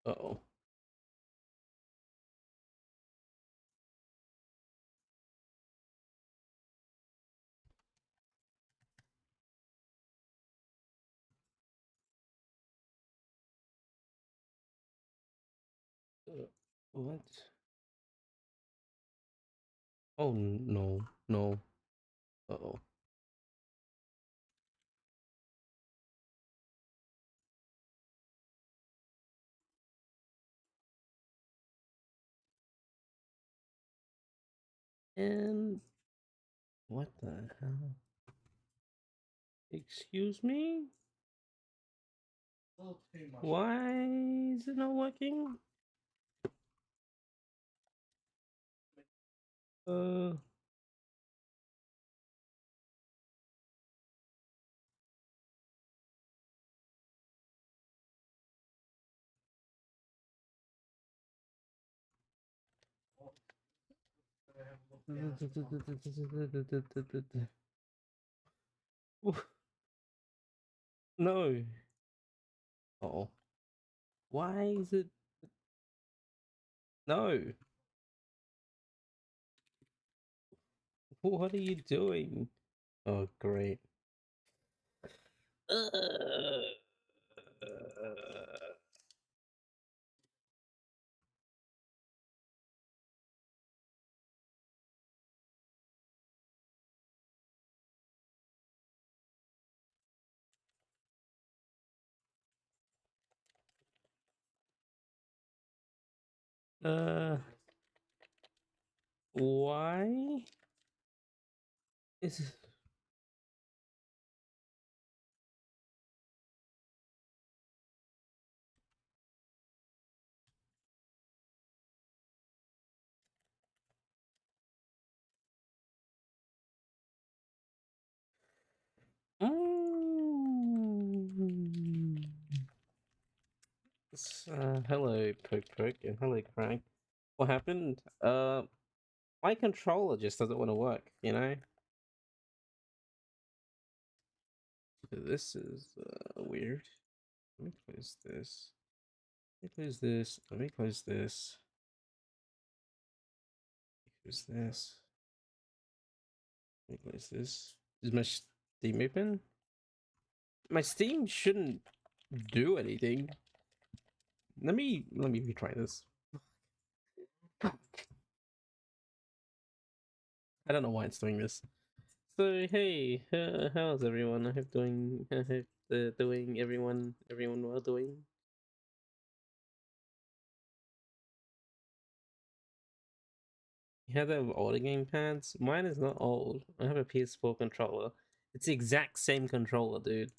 Uh-oh. What? Oh no, no. Uh-oh. And what the hell? Excuse me? Why is it not working? Uh, no. Oh, why is it? No. What are you doing? Oh, great. Uh, why is Mm. Hello, Poke, and hello, Crank. What happened? My controller just doesn't want to work, you know? This is weird. Let me close this. Let me close this. Let me close this. Close this. Let me close this. Is my Steam open? My Steam shouldn't do anything. Let me retry this. I don't know why it's doing this. So hey, how's everyone? I hope doing. I hope doing everyone well doing. You have the older gamepads. Mine is not old. I have a PS4 controller. It's the exact same controller, dude.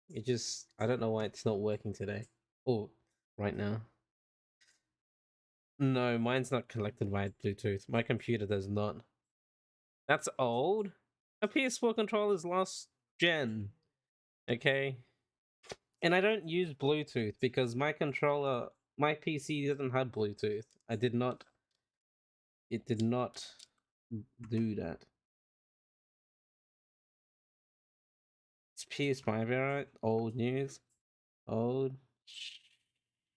It just I don't know why it's not working today. Oh, right now. No, mine's not connected by Bluetooth. My computer does not. That's old. A PS4 controller is last gen. Okay. And I don't use Bluetooth because my PC doesn't have Bluetooth. It did not do that. It's PS5, alright? Old news. Old.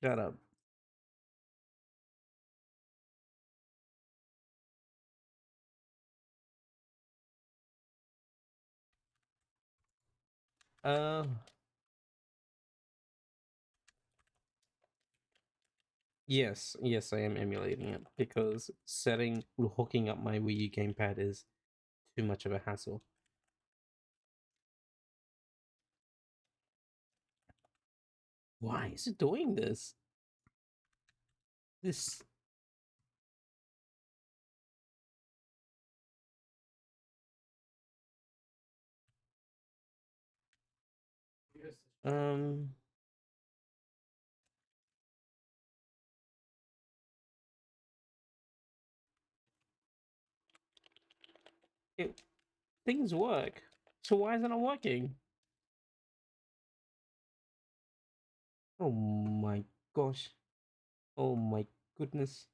Shut up. Uh, yes, I am emulating it because hooking up my Wii U gamepad is too much of a hassle. Why is it doing this? This um it, things work. So why is it not working? Oh my gosh. Oh my goodness.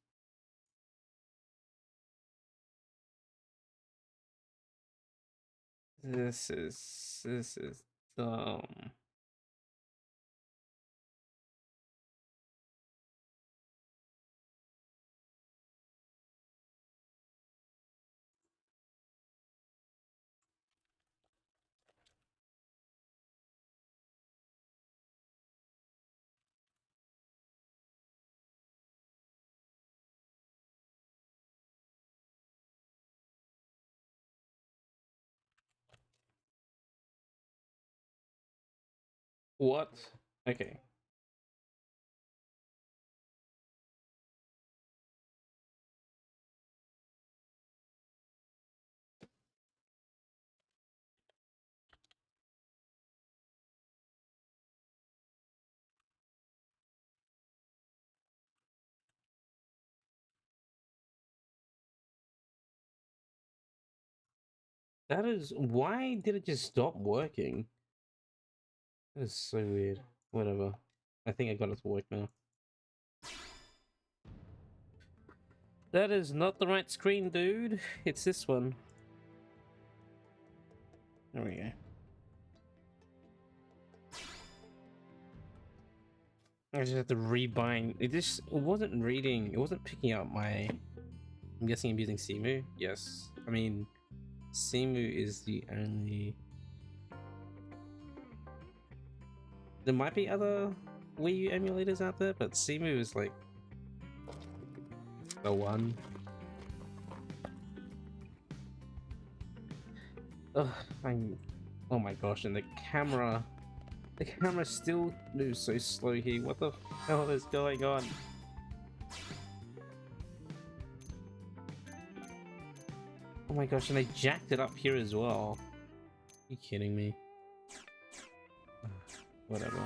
This is dumb. What? Okay. That is why did it just stop working? That is so weird. Whatever. I think I got it to work now. That is not the right screen, dude. It's this one. There we go. I just have to rebind. It wasn't reading. It wasn't picking up my. I'm guessing I'm using Simu. Yes. I mean, Simu is the only. There might be other Wii U emulators out there, but Simu is like the one. Ugh, oh my gosh, and the camera still moves so slow here. What the hell is going on? Oh my gosh, and they jacked it up here as well. Are you kidding me? Whatever.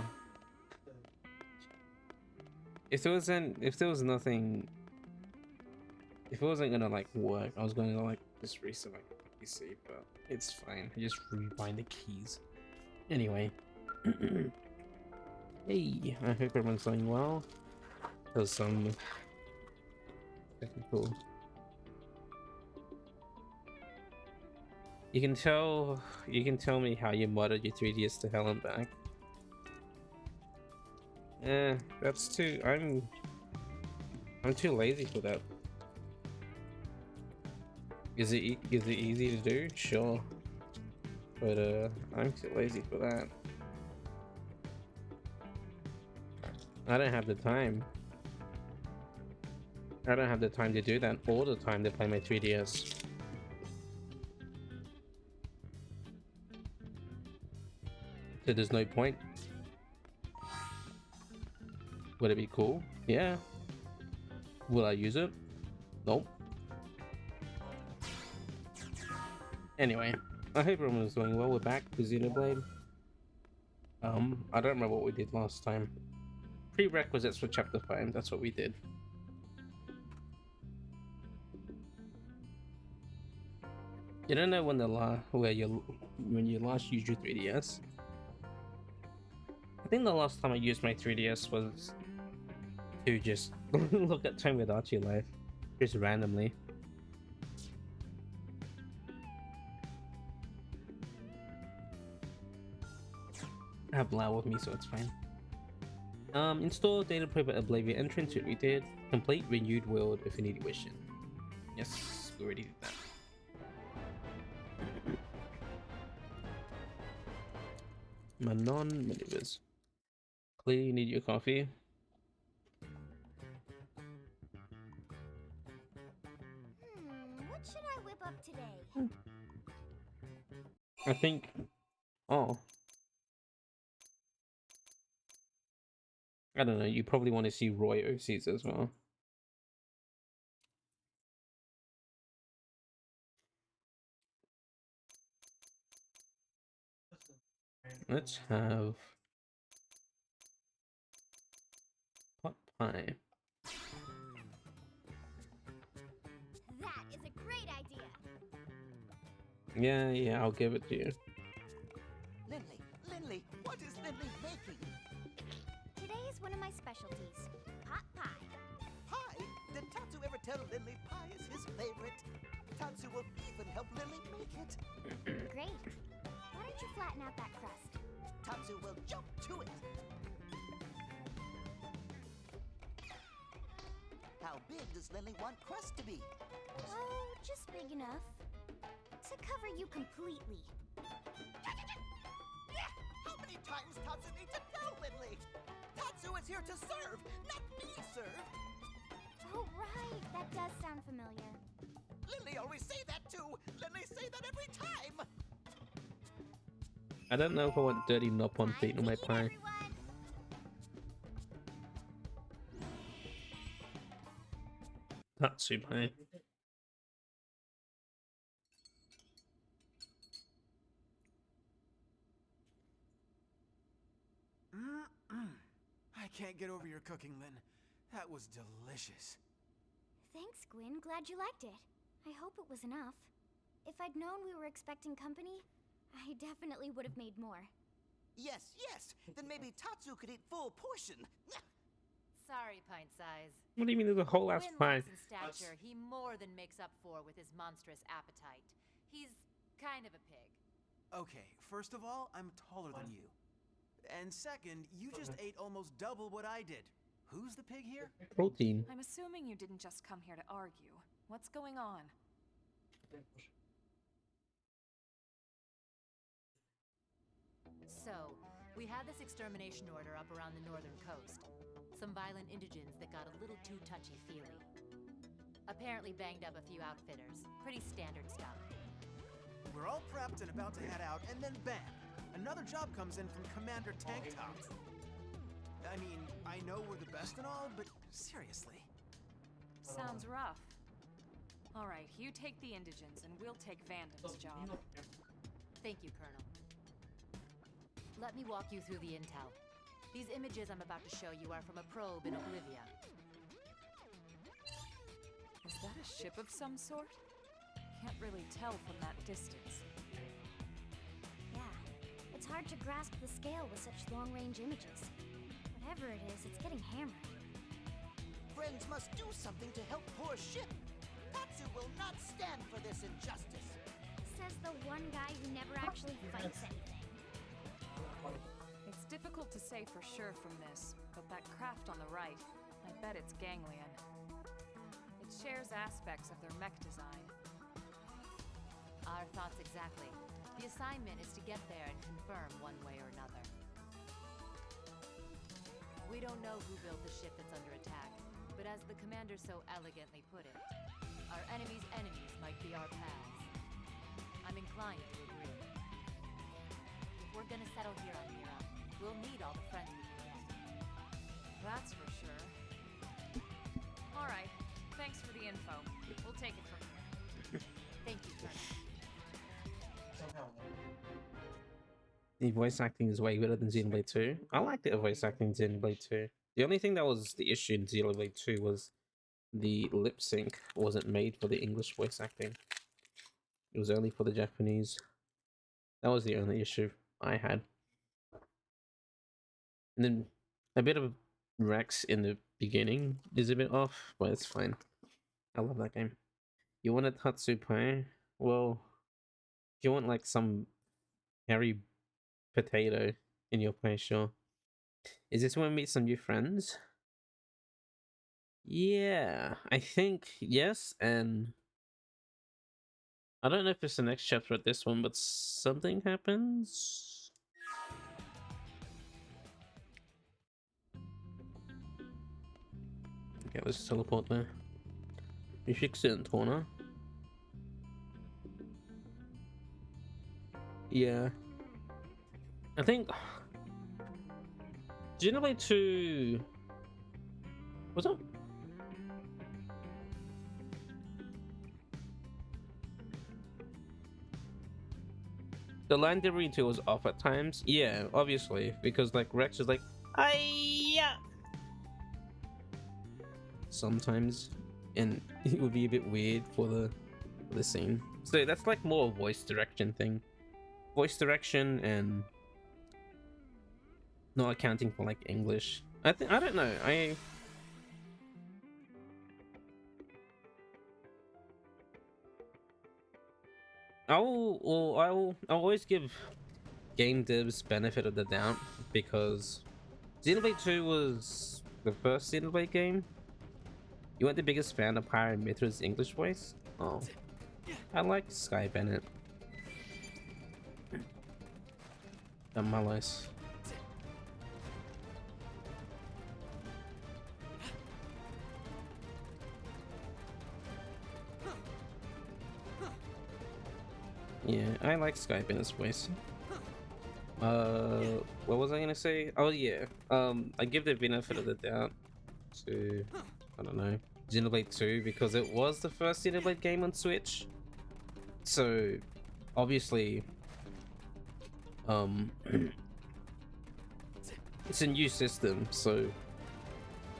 If there wasn't gonna like work, I was gonna like just reset my PC, but it's fine. I just rebind the keys. Anyway. Hey, I hope everyone's doing well. There's some technical. You can tell me how you modded your 3DS to hell and back. That's too. I'm too lazy for that. Is it easy to do? Sure, but I'm too lazy for that. I don't have the time. I don't have the time to do that all the time to play my 3DS. So there's no point. Would it be cool? Yeah. Will I use it? Nope. Anyway, I hope everyone is doing well. We're back with Xenoblade. I don't remember what we did last time. Prerequisites for chapter 5, that's what we did. You don't know when when you last used your 3DS. I think the last time I used my 3DS was to just look at Tomodachi Life, just randomly. I have Lao with me, so it's fine. Install data private Oblivion entrance, what we did. Complete renewed world if you need wish it. Yes, we already did that. Manon maneuvers. Clearly you need your coffee. What should I whip up today? I think. Oh. I don't know, you probably want to see Roy OCs as well. Let's have pot pie. That is a great idea. Yeah, I'll give it to you. Lindley, what is Lindley making? Today is one of my specialties, pot pie. Pie? Did Tatsu ever tell Lindley pie is his favorite? Tatsu will even help Lindley make it. Great. flatten out that crust. Tatsu will jump to it. How big does Lindley want crust to be? Oh, just big enough to cover you completely. How many times Tatsu need to tell Lindley? Tatsu is here to serve, not be served. Oh, right. That does sound familiar. Lindley always say that too. Lindley say that every time. I don't know if I want dirty Nopon Time feet to in my eat, pie. everyone. Tatsu pie. I can't get over your cooking, Lynn. That was delicious. Thanks, Gwyn. Glad you liked it. I hope it was enough. If I'd known we were expecting company, I definitely would have made more. Yes, yes. Then maybe Tatsu could eat full portion. Sorry, pint size. What do you mean there's a whole ass Gwyn pie? lacks in stature, he more than makes up for with his monstrous appetite. He's kind of a pig. Okay, first of all, I'm taller than you. And second, you just ate almost double what I did. Who's the pig here? Protein. I'm assuming you didn't just come here to argue. What's going on? So, we had this extermination order up around the northern coast. Some violent indigents that got a little too touchy-feely. Apparently banged up a few outfitters. Pretty standard stuff. We're all prepped and about to head out, and then bam! Another job comes in from Commander Tank Top. I mean, I know we're the best and all, but seriously. Sounds rough. All right, you take the indigents, and we'll take Vandam's job. Thank you, Colonel. Let me walk you through the intel. These images I'm about to show you are from a probe in Oblivia. Is that a ship of some sort? Can't really tell from that distance. Yeah, it's hard to grasp the scale with such long-range images. Whatever it is, it's getting hammered. Friends must do something to help poor ship. Tatsu will not stand for this injustice. Says the one guy who never actually fights anything. It's difficult to say for sure from this, but that craft on the right, I bet it's ganglion. It shares aspects of their mech design. Our thoughts exactly. The assignment is to get there and confirm one way or another. We don't know who built the ship that's under attack, but as the commander so elegantly put it, our enemy's enemies might be our paths. I'm inclined to agree. If we're gonna settle here on Mira, we'll need all the friends we can get. That's for sure. All right, thanks for the info. We'll take it from here. Thank you, Colonel. The voice acting is way better than Xenoblade 2. I like the voice acting in Xenoblade 2. The only thing that was the issue in Xenoblade 2 was the lip sync wasn't made for the English voice acting. It was only for the Japanese. That was the only issue I had. And then a bit of Rex in the beginning is a bit off, but it's fine. I love that game. You want a Tatsu pie? Well, if you want like some hairy potato in your pie, sure. Is this when we meet some new friends? Yeah, I think yes, and I don't know if it's the next chapter at this one, but something happens. Okay, let's teleport there. Vi fixar en tårna. Yeah. I think Xenoblade 2 was that? The line delivery 2 was off at times. Yeah, obviously, because like Rex is like, "Hiya!" sometimes, and it would be a bit weird for the scene. So that's like more a voice direction thing. Voice direction and not accounting for like English. I don't know. I'll always give game devs benefit of the doubt because Xenoblade 2 was the first Xenoblade game. You weren't the biggest fan of Pyra Mithra's English voice? Oh, I like Sky Bennett. And Mallows. Yeah, I like Sky Bennett's voice. What was I gonna say? Oh yeah, I give the benefit of the doubt to, I don't know, Xenoblade 2 because it was the first Xenoblade game on Switch. So, obviously, it's a new system, so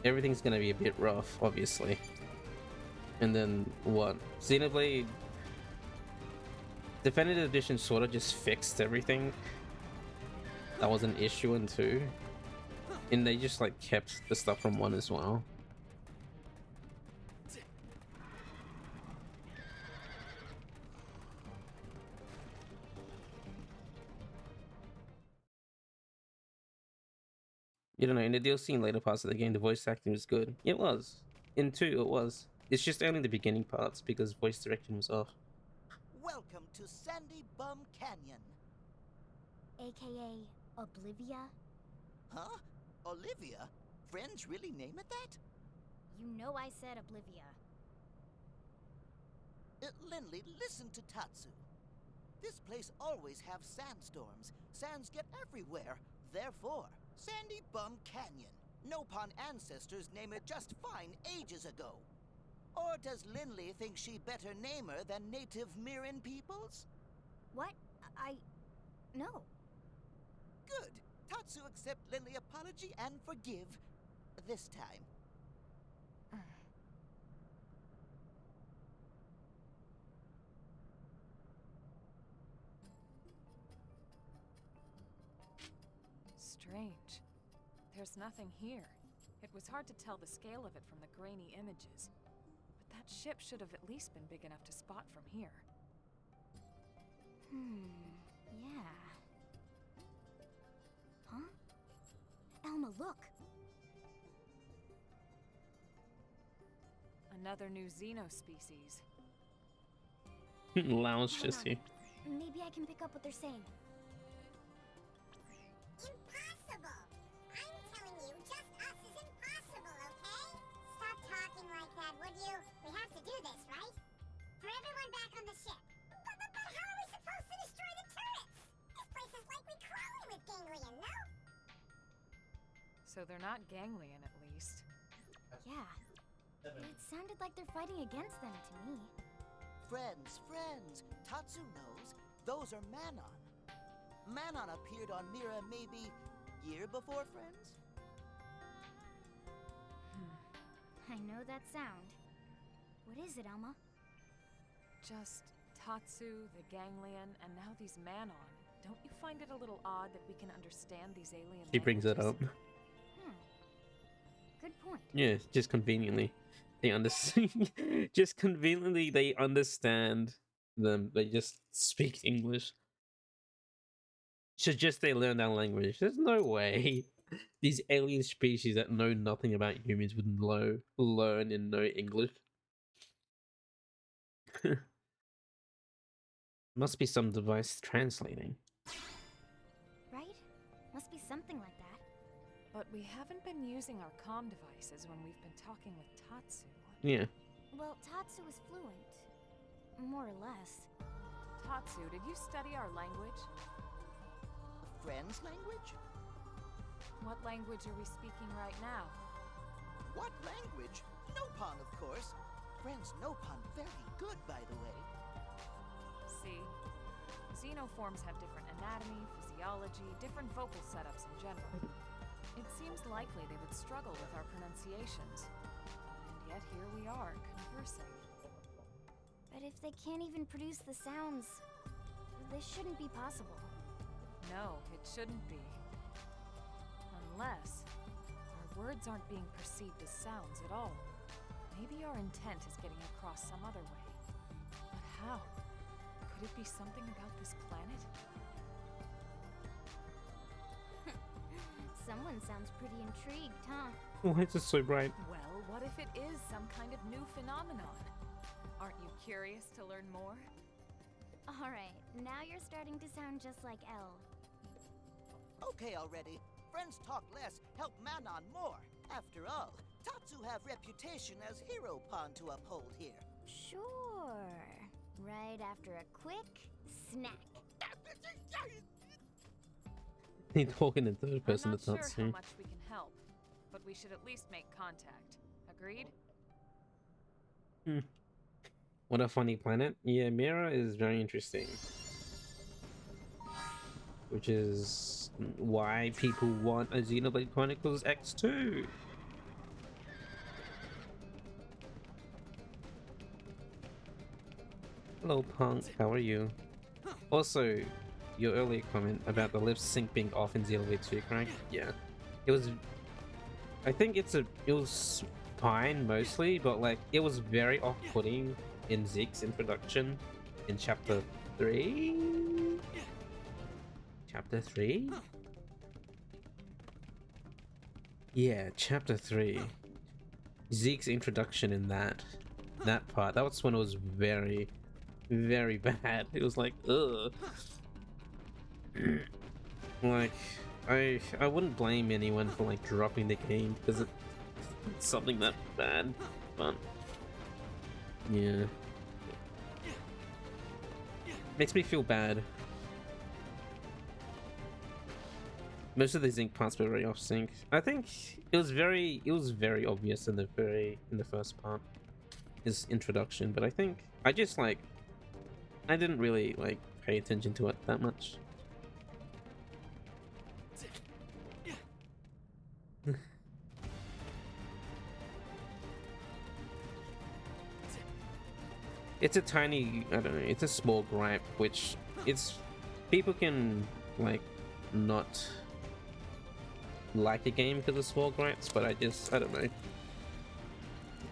everything's gonna be a bit rough, obviously. And then what? Xenoblade Definitive Edition sort of just fixed everything that was an issue in 2, and they just like kept the stuff from 1 as well. You don't know, in the DLC and later parts of the game, the voice acting was good. It was. In 2, it was. It's just only the beginning parts because voice direction was off. Welcome to Sandy Bum Canyon. AKA Oblivia? Huh? Olivia? Friends really name it that? You know I said Oblivia. Lindley, listen to Tatsu. This place always have sandstorms. Sands get everywhere. Therefore, Sandy Bum Canyon. Nopon ancestors name it just fine ages ago. Or does Lindley think she better name her than native Mirren peoples? What? No. Good. Tatsu accept Lindley apology and forgive. This time. Strange. There's nothing here. It was hard to tell the scale of it from the grainy images. But that ship should have at least been big enough to spot from here. Yeah. Huh? Elma, look! Another new Xeno species. Lounge just here. Maybe I can pick up what they're saying. Impossible! I'm telling you, just us is impossible, okay? Stop talking like that, would you? We have to do this, right? For everyone back on the ship. But how are we supposed to destroy the turrets? This place is likely crawling with ganglion, no? So they're not ganglion, at least. Yeah. It sounded like they're fighting against them to me. Friends. Tatsu knows. Those are Manon. Manon appeared on Mira maybe year before Friends? I know that sound. What is it, Elma? Just Tatsu, the ganglion, and now these Manon. Don't you find it a little odd that we can understand these alien He brings it up. languages? Good point. Yeah, just conveniently. They understand. Just conveniently, they understand them. They just speak English. Should just they learn that language? There's no way these alien species that know nothing about humans would learn and know English. Must be some device translating. Right? Must be something like that. But we haven't been using our comm devices when we've been talking with Tatsu. Yeah. Well, Tatsu is fluent. More or less. Tatsu, did you study our language? Friends language? What language are we speaking right now? What language? Nopon, of course. Friends Nopon very good, by the way. See? Xenoforms have different anatomy, physiology, different vocal setups in general. It seems likely they would struggle with our pronunciations. And yet here we are, conversing. But if they can't even produce the sounds, this shouldn't be possible. No, it shouldn't be. Unless our words aren't being perceived as sounds at all. Maybe our intent is getting across some other way. But how? Could it be something about this planet? Everyone sounds pretty intrigued, huh? Why is it so bright? Well, what if it is some kind of new phenomenon? Aren't you curious to learn more? Alright, now you're starting to sound just like Elle. Okay already. Friends talk less, help Manon more. After all, Tatsu have reputation as hero pawn to uphold here. Sure. Right after a quick snack. He's talking in third person I'm to not sure how Tatsu. much we can help, but we should at least make contact. Agreed? What a funny planet. Yeah, Mira is very interesting. Which is why people want a Xenoblade Chronicles X2. Hello, Punk. How are you? Also, your earlier comment about the lip sync being off in Xenoblade 2, correct? Yeah. It was... I think it was fine mostly, but like, it was very off-putting in Zeke's introduction in Chapter 3? Chapter 3? Yeah, Chapter 3. Zeke's introduction in that part, that was when it was very, very bad. It was like, ugh. Like, I wouldn't blame anyone for like dropping the game because it's something that bad, but yeah, makes me feel bad. Most of the Zinc parts were very off sync. I think it was very obvious in the first part, his introduction, but I think I didn't really like pay attention to it that much. It's a tiny, I don't know, it's a small gripe, which people can like not like a game because of small gripes, but I don't know.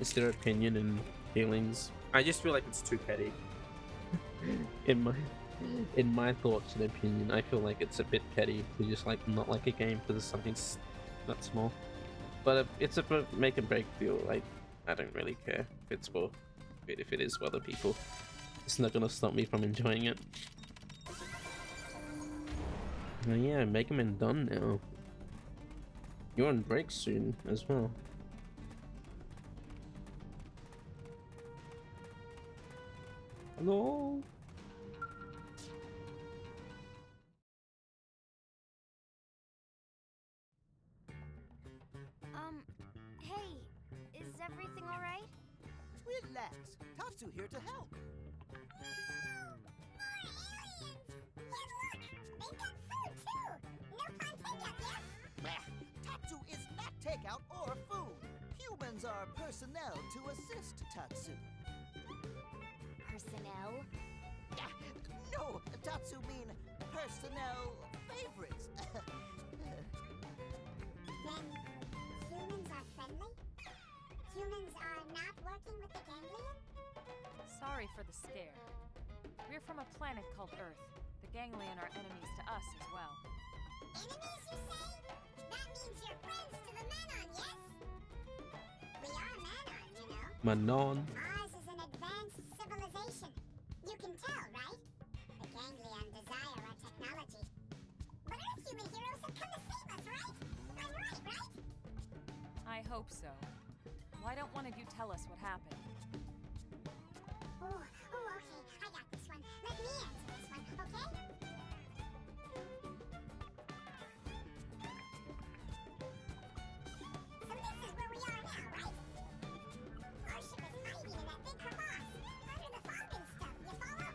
It's their opinion and feelings. I just feel like it's too petty. in my thoughts and opinion, I feel like it's a bit petty to just like not like a game because something's not small. But if it's a make and break deal, like I don't really care if it is for other people. It's not gonna stop me from enjoying it. Oh yeah, Mega Man done now. You're on break soon as well. Hello? Hey, is everything alright? Relax. Tatsu here to help. Tatsu is not takeout or food. Humans are personnel to assist Tatsu. Personnel? No, Tatsu mean personnel favorites. Then humans are friendly? Humans are not working with the ganglion? Sorry for the scare. We're from a planet called Earth. The ganglion are enemies to us as well. Enemies, you say? That means you're friends to the Manon, yes? We are Manon, you know. Manon. Ours is an advanced civilization. You can tell, right? The ganglion desire our technology. But Earth human heroes have come to save us, right? I'm right? I hope so. Why don't one of you tell us what happened? Oh, okay. I got this one. Let me answer this one, okay? So this is where we are now, right? Our ship is hiding in that big crevasse, under the fog and stuff, you follow?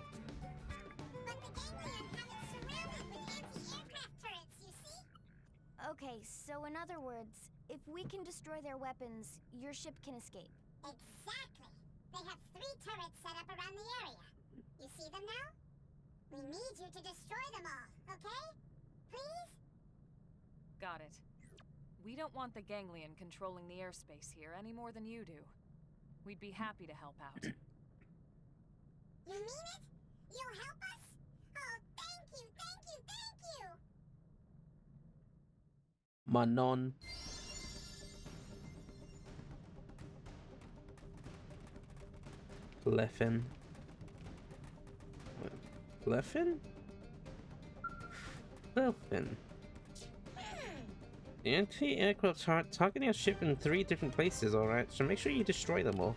But the ganglion have it surrounded with anti-aircraft turrets, you see? Okay, so in other words, if we can destroy their weapons, your ship can escape. Exactly. They have 3 turrets set up around the area. You see them now? We need you to destroy them all, okay? Please? Got it. We don't want the ganglion controlling the airspace here any more than you do. We'd be happy to help out. You mean it? You'll help us? Oh, thank you! Manon. Leffen. Leffen? Leffen. The anti-aircraft are targeting our ship in 3 different places, alright? So make sure you destroy them all.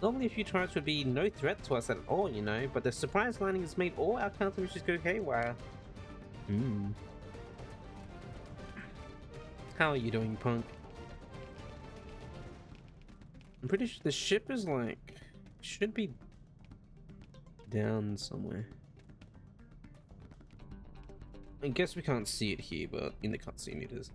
Normally a few targets would be no threat to us at all, you know, but the surprise landing has made all our countermeasures go haywire. How are you doing, punk? I'm pretty sure the ship is like... should be down somewhere. I guess we can't see it here, but in the cutscene it is.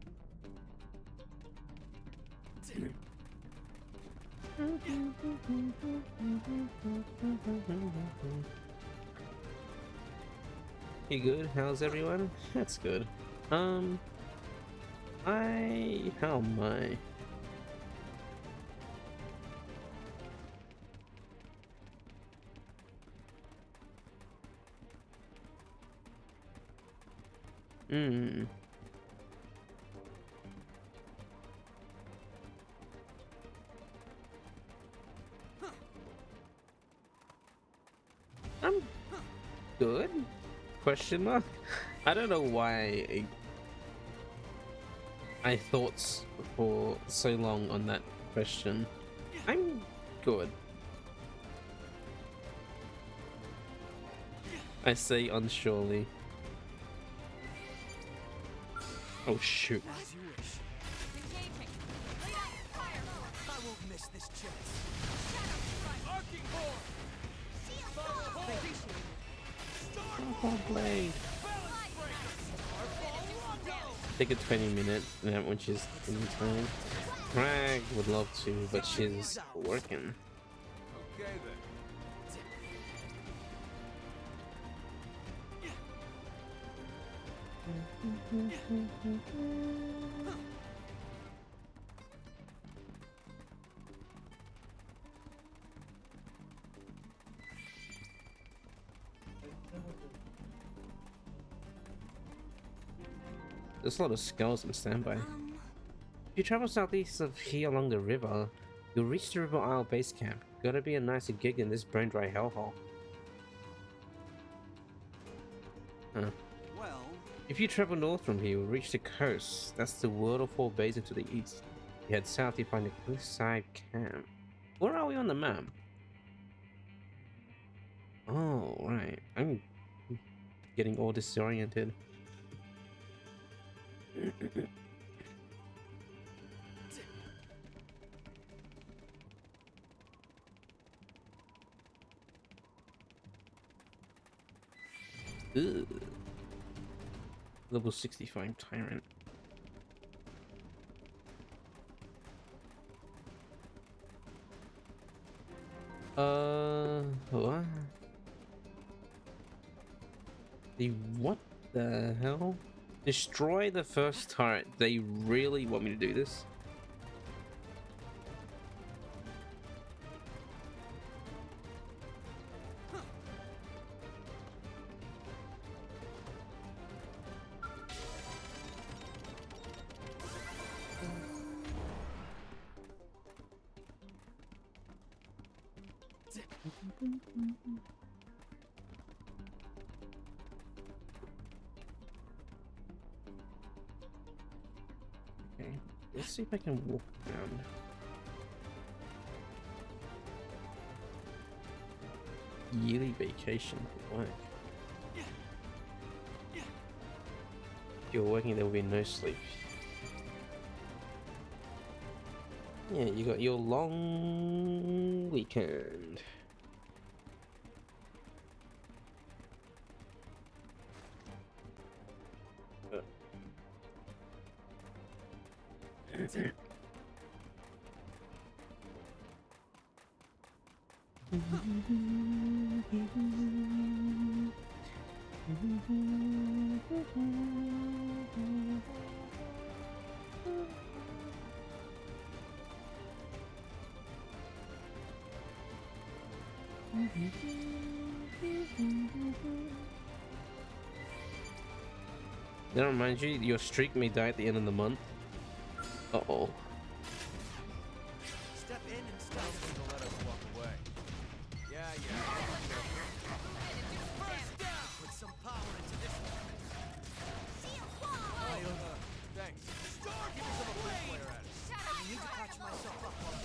You good? How's everyone? That's good. How am I? I'm good? Question mark? I don't know why I thought for so long on that question. I'm good. I say unsurely. Oh shoot. As you wish. Engaging. Lay down fire. I won't miss this chance. Shadow strike. Arcing horn. Oh, blade. Take a 20-minute nap when she's in time. Crag would love to, but she's working. Okay then. There's a lot of skulls on standby. If you travel southeast of here along the river, you'll reach the River Isle base camp. Gotta be a nicer gig in this bone dry hellhole. Huh. Well, If you travel north from here, you'll reach the coast. That's the waterfall basin to the east. You head south, you find a cliffside camp. Where are we on the map? Oh, right. I'm getting all disoriented. Ugh. Level 65 Tyrant. What? What the hell? Destroy the first turret. They really want me to do this? Okay, let's see if I can walk around. Yearly vacation for work. If you're working, there will be no sleep. Yeah, you got your long weekend. That reminds you, your streak may die at the end of the month. Uh-oh. Step in and step. I don't think they'll let us walk away. Yeah. First down. Put some power into this one. Thanks. Star, give me some of this player at it. I need to catch myself up while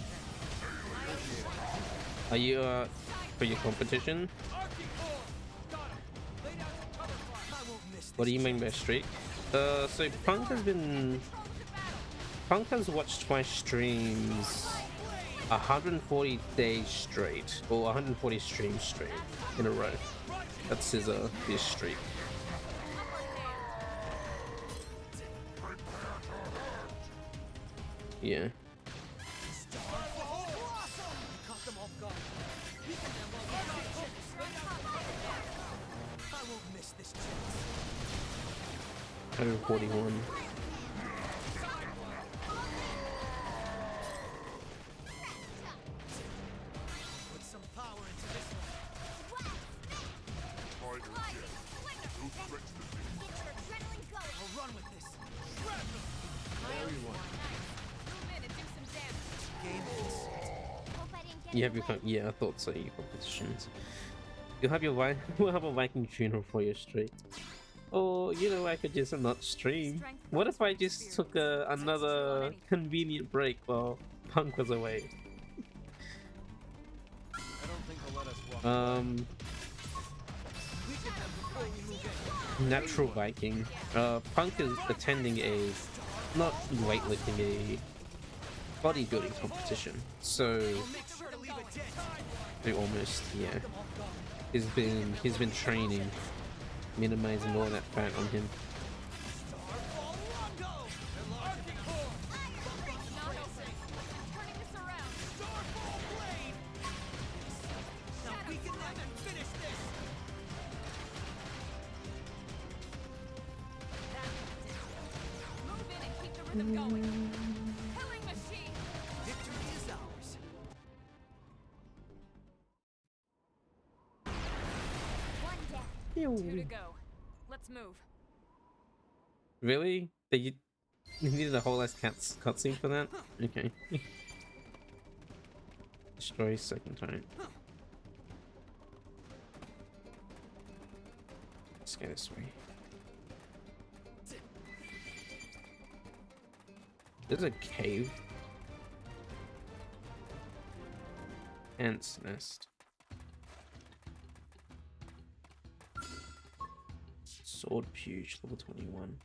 I can. Are you for your competition? What do you mean by streak? So Punk has watched my streams 140 days straight, or 140 streams straight in a row. That's his streak. Yeah. I won't miss this chance. 141. Put some power into this one. I'll run with this. Game is You have your yeah, I thought so. Your competitions. You'll have we'll have a Viking funeral for your streak. Or you know, I could just not stream. What if I just took another convenient break while Punk was away? I don't think they'll let us walk. We can have before we move in. Natural Viking. Punk is attending a not weightlifting, a bodybuilding competition. So Make sure to leave a dent. almost, yeah. He's been training, minimizing all that fat on him. Two to go. Let's move. Really? You needed a whole ass cutscene for that? Okay. Destroy second time. Let's go this way. There's a cave. Ant's nest. Sword Puge, level 21.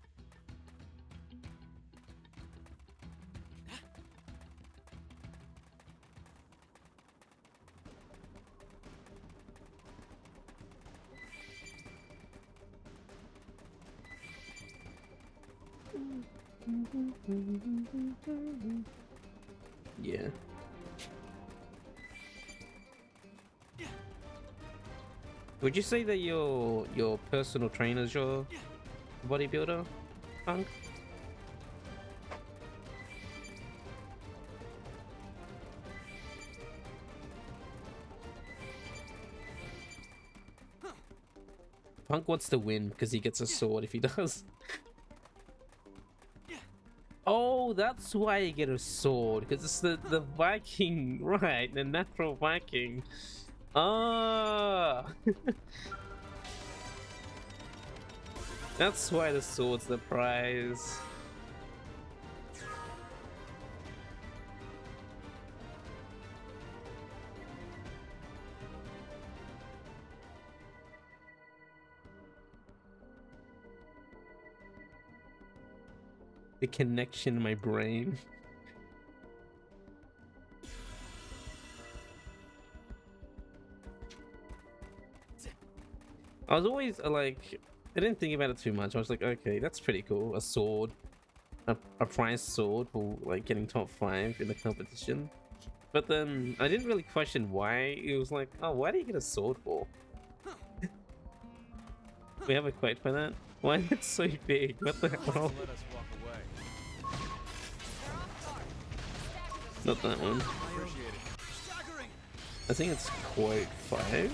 Yeah. Would you say that your personal trainer's your bodybuilder, Punk? Punk wants to win because he gets a sword if he does. Oh, that's why you get a sword, because it's the Viking, right? The natural Viking. Ah, that's why the sword's the prize. The connection in my brain. I was always like, I didn't think about it too much. I was like, okay, that's pretty cool. A sword, a prize sword for like getting top 5 in the competition. But then I didn't really question why. It was like, oh, why do you get a sword for? We have a quote for that. Why is it so big? What the hell? Let us walk away. Not that one. Appreciate it. Staggering. I think it's quote 5.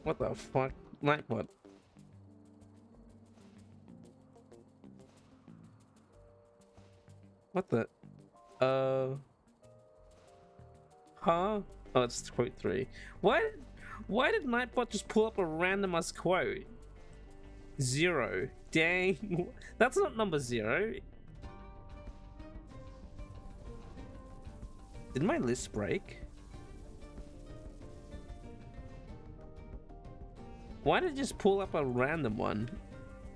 What the fuck? Nightbot. What the? Huh? Oh, it's quote 3. Why did Nightbot just pull up a random ass quote? 0. Dang. That's not number 0. Did my list break? Why did it just pull up a random one?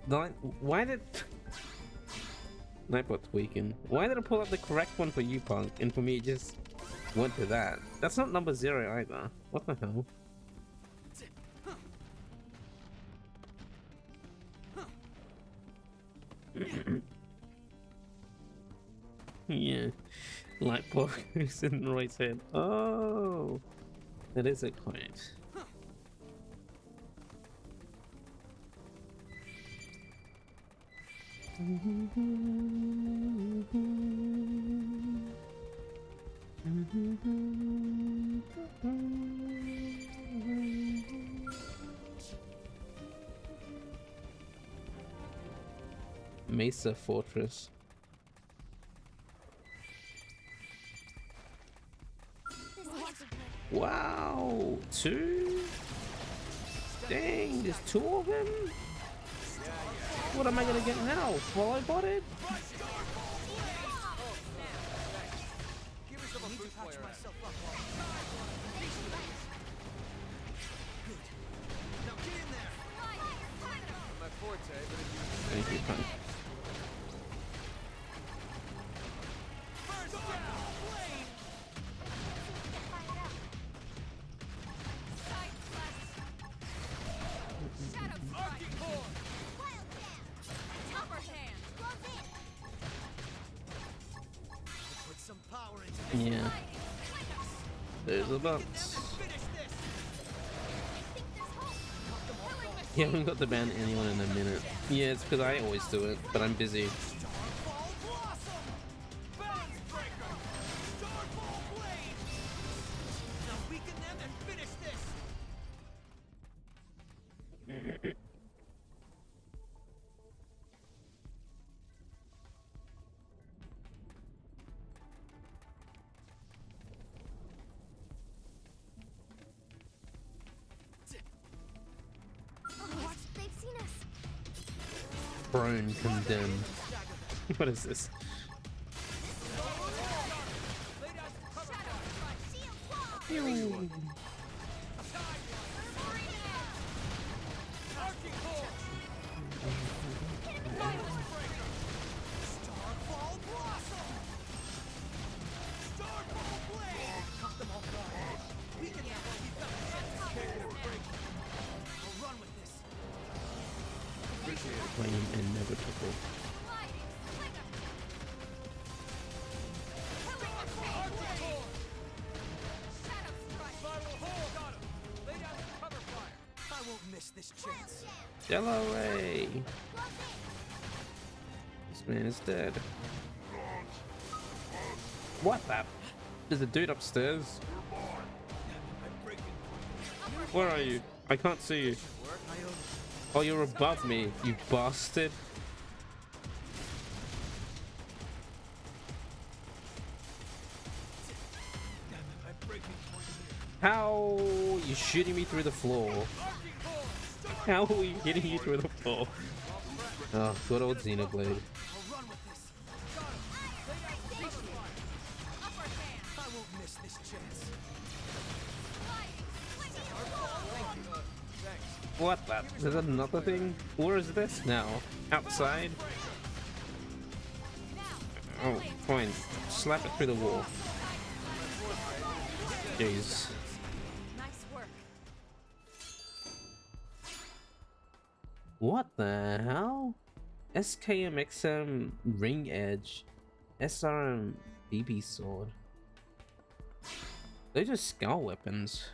Why did... Nightbot's weakened. Why did it pull up the correct one for you, Punk, and for me it just went to that? That's not number 0 either. What the hell? Yeah. Lightbot is in Roy's head. Oh! That is a quote. Mesa Fortress. This can't be good. Wow! 2? Dang, there's 2 of them? What am I gonna get now? Swallow botted? Thank you, Punk. Yeah. There's a box. Yeah, I haven't got to ban anyone in a minute. Yeah, it's because I always do it, but I'm busy. Oh, they've seen us. Prone condemned. What is this? Ew. Flame inevitable. I won't miss this chance. Yellow ray. This man is dead. What the? There's a dude upstairs. Where are you? I can't see you. Oh, you're above me, you bastard. How are you shooting me through the floor? How are we hitting you through the floor? Oh, good old Xenoblade. I won't miss this chance. What that? Is that another thing? Where is this now? Outside? Oh, fine. Slap it through the wall. Jeez. Nice work. What the hell? SKMXM Ring Edge. SRM BB Sword. They're just skull weapons.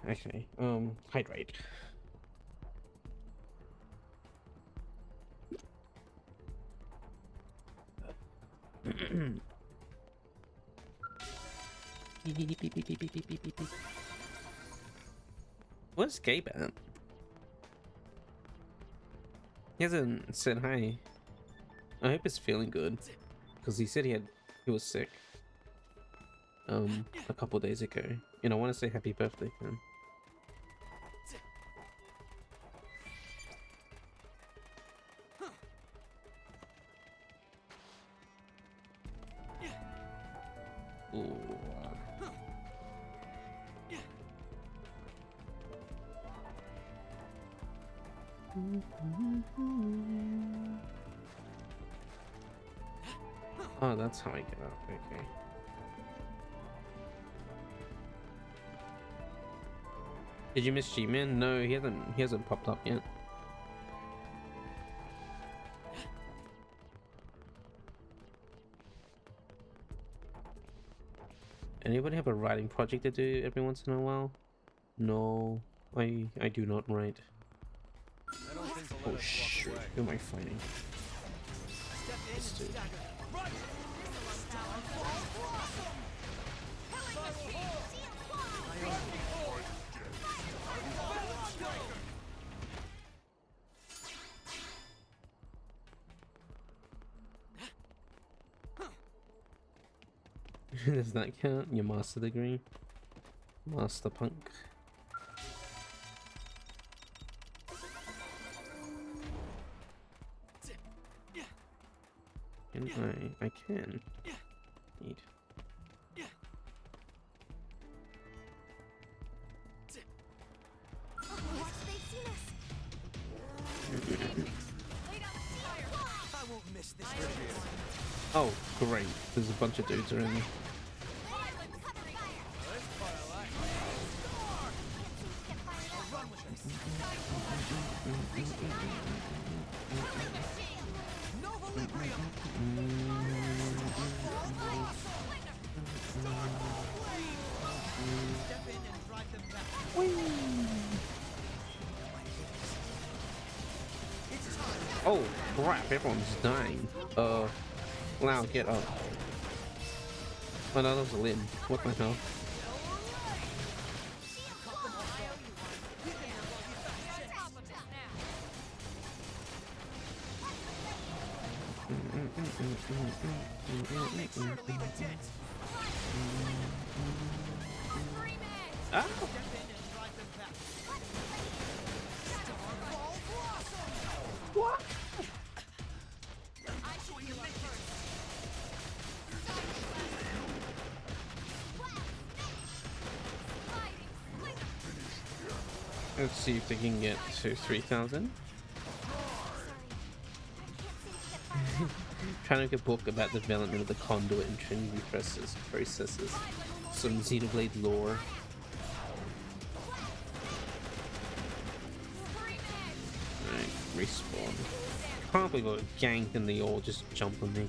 Okay, hydrate. Where's Gabe at? He hasn't said hi. I hope he's feeling good, because he said he was sick a couple days ago. And I want to say happy birthday to him. Ooh. Oh, that's how I get up. Okay. Did you miss G-Man? No, he hasn't popped up yet. Anybody have a writing project to do every once in a while? No, I do not write. Oh shoot, who am I fighting? This dude. Does that count? Your master degree? Master punk. Can I can. Need. Oh, great. There's a bunch of dudes around me. Oh crap, everyone's dying. Wow, get up. Oh no, that was a Lynn. What the hell? Ah! What? Let's see if they can get to 3,000. Trying to get a book about the development of the conduit and Trinity processes. Some Xenoblade lore. Alright, respawn. Can't believe I got ganked and they all just jump on me.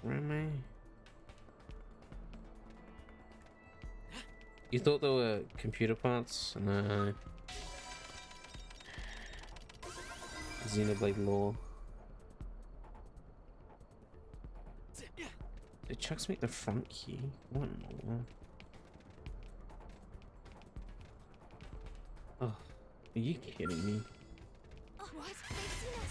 Where am I? You thought there were computer parts? No. Xenoblade lore. Did Chucks make the front key? What in the world? Oh, are you kidding me? What? They've seen us.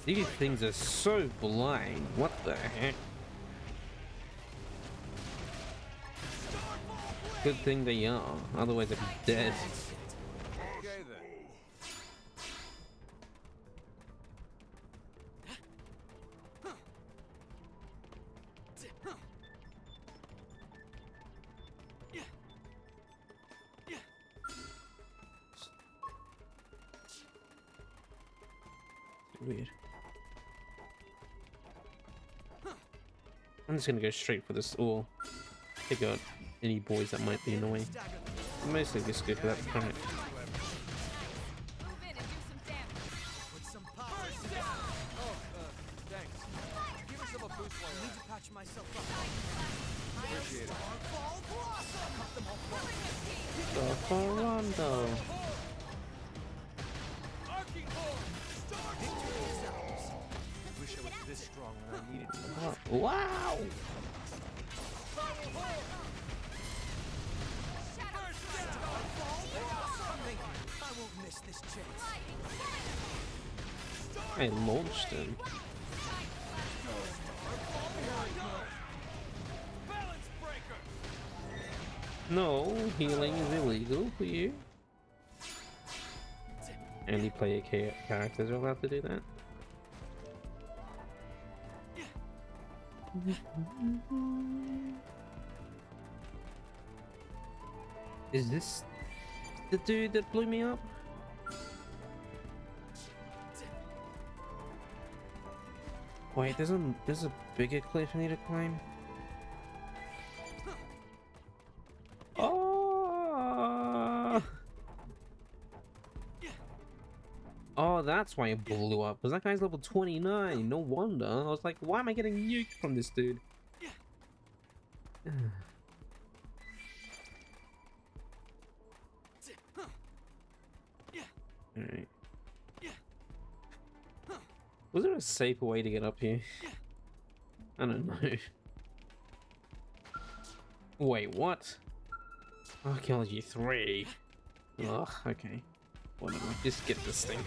These things are so blind. What the heck? Good thing they are, otherwise I'd be dead. Okay then. Weird. I'm just gonna go straight for this ore. Take out any boys that might be annoying. Mostly just go for that planet. Move in and do some damage. Put some power. Oh, thanks. Give yourself a boost while for Rondo. Wish I was this strong when I needed to. Wow! I won't miss this chance. I launched him. No, healing is illegal for you. Only player characters are allowed to do that. Is this the dude that blew me up? Wait, there's a bigger cliff I need to climb. Oh! Oh, that's why it blew up. Because that guy's level 29. No wonder. I was like, why am I getting nuked from this dude? Alright. Was there a safer way to get up here? I don't know. Wait, what? Archaeology 3. Ugh, okay. Whatever. Just get this thing.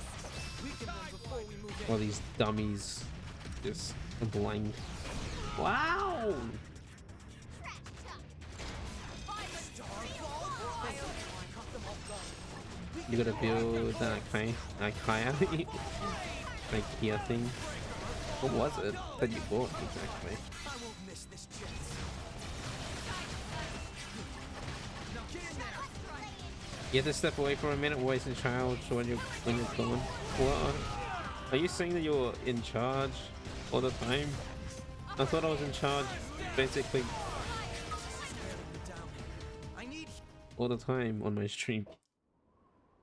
While these dummies just are blind. Wow! You gotta build that Kaya IKEA thing. What was it that you bought exactly? You have to step away for a minute, voice in charge when you're gone. What? Are you saying that you're in charge all the time? I thought I was in charge basically all the time on my stream.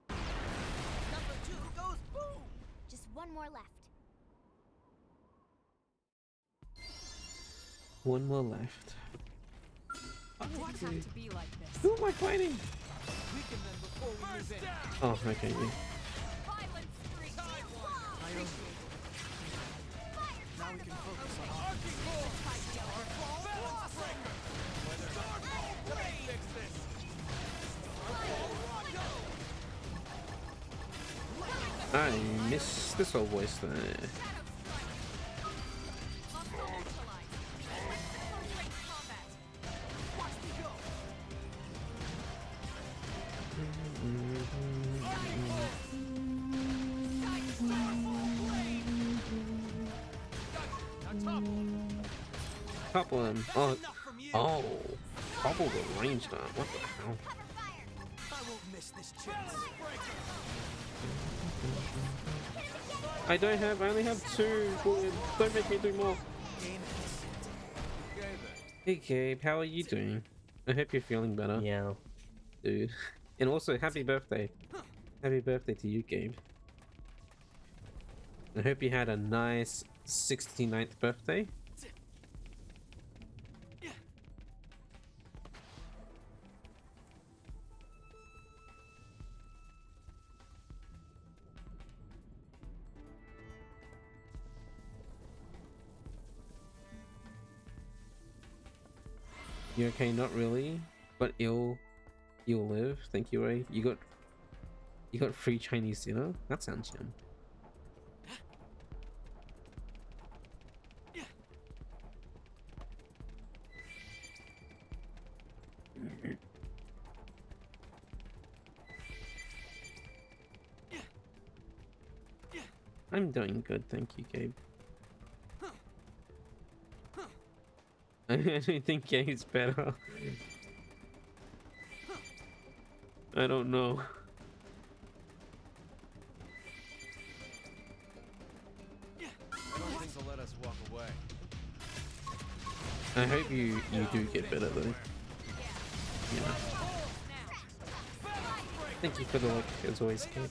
Number 2 goes boom! Just one more left. One more left. It didn't have to be like this. Who am I fighting? Weaken them before we move in. Oh, okay. Yeah. Violent streak. Now we can focus on I missed this whole voice there. Couple them. Oh, couple the ranged on. What the hell? I won't miss this chance. I only have 2. Don't make me do more. Hey Gabe, how are you doing? I hope you're feeling better. Yeah. Dude. And also, happy birthday. Happy birthday to you, Gabe. I hope you had a nice 69th birthday. You okay? Not really, but you'll live. Thank you, Ray. You got free Chinese dinner. That sounds yum. I'm doing good, thank you, Gabe. I don't think Gabe's better. I don't know. I don't think they'll let us walk away. I hope you do get better though. Yeah. Thank you for the like as always, Gabe.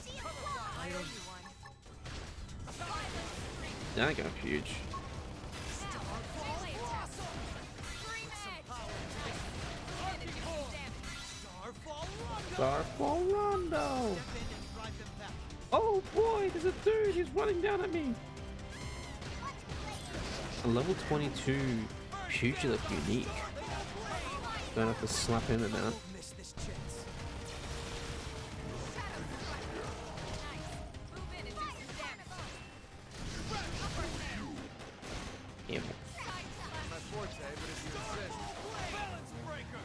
That got huge. Starfall Rondo! Step in and drive them back. Oh boy, there's a dude, he's running down at me! A level 22 Pugilist unique. Gonna have to slap him in now. Don't miss this chance. Move in and do some damage. Yeah. My forte, but if you insist. Balance breaker.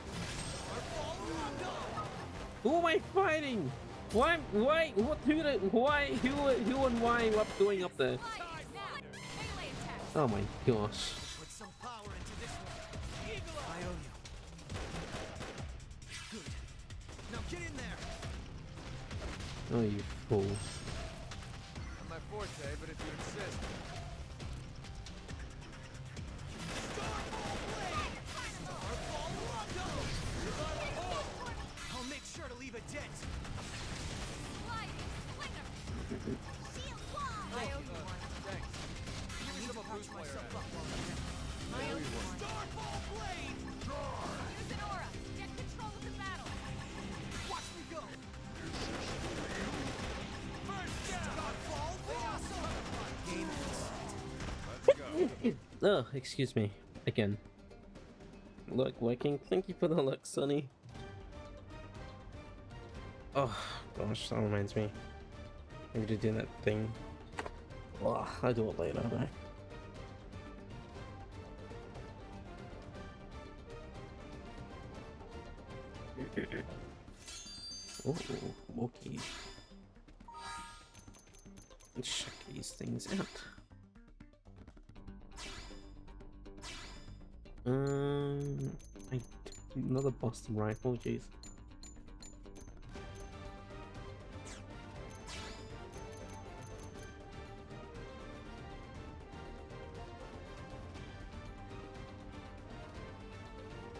Who am I fighting? Why, what, who and why am I doing up there? Melee attack. Oh my gosh. Put some power into this one. I owe you. Good. Now get in there. Oh, you fool. My forte, but if you insist. I'll make sure to leave a dent. I owe you one. Thanks. Give me some of Bruce player at it. I owe you one. Use an aura. Get control of the battle. Watch me go. Let's go. Oh, excuse me. Again. Look, working. Thank you for the look, Sonny. Oh, gosh, that reminds me. I'm gonna do that thing. Oh, I'll do it later, though. Oh, Wookie. Let's check these things out. Another Boston rifle, jeez.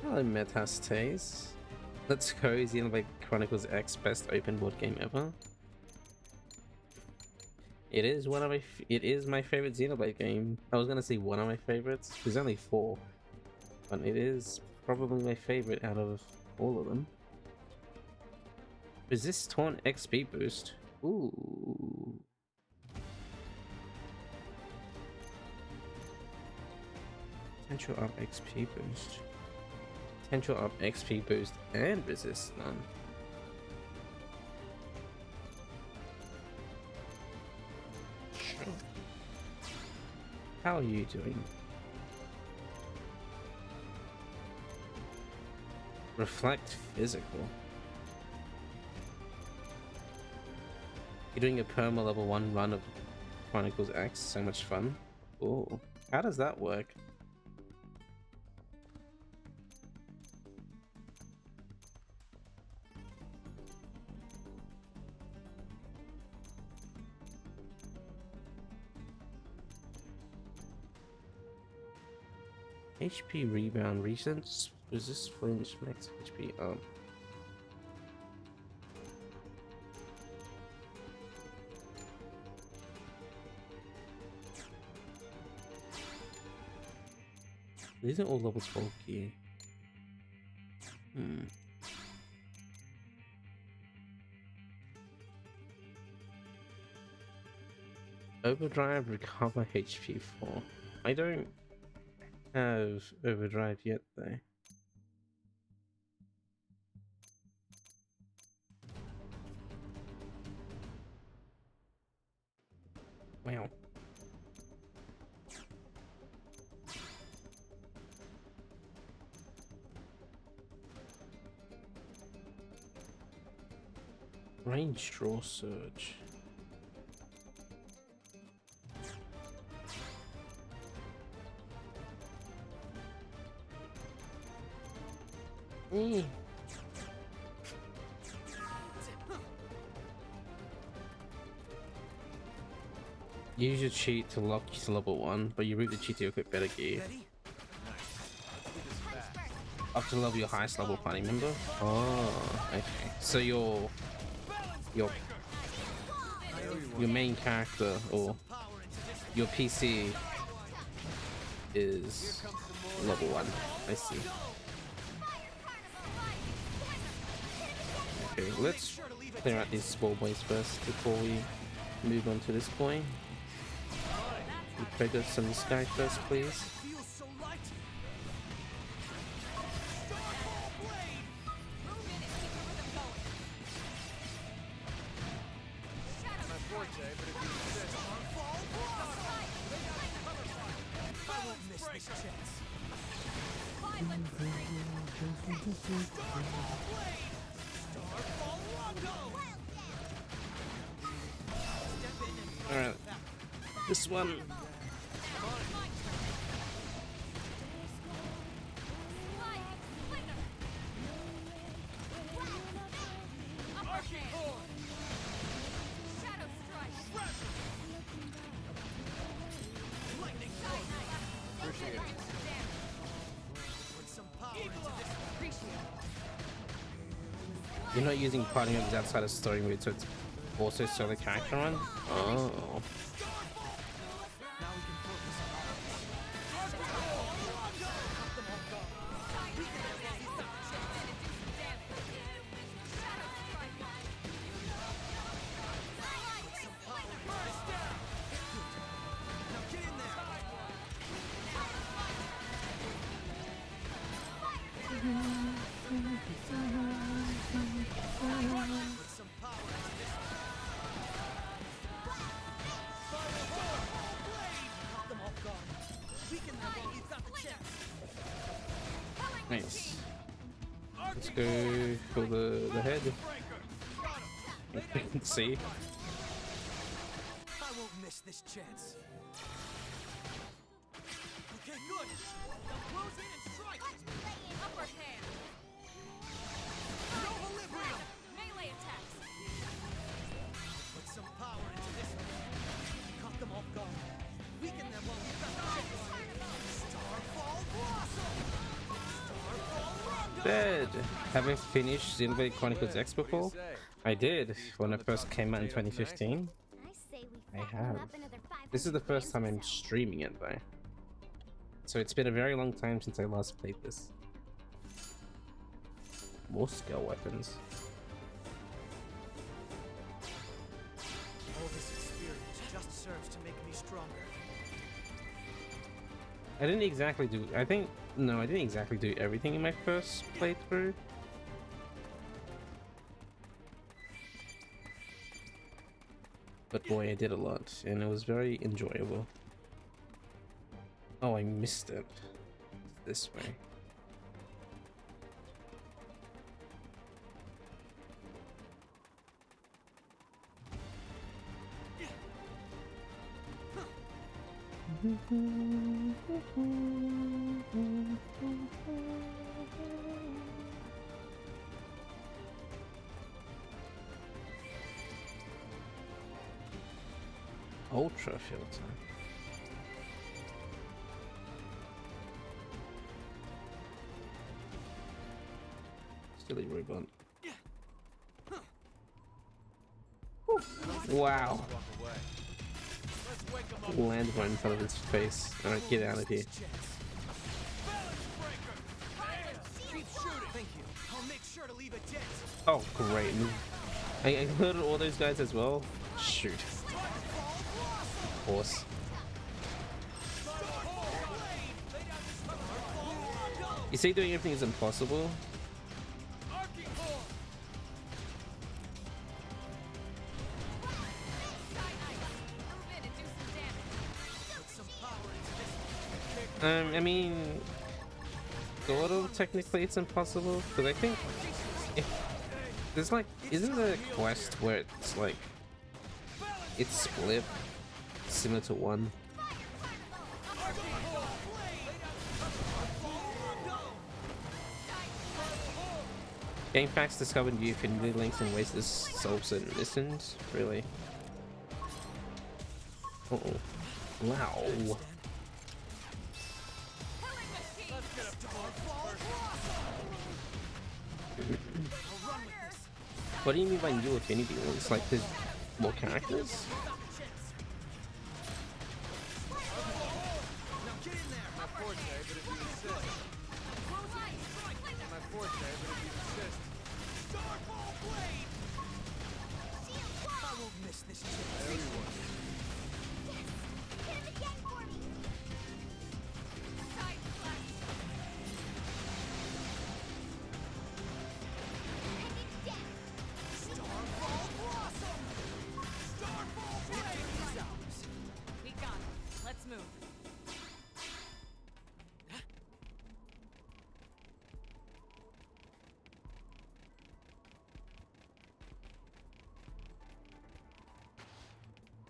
Hello, Metastaze. Let's go, Xenoblade Chronicles X, best open world game ever. It is it is my favorite Xenoblade game. I was gonna say one of my favorites. There's only 4, but it is probably my favorite out of all of them. Resist Taunt XP boost. Ooh. Potential up XP boost. Potential up XP boost and resist none. Sure. How are you doing? Reflect physical. You're doing a perma level 1 run of Chronicles X. So much fun. Oh, how does that work? HP rebound recent resist flinch max HP up. These are all level 12 gear. Overdrive recover HP 4. I don't have overdrive yet though. Wow. Range draw surge. Use your cheat to lock you to level 1, but you root the cheat to equip better gear. Ready? Up to level your highest level party member. Oh, okay. So your main character or your PC is level 1. I see. Okay, let's clear out these small boys first before we move on to this boy. We focus on this guy first, please. Feels so light. My forte, but if you insist. I won't miss this chance. Alright. This one. Appreciate it. Put some power into this. You're not using parting moves outside of story mode, so it's also solo character on? Oh. Now we can focus on Now get in there. Put some power into this. Caught them off guard. Weaken them while we've got the chance. Nice. Let's go for the head. See? I won't miss this chance. Okay, good. Now close in and strike. Upper hand. No equilibrium. Melee attacks. Put some power into this one. Caught them off guard. Weaken them while we've got the chance. Starfall Blossom. Starfall Rondo. Dead. Have I finished Xenoblade Chronicles X before? I did when it first came out in 2015. I say we I fatten have. up another 500 This is the first time grams or I'm so. streaming it though. So it's been a very long time since I last played this. More skill weapons. All this experience just serves to make me stronger. I didn't exactly do, I didn't exactly do everything in my first playthrough. But boy, I did a lot, and it was very enjoyable. Oh, I missed it. This way. Ultra filter. Silly robot. Wow. Walk away. Let's wake him up. Landed right in front of his face. Alright, get out of here. Keep shooting. Thank you. I'll make sure to leave a dent. Oh, great. I heard all those guys as well. Shoot. Of course. You say doing everything is impossible? I mean, sort of technically it's impossible, because I think if there's like, isn't there a quest where it's like, it's split similar to one? GameFAQs discovered new affinity links and ways to solve certain missions? Really? Uh-oh. Wow. What do you mean by new affinity links? Like there's more characters? My forte, but if you insist. My forte, but if you insist.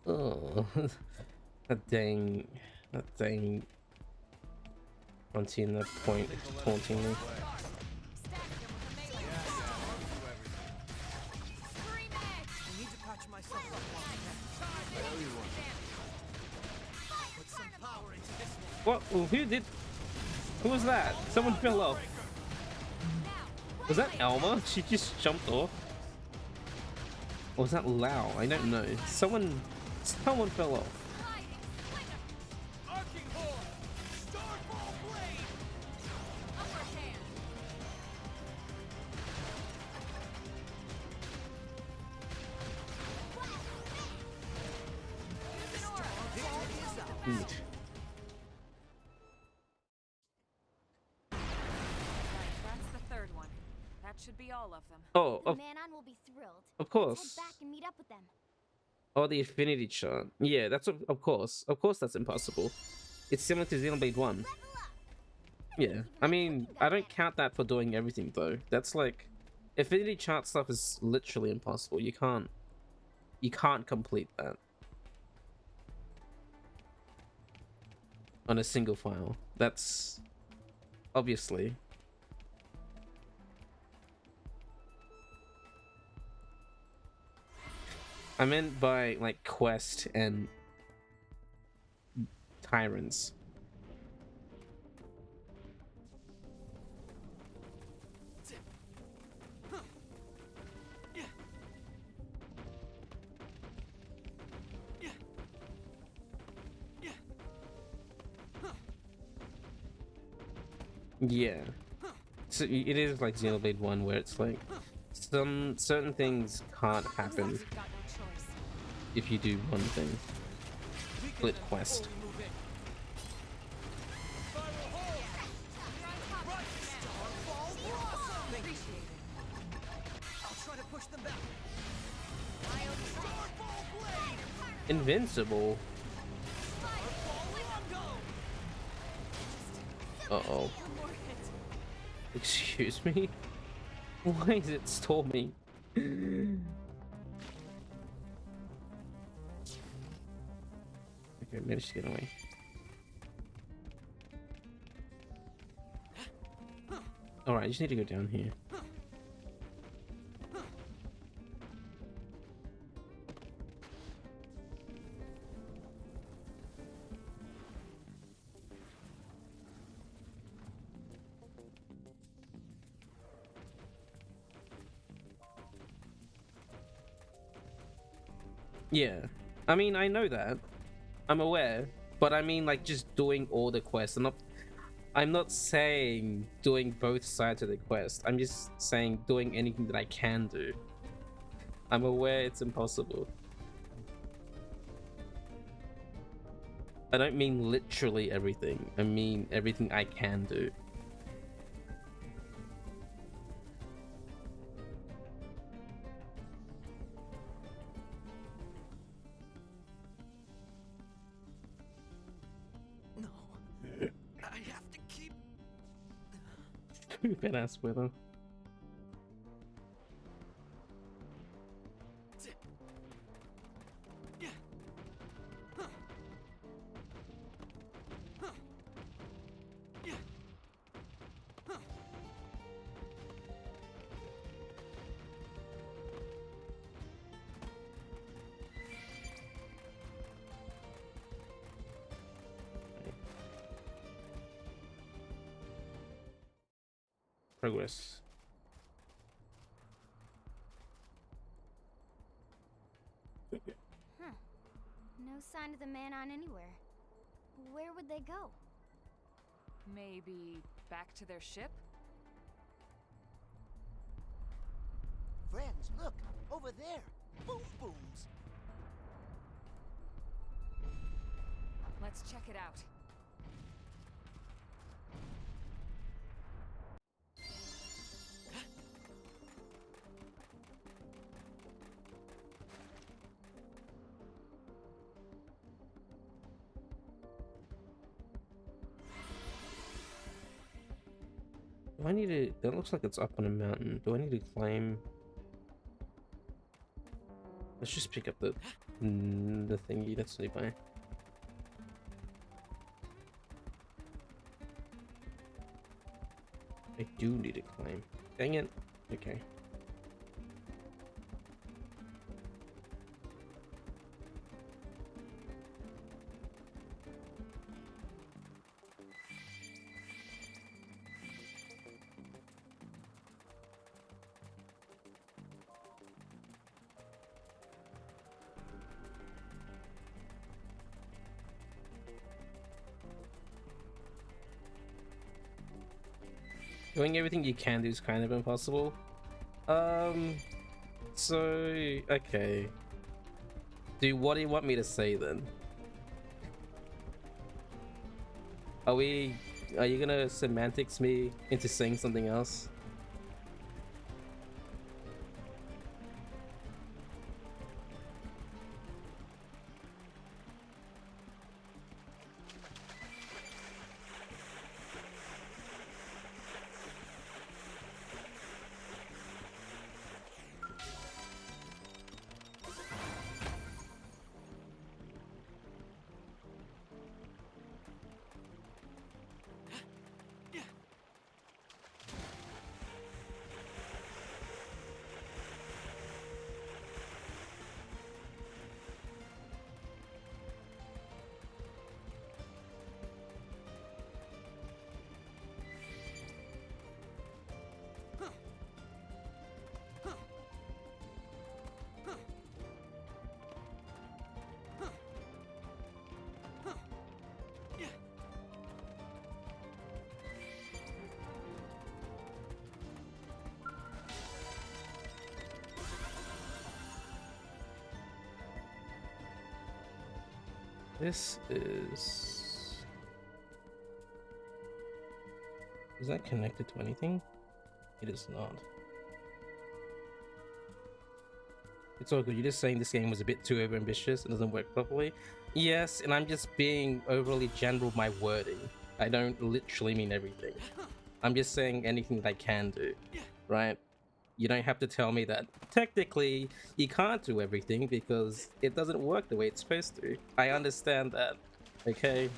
Oh, that dang, that dang Frontier point taunting me. I need to patch myself up while I can. Put some power into this one. What? Well, who did? Who was that? Someone fell off. Was that Elma? She just jumped off. Or was that Lao? I don't know. Someone fell off. Arcing Horn! Starfall Blade! Upper hand. Use an aura. Victory is ours. Neat. Right, that's the third one. That should be all of them. Oh, The Manon will be thrilled. of Let's course. head back and meet up with them. Oh, the Affinity chart. Yeah, that's of course. Of course, that's impossible. It's similar to Xenoblade 1. Level up. Yeah, I mean, I don't count that for doing everything though. That's like, Affinity chart stuff is literally impossible. You can't complete that on a single file. That's obviously. I meant by like quest and tyrants. Yeah. So it is like Xenoblade 1 where it's like some certain things can't happen You've got no choice. if you do one thing. Weaken Split them quest. before we move in. Spiral hold! Rush! Starfall Blossom! Appreciate it. I'll try to push them back. Starfall Blade! Invincible. Starfall Rondo! Uh-oh. One more hit. Excuse me? Why is it storming? Okay, managed to get away. Alright, I just need to go down here. Yeah, I mean, I know that. I'm aware, but I mean, like, just doing all the quests. I'm not saying doing both sides of the quest. I'm just saying doing anything that I can do. I'm aware it's impossible. I don't mean literally everything. I mean everything I can do. No. I have to keep... Stupid ass weather. Progress. No sign of the Manon anywhere. Where would they go? Maybe back to their ship? Friends, look, over there. Boom booms. Let's check it out. Do I need to... That looks like it's up on a mountain. Do I need to climb? Let's just pick up the thingy that's nearby. I do need to climb. Dang it. Okay. Doing everything you can do is kind of impossible. So okay. What do you want me to say then? Are you gonna semantics me into saying something else? This is that connected to anything? It is not. It's all good. You're just saying this game was a bit too overambitious and doesn't work properly. Yes, and I'm just being overly general with my wording. I don't literally mean everything. I'm just saying anything that I can do, right? You don't have to tell me that technically you can't do everything because it doesn't work the way it's supposed to. I understand that, okay?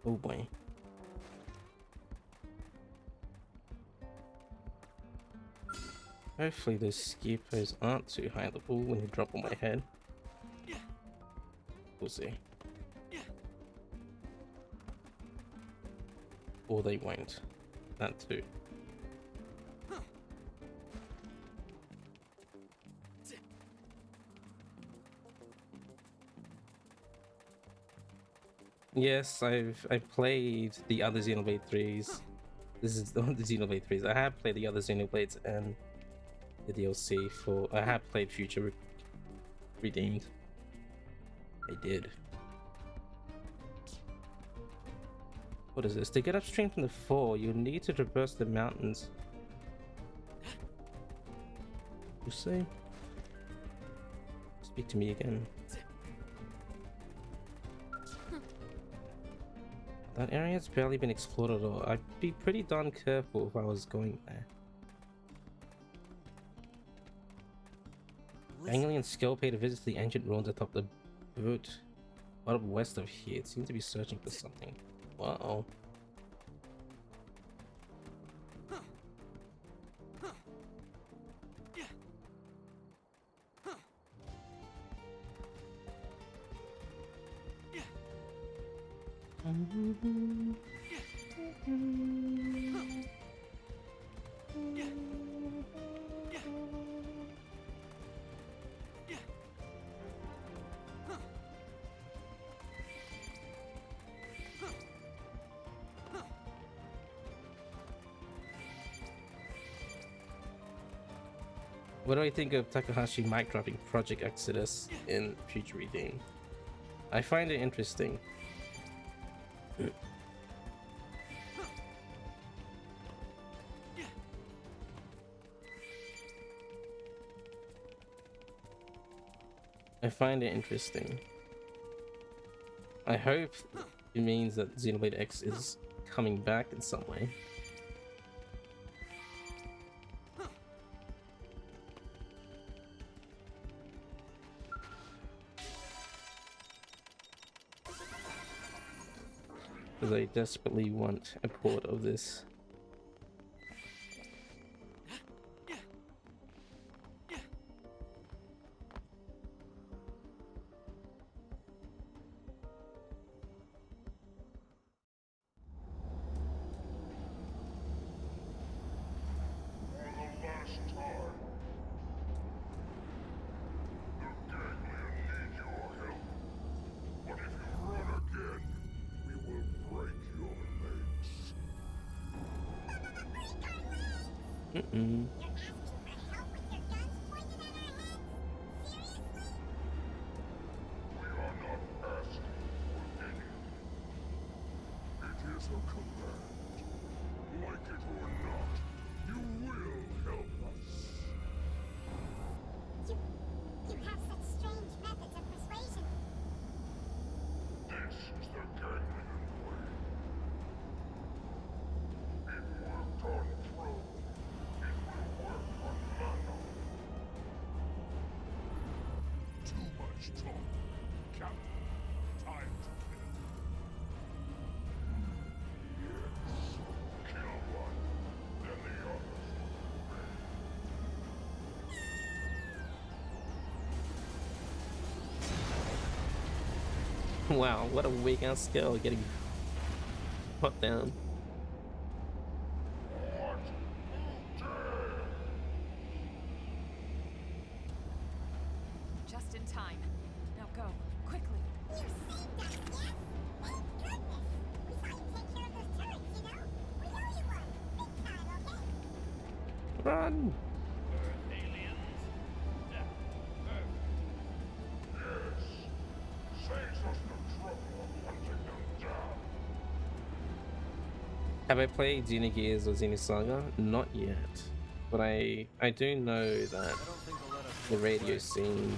Oh boy. Hopefully those skippers aren't too high level when you drop on my head. We'll see. Or they won't. That too. Yes, I've played the other Xenoblade 3s. This is the Xenoblade 3s. I have played the other Xenoblades and the DLC for. I have played Future Redeemed. I did. What is this? To get upstream from the fall, you'll need to traverse the mountains. You say? Speak to me again. That area's barely been explored at all. I'd be pretty darn careful if I was going there. Angley and Skill pay to visit the ancient ruins atop the boot. Right up west of here. It seems to be searching for something. Wow. What do I think of Takahashi mic dropping Project Exodus in Future Redeem? I find it interesting. I find it interesting. I hope it means that Xenoblade X is coming back in some way. Because I desperately want a port of this. Mm-mm. You're asking for help with your guns pointed at our heads? Seriously? We are not asking for anything. It is a command. Like it or not, you will help us. You have such strange methods of persuasion. This is the Ganglion way. It worked on Pro. It will work on Nano. Too much talk. Captain, time to kill. Yes. Kill one, then the others will obey. Wow, what a weak ass skill getting put down. What? Who dare? Just in time. Now go, quickly. You saved us, yes? Thank goodness. We saw you take care of those turrets, you know? We owe you one. Big time, okay? Run! Yes. Saves us the trouble of hunting them down. Have I played Xenogears or Xenosaga? Not yet. But I do know that I don't think they'll let us the walk radio away. scene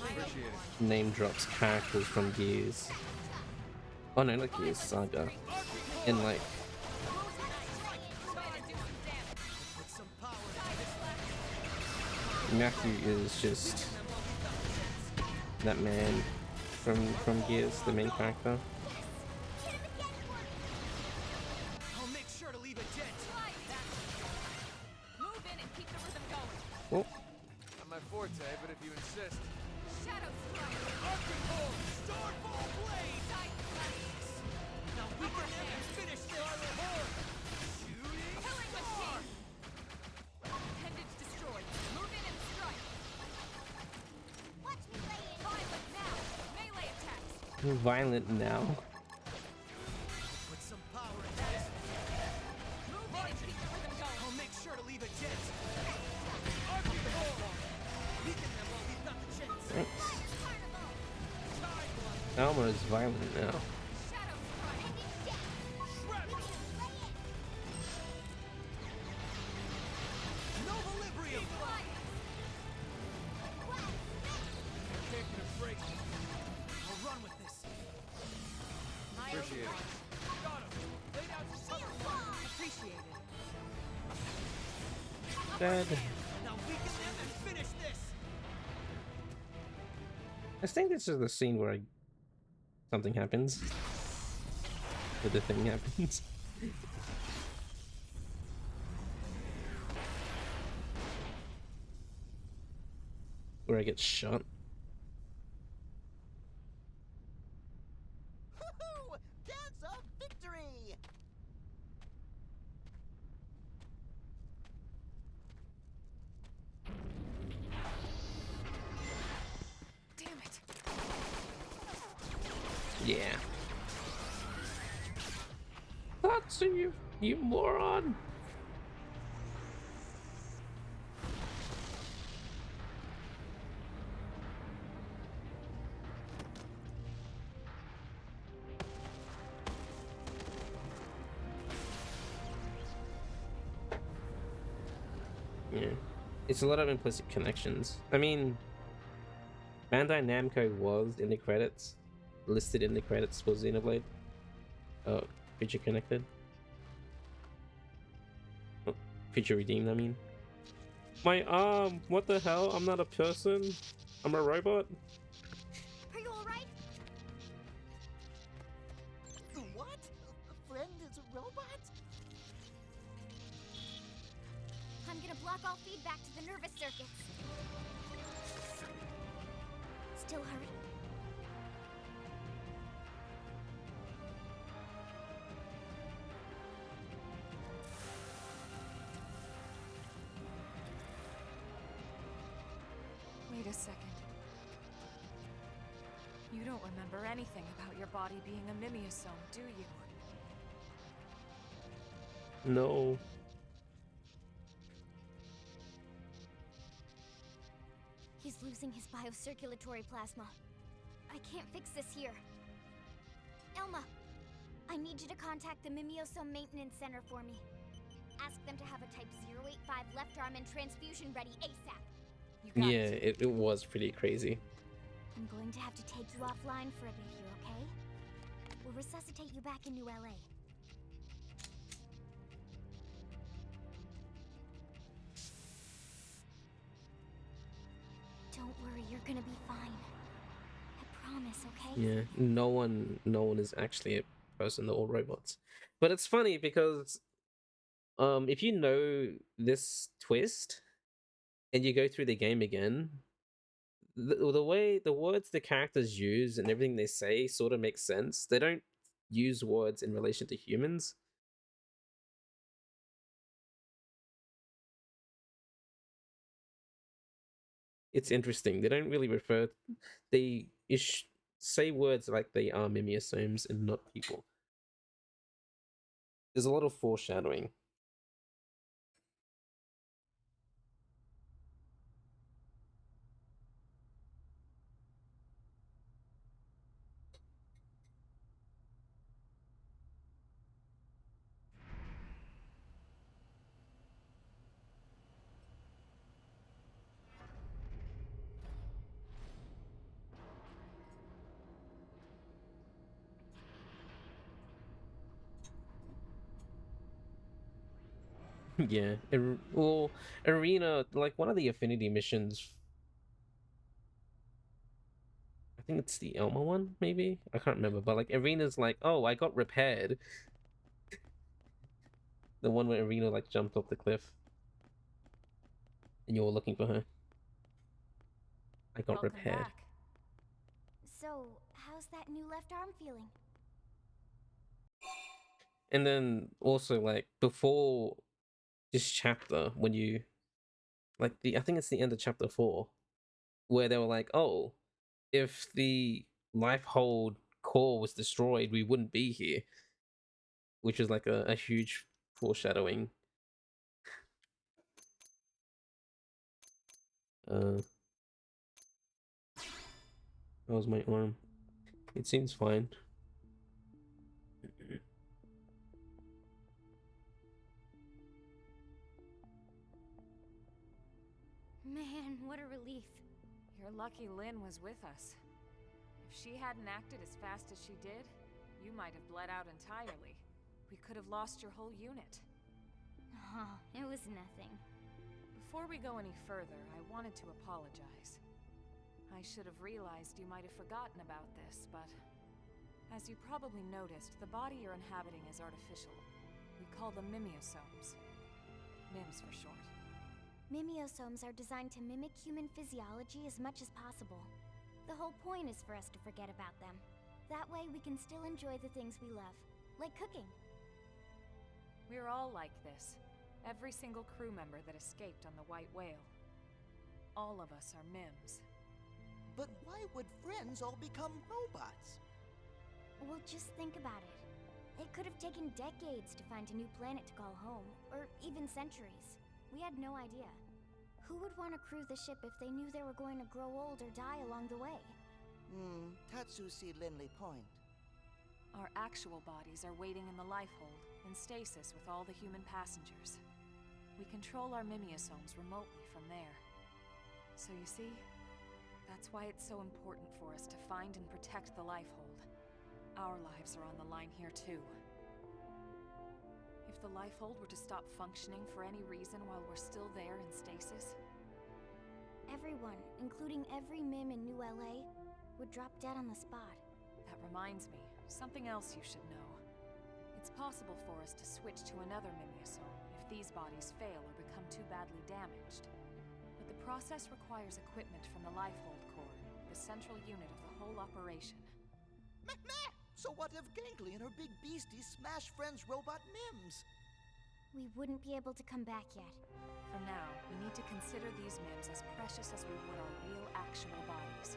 Appreciate it. name drops characters from Gears. Oh no, not Gears, Saga. And like, Put some power into this. Matthew is just that man from Gears, the main character. I'll make sure to leave a dent. Move in and keep the rhythm going. Oh, Not my forte, but if you insist. Shadow strike. Arctic Hold! Starfall Blade! Now we can never finish this! Spiral Horde! Shooting Killing Star! machine. Appendage destroyed. Move in and strike. Watch me lay in. Violent now. Melee attacks. violent now. Put some power into this. Move in and keep the rhythm going. I'll make sure to leave a dent. Arctic Hold! Weaken them while we've got the chance. Thanks. Carnival. Tide One! Alma is violent now. Shadow strike. Shrapnel! Nova Librium! Taking a break. I'll run with this. Appreciate it. Got him. Lay down some cover. Appreciated. Dead. Now weaken them and finish this. I think this is the scene where something happens. Where the thing happens. Where I get shot. Woohoo! Dance of victory! Damn it. Yeah. That's you moron. Yeah. It's a lot of implicit connections. I mean, Bandai Namco was in the credits, listed in the credits for Xenoblade. Future Connected. Oh, Future Redeemed, I mean. My arm! What the hell? I'm not a person. I'm a robot. Are you alright? What? A friend is a robot? I'm gonna block all feedback to the nervous circuits. Still hurt? Wait a second. You don't remember anything about your body being a mimeosome, do you? No. He's losing his biocirculatory plasma. I can't fix this here. Elma, I need you to contact the Mimeosome Maintenance Center for me. Ask them to have a Type 085 left arm and transfusion ready ASAP. You got Yeah, it. it was pretty crazy. I'm going to have to take you offline for a bit here, okay? We'll resuscitate you back in New LA. Don't worry, you're gonna be fine. I promise, okay? Yeah, no one is actually a person, they're all robots. But it's funny because if you know this twist and you go through the game again, the way the words the characters use and everything they say sort of makes sense. They don't use words in relation to humans. It's interesting. They don't really refer. They say words like they are mimeosomes and not people. There's a lot of foreshadowing. Yeah, well, Arena, like one of the Affinity missions. I think it's the Elma one, maybe. I can't remember, but like Arena's like, oh, I got repaired. The one where Arena like jumped off the cliff, and you were looking for her. I got Welcome repaired. back. So, how's that new left arm feeling? And then also like before this chapter, when you like I think it's the end of chapter 4, where they were like, oh, if the life hold core was destroyed, we wouldn't be here, which is like a huge foreshadowing. That was my arm. It seems fine. Man, what a relief. You're lucky Lynn was with us. If she hadn't acted as fast as she did, you might have bled out entirely. We could have lost your whole unit. Oh, it was nothing. Before we go any further, I wanted to apologize. I should have realized you might have forgotten about this, but as you probably noticed, the body you're inhabiting is artificial. We call them mimeosomes. MIMS for short. Mimeosomes are designed to mimic human physiology as much as possible. The whole point is for us to forget about them. That way we can still enjoy the things we love, like cooking. We're all like this. Every single crew member that escaped on the White Whale. All of us are MIMS. But why would friends all become robots? Well, just think about it. It could have taken decades to find a new planet to call home, or even centuries. We had no idea. Who would want to crew the ship if they knew they were going to grow old or die along the way? Tatsu see Linley point. Our actual bodies are waiting in the life hold, in stasis with all the human passengers. We control our mimeosomes remotely from there. So you see, That's why it's so important for us to find and protect the Lifehold. Our lives are on the line here too. If the Lifehold were to stop functioning for any reason while we're still there in stasis, Everyone, including every MIM in New LA, would drop dead on the spot. that reminds me, something else you should know. It's possible for us to switch to another Mimiosome if these bodies fail or become too badly damaged. But the process requires equipment from the Lifehold Core, the central unit of the whole operation. Meh! So what if Gangly and her big beastie smash friends robot Mims? We wouldn't be able to come back yet. For now, we need to consider these MIMs as precious as we would our real, actual bodies.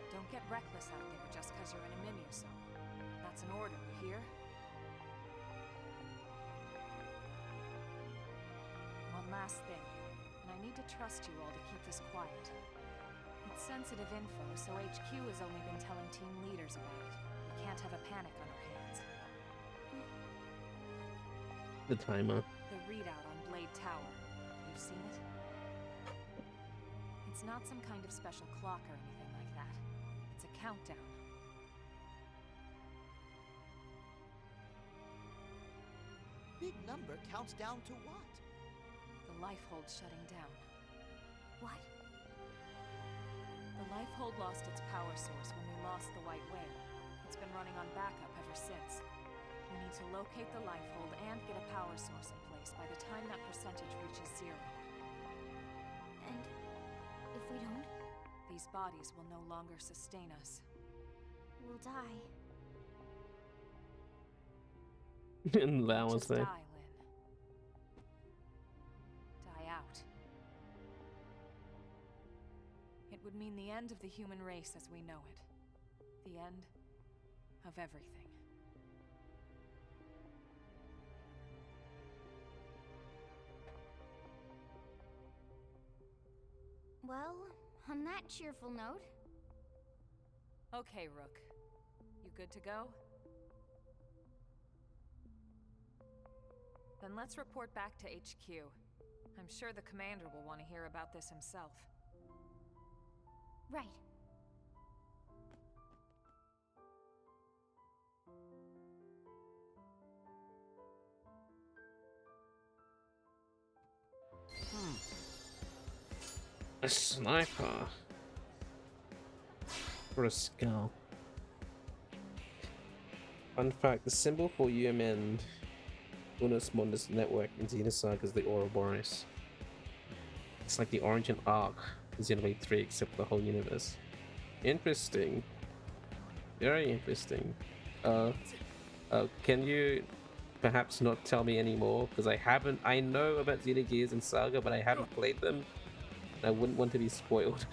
Don't get reckless out there just because you're in a Mimiosome. That's an order, you hear? One last thing, and I need to trust you all to keep this quiet. It's sensitive info, so HQ has only been telling team leaders about it. We can't have a panic on our hands. The timer. The readout on Blade Tower. You've seen it? It's not some kind of special clock or anything like that. It's a countdown. Big number counts down to what? The Lifehold's shutting down. What? The Lifehold lost its power source when we lost the White Whale. It's been running on backup ever since. We need to locate the Lifehold and get a power source in place by the time that percentage reaches 0. And if we don't, These bodies will no longer sustain us. we'll die. And that was Just there. die, Lynn. Die out. It would mean the end of the human race as we know it. The end of everything. Well, on that cheerful note, Okay, Rook. You good to go? Then let's report back to HQ. I'm sure the commander will want to hear about this himself. right. A sniper. For a skull. Fun fact, the symbol for UMN Unus Mundus Network in Xenosaga is the Ouroboros. It's like the origin arc in Xenoblade 3 except for the whole universe. Interesting. Very interesting. Can you perhaps not tell me anymore? Because I know about Xenogears and Saga, but I haven't played them. And I wouldn't want to be spoiled.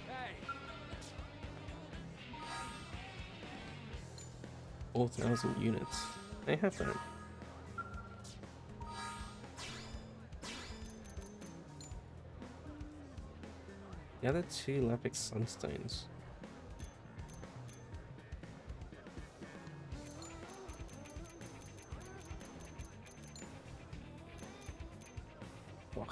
Hey! 4,000 units. I have that. The other 2 Lepic Sunstones. Wow.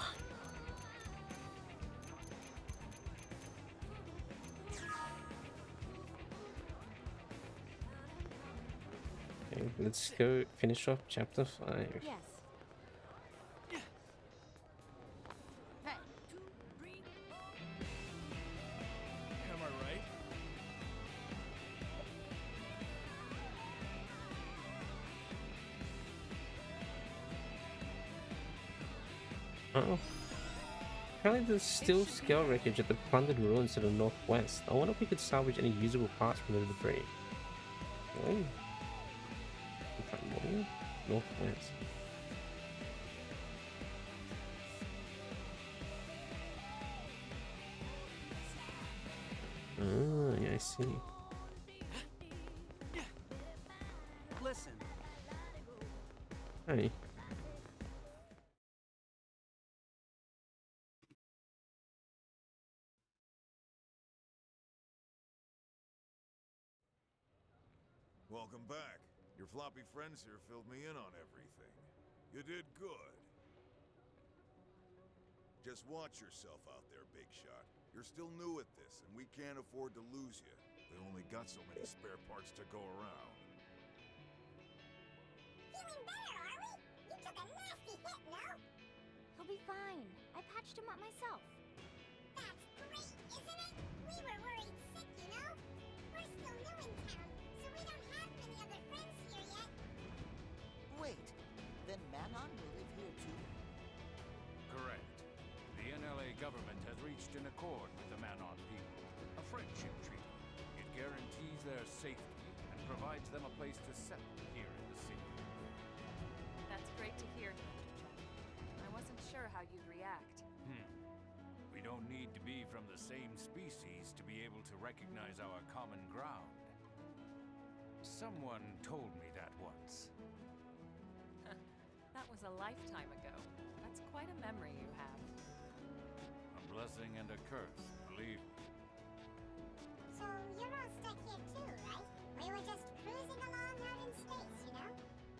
Okay, let's go finish off chapter 5. Yes. Am I right? Oh. Apparently there's still scale wreckage at the plundered ruins to the northwest. I wonder if we could salvage any usable parts from the debris. Oh. Northwest. Oh, yeah, I see. Listen, Hey. Well, Welcome back. Your floppy friends here filled me in on everything. You did good. Just watch yourself out there, Big Shot. You're still new at this, and we can't afford to lose you. We only got so many spare parts to go around. Feeling better, are we? You took a nasty hit, no? He'll be fine. I patched him up myself. That's great, isn't it? We were worried sick, you know? We're still new in town, so we don't have many other friends here yet. Wait, then Manon will live here too? Correct. The NLA government has reached an accord with the Manon people. A friendship treaty. It guarantees their safety and provides them a place to settle here in the city. That's great to hear, Dr. Chen. I wasn't sure how you'd react. We don't need to be from the same species to be able to recognize our common ground. Someone told me that once. That was a lifetime ago. That's quite a memory you have. A blessing and a curse, believe me. So you're all stuck here too, right? We were just cruising along out in space, you know?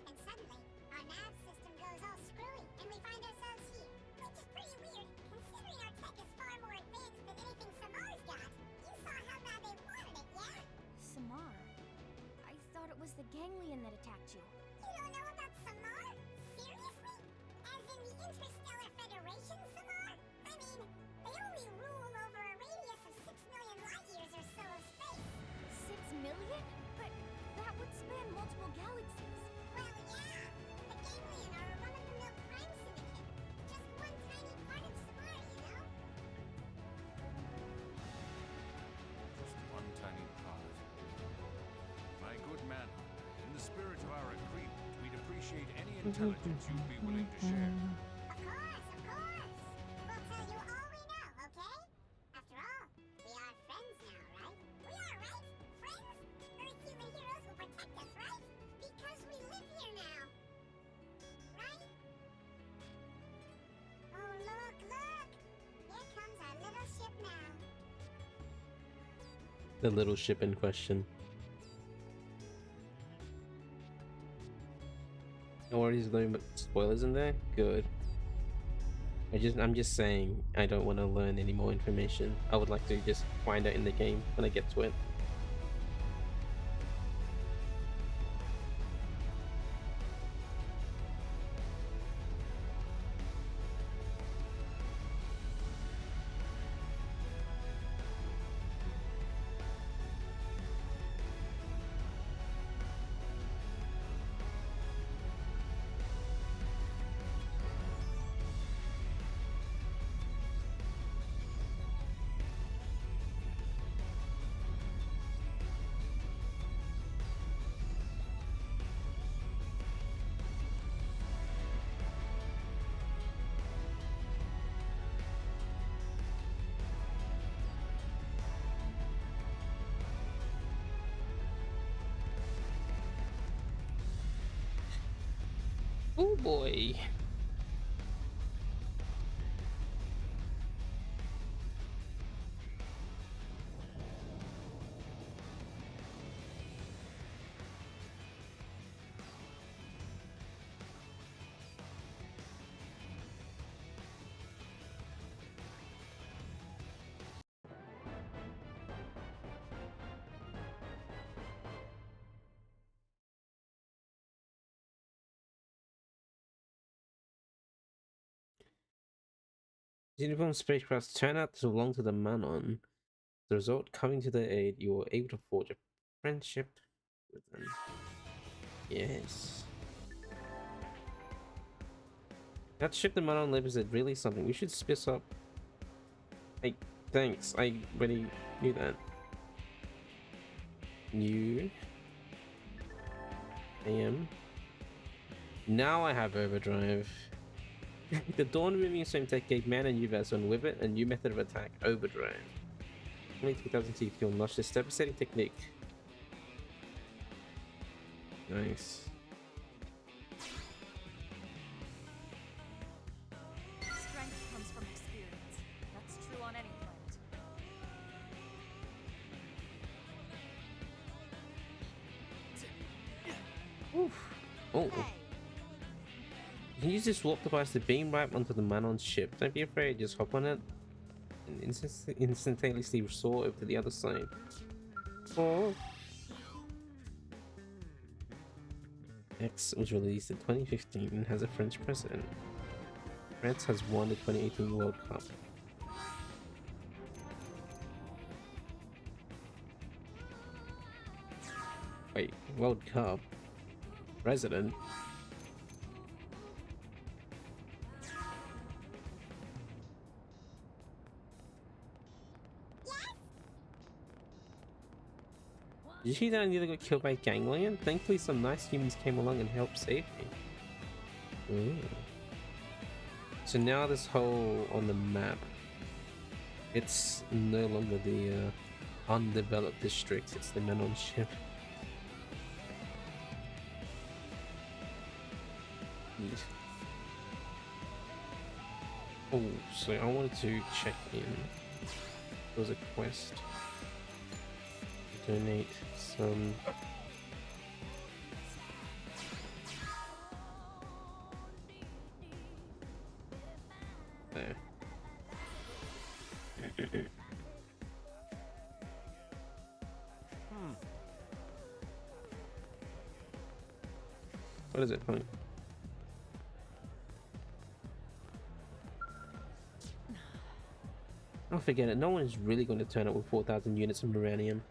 And suddenly, our nav system goes all screwy, and we find ourselves here. Which is pretty weird, considering our tech is far more advanced than anything Samar's got. You saw how bad they wanted it, yeah? Samar? I thought it was the ganglion that attacked you. You don't know about Samar? Seriously? As in the Interstellar Federation, Samar? I mean, they only rule over a radius of 6 million light years or so of space. 6 million? But that would span multiple galaxies. Well, yeah. The Ganglion are a run-of-the-mill crime syndicate. Just one tiny part of Samar, you know? Just one tiny part. My good man, in the spirit of our agreement, we'd appreciate any intelligence you'd be willing to share. Of course, of course. We'll tell you all we know, okay? After all, we are friends now, right? We are, right? Friends? Earth-human heroes will protect us, right? Because we live here now. Right? Oh, look, look! Here comes our little ship now. The little ship in question. No worries, no spoilers in there? Good. I'm just saying I don't want to learn any more information. I would like to just find out in the game when I get to it. Oh boy. Uniform spacecrafts turn out to belong to the Manon. The result, coming to their aid, you were able to forge a friendship with them. Yes. That ship the Manon lives is really something. We should spice up. Hey, thanks. I already knew that. New. AM. Now I have overdrive. The Dawn moving same tech gave Man a new vessel and with it a new method of attack, overdrive. Only 2000 TP will notch this devastating technique. Nice. Strength comes from experience. That's true on any planet. Oh. You can use this warp device to beam right onto the Manon's ship. Don't be afraid, just hop on it and instantaneously soar over to the other side. Oh. X was released in 2015 and has a French president. France has won the 2018 World Cup. Wait, World Cup? President? Did you see that I nearly got killed by a ganglion? Thankfully some nice humans came along and helped save me. Ooh. So now this hole on the map, it's no longer the undeveloped district, it's the Menon ship. Neat. Oh, so I wanted to check in. There was a quest. Donate some. There. What is it, honey? Oh, forget it. No one is really going to turn up with 4,000 units of uranium.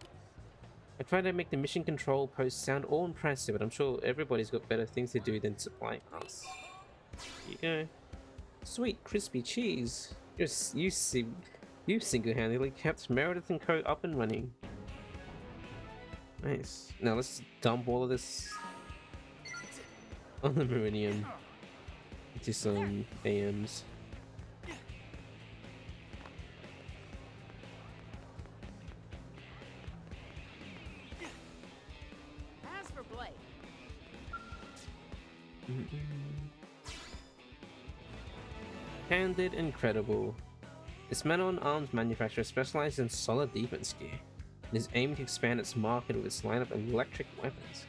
I tried to make the mission control post sound all impressive, but I'm sure everybody's got better things to do than supply us. Here you go. Sweet crispy cheese. You single-handedly kept Meredith and Co. up and running. Nice. Now let's dump all of this on the Meridian into some AMs. As for Blake, Candid Incredible. This Menon arms manufacturer specializes in solid defense gear and is aiming to expand its market with its line of electric weapons.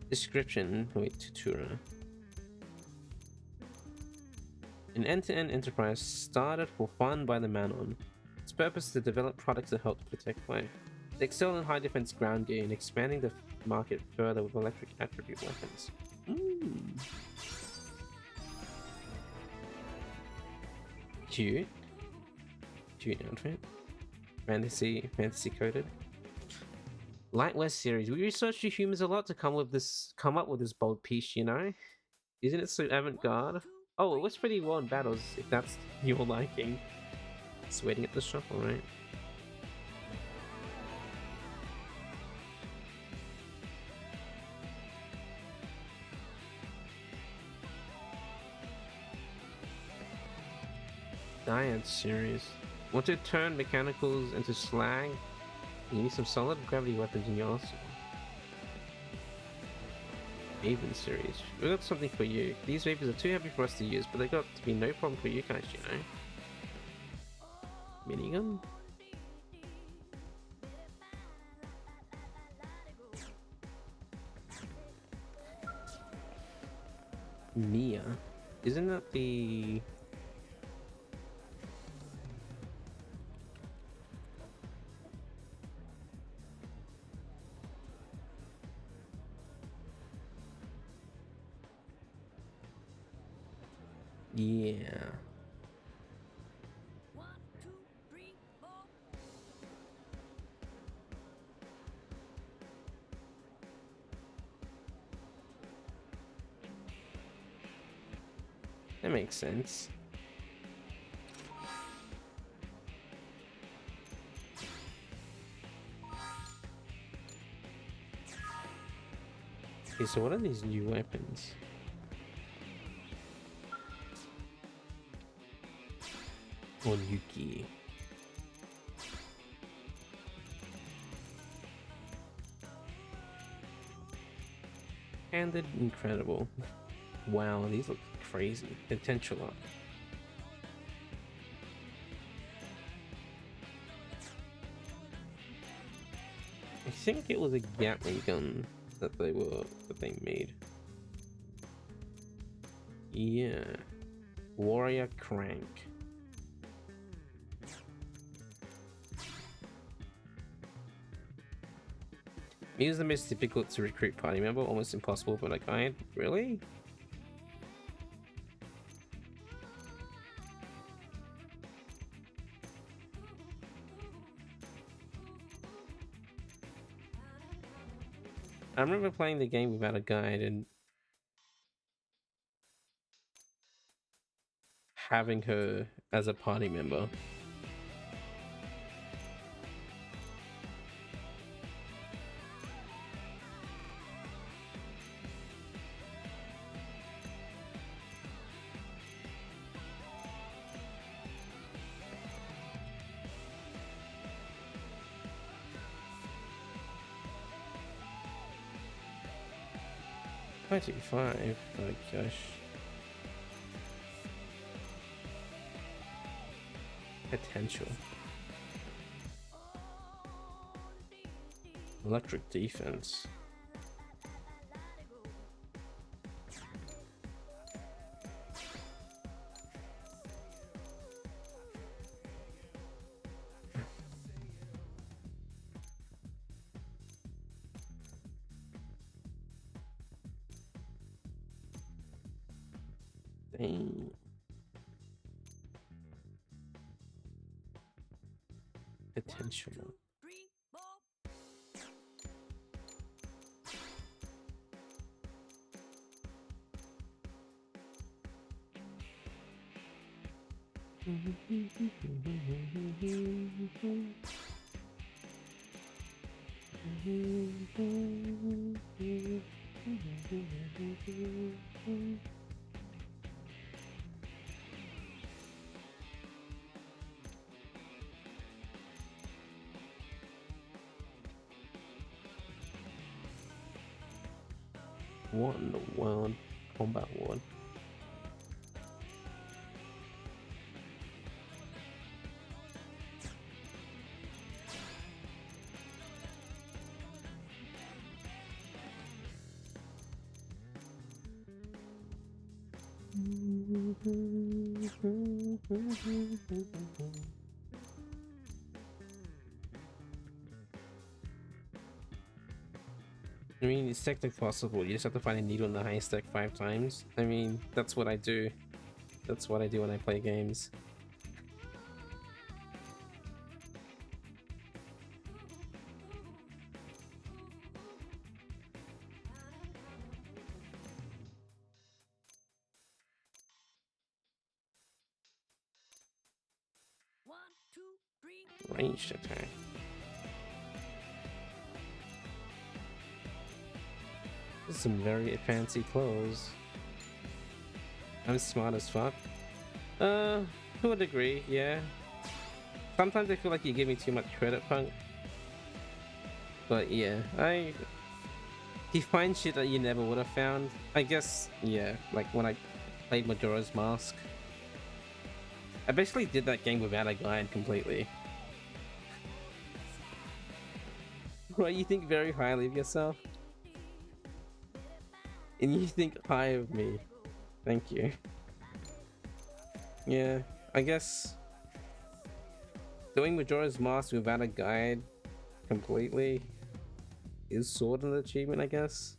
Description. Wait, tutorial. An end-to-end enterprise started for fun by the Manon. Its purpose is to develop products that help to protect life. They excel in high defense ground gear and expanding the market further with electric attribute weapons. Cute. Cute outfit. Fantasy coded. Light West series. We researched the humans a lot to come up with this bold piece, you know? Isn't it so avant-garde? Oh, it was pretty well in battles, if that's your liking. It's waiting at the shop, alright. Dyad series. Want to turn mechanicals into slag? You need some solid gravity weapons in your arsenal. Maven series. We got something for you. These Mavens are too heavy for us to use, but they got to be no problem for you guys, you know. Minigun? Mia? Isn't that the... Yeah. That makes sense. Okay, so what are these new weapons? On Yuki. Candid Incredible. Wow, these look crazy. Potential up. I think it was a Gatling gun that they made. Yeah. Warrior Crank. He was the most difficult to recruit party member, almost impossible, but like I really? I remember playing the game without a guide and having her as a party member. $25, oh gosh. Potential. Electric defense. Dang. Potential. What in the world? Combat Ward. I mean, it's technically possible. You just have to find a needle in the haystack 5 times. I mean, that's what I do. That's what I do when I play games. Ranged attack. Some very fancy clothes. I'm smart as fuck. To a degree, yeah. Sometimes I feel like you give me too much credit, Punk. But yeah, you find shit that you never would have found. I guess, yeah, like when I played Majora's Mask. I basically did that game without a guide completely. Well, you think very highly of yourself. And you think high of me. Thank you. Yeah, I guess doing Majora's Mask without a guide completely is sort of an achievement, I guess.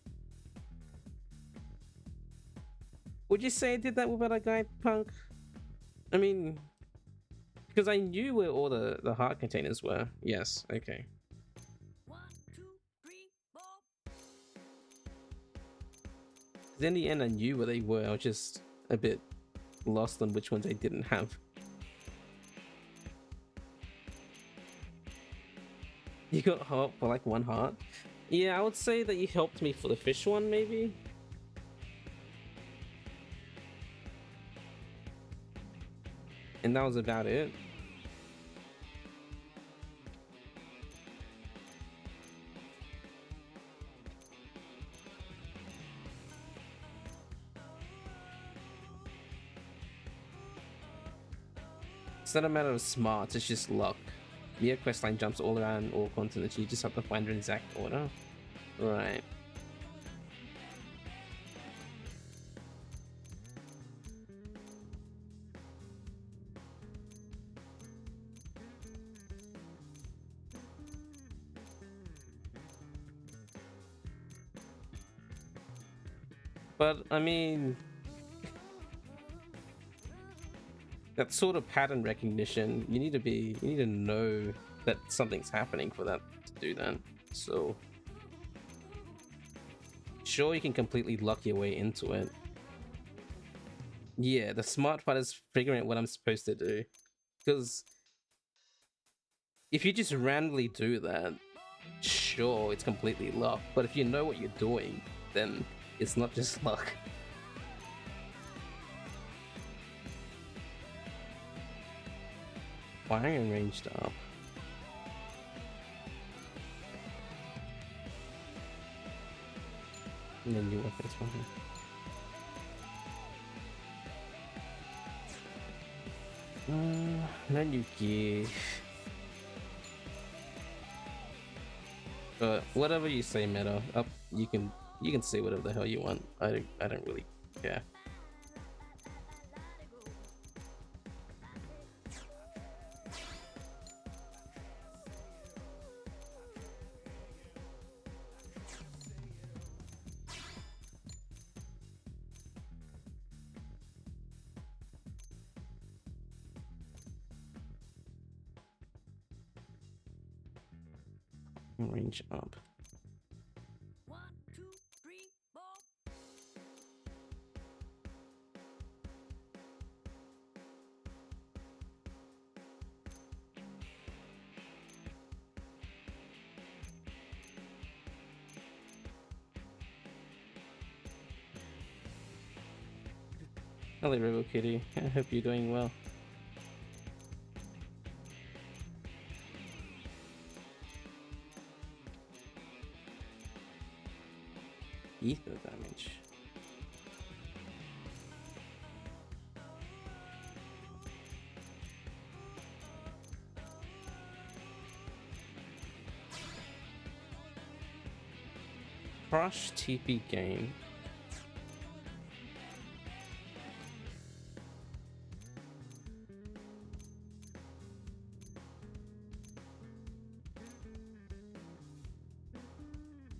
Would you say I did that without a guide, Punk? I mean, because I knew where all the heart containers were. Yes, okay. In the end, I knew where they were. I was just a bit lost on which ones I didn't have. You got help for like 1 heart? Yeah, I would say that you helped me for the fish one, maybe? And that was about it. It's not a matter of smarts, it's just luck. Your questline jumps all around all continents. You just have to find the exact order. Right. But I mean, that sort of pattern recognition, you need to know that something's happening for that to do that. So sure, you can completely luck your way into it. Yeah, the smart part is figuring out what I'm supposed to do. Because if you just randomly do that, sure, it's completely luck. But if you know what you're doing, then it's not just luck. Firing ranged up. And then you weapons from here. Then you gear. But whatever you say, Meta, up you can say whatever the hell you want. I don't really care. Range up. 1, 2, 3, 4. Hello, Robo Kitty. I hope you're doing well. Ether damage. Crush TP game.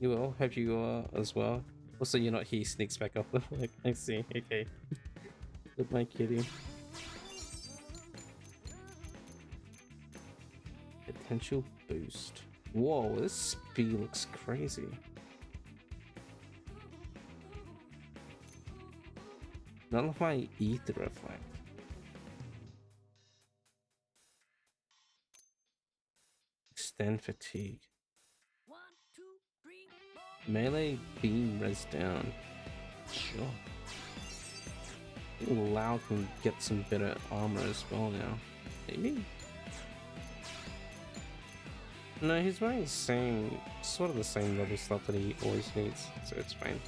You will. Hope you are as well. Also, you're not here. Sneaks back up. Like, I see. Okay. Goodbye, kitty. Potential boost. Whoa, this speed looks crazy. Nullify ether reflect. Extend fatigue. 1, 2, 3, 4. Melee beam res down. Sure. Lao can get some better armor as well now. Maybe? No, he's wearing the same, sort of the same level stuff that he always needs, so it's fine.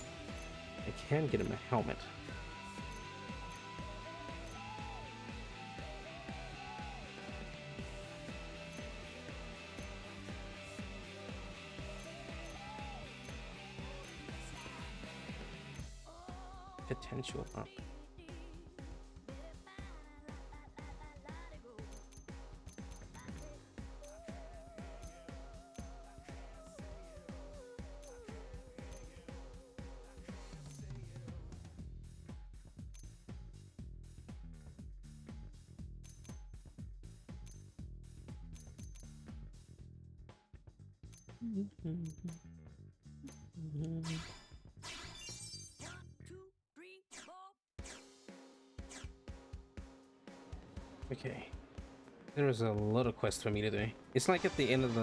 I can get him a helmet. Potential up. Okay. There is a lot of quests for me to do. It's like at the end of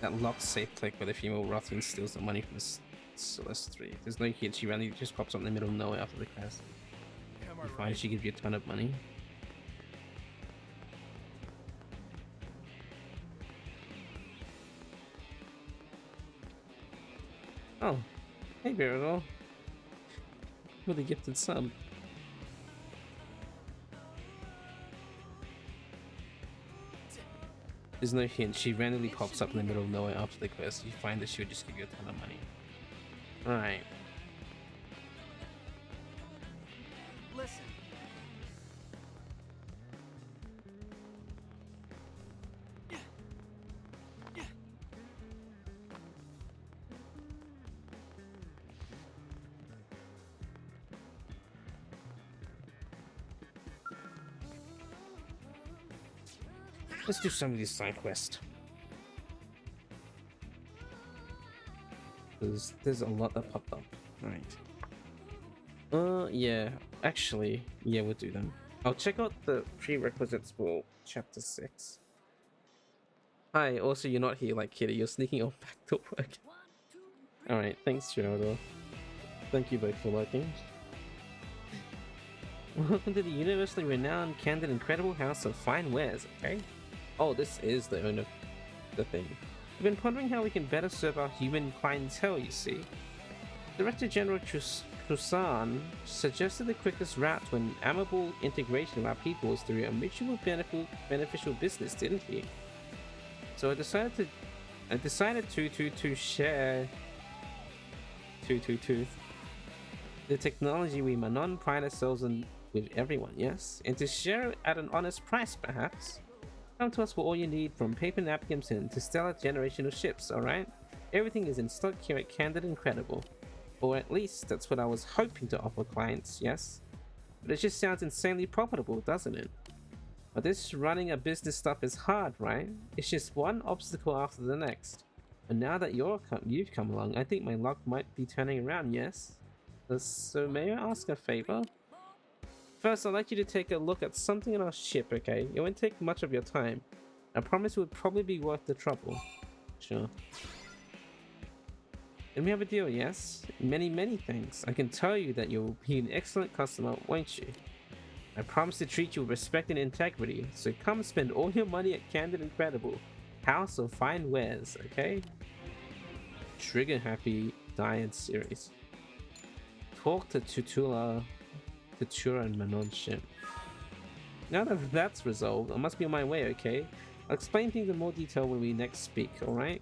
that locked safe click where the female ruffian steals the money from Celeste 3. There's no hit, she randomly just pops up in the middle of nowhere after the quest. You find she gives you a ton of money. Oh, hey Beardall. With a gifted sub. There's no hint. She randomly pops up in the middle of nowhere after the quest. You find that she would just give you a ton of money. Alright. Listen. Let's do some of these side quests. There's a lot that popped up. Right. Yeah. Actually, yeah, we'll do them. I'll check out the prerequisites for chapter 6. Hi, also you're not here like Kitty, you're sneaking off back to work. Alright, thanks Geraldo. Thank you both for liking. Welcome to the universally renowned, candid, incredible house of fine wares, okay? Oh, this is the owner of the thing. We've been pondering how we can better serve our human clientele, you see. Director General Trusan suggested the quickest route to an amicable integration of our people is through a mutual beneficial business, didn't he? So I decided to share the technology we Manon pride ourselves on with everyone, yes? And to share it at an honest price, perhaps? Come to us for all you need, from paper napkins and interstellar generational ships, alright? Everything is in stock here at Candid Incredible. Or at least, that's what I was hoping to offer clients, yes? But it just sounds insanely profitable, doesn't it? But this running a business stuff is hard, right? It's just one obstacle after the next. And now that you've come along, I think my luck might be turning around, yes? So may I ask a favor? First, I'd like you to take a look at something on our ship, okay? It won't take much of your time. I promise it would probably be worth the trouble. Sure. And we have a deal, yes? Many thanks. I can tell you that you'll be an excellent customer, won't you? I promise to treat you with respect and integrity, so come spend all your money at Candid Incredible, House of Fine Wares, okay? Trigger Happy Diet Series. Talk to Tutura and Manon ship. Now that that's resolved, I must be on my way, okay? I'll explain things in more detail when we next speak, alright?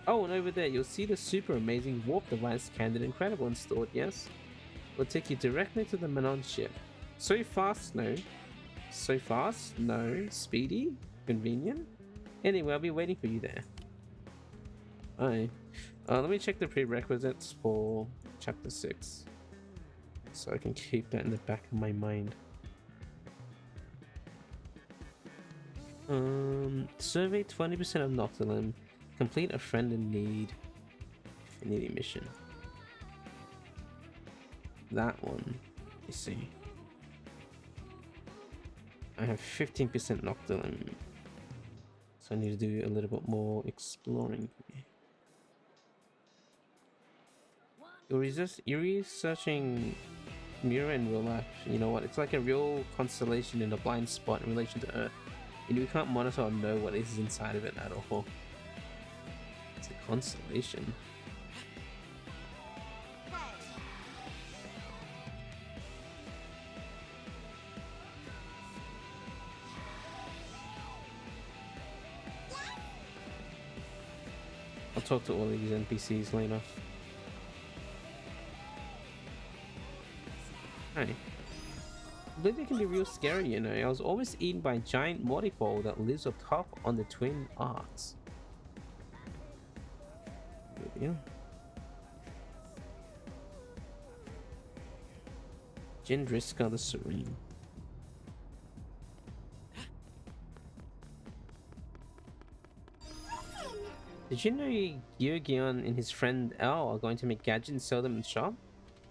Oh, and over there, you'll see the super amazing warp device Candid Incredible installed, yes? We'll take you directly to the Manon ship. So fast, no. So fast? No. Speedy? Convenient? Anyway, I'll be waiting for you there. Alright. Let me check the prerequisites for chapter 6. So I can keep that in the back of my mind. Survey 20% of Noctilum. Complete a friend in need. Affinity mission. That one. You see. I have 15% Noctilum. So I need to do a little bit more exploring here. You're researching Mira in real life. You know what? It's like a real constellation in a blind spot in relation to Earth. And we can't monitor or know what is inside of it at all. It's a constellation. I'll talk to all of these NPCs later. Hey. Oblivion can be real scary, you know. I was always eaten by a giant mortifall that lives up top on the Twin Arcs. Oblivion. Jindriska the Serene. Did you know Yurgion and his friend L are going to make gadgets and sell them in the shop?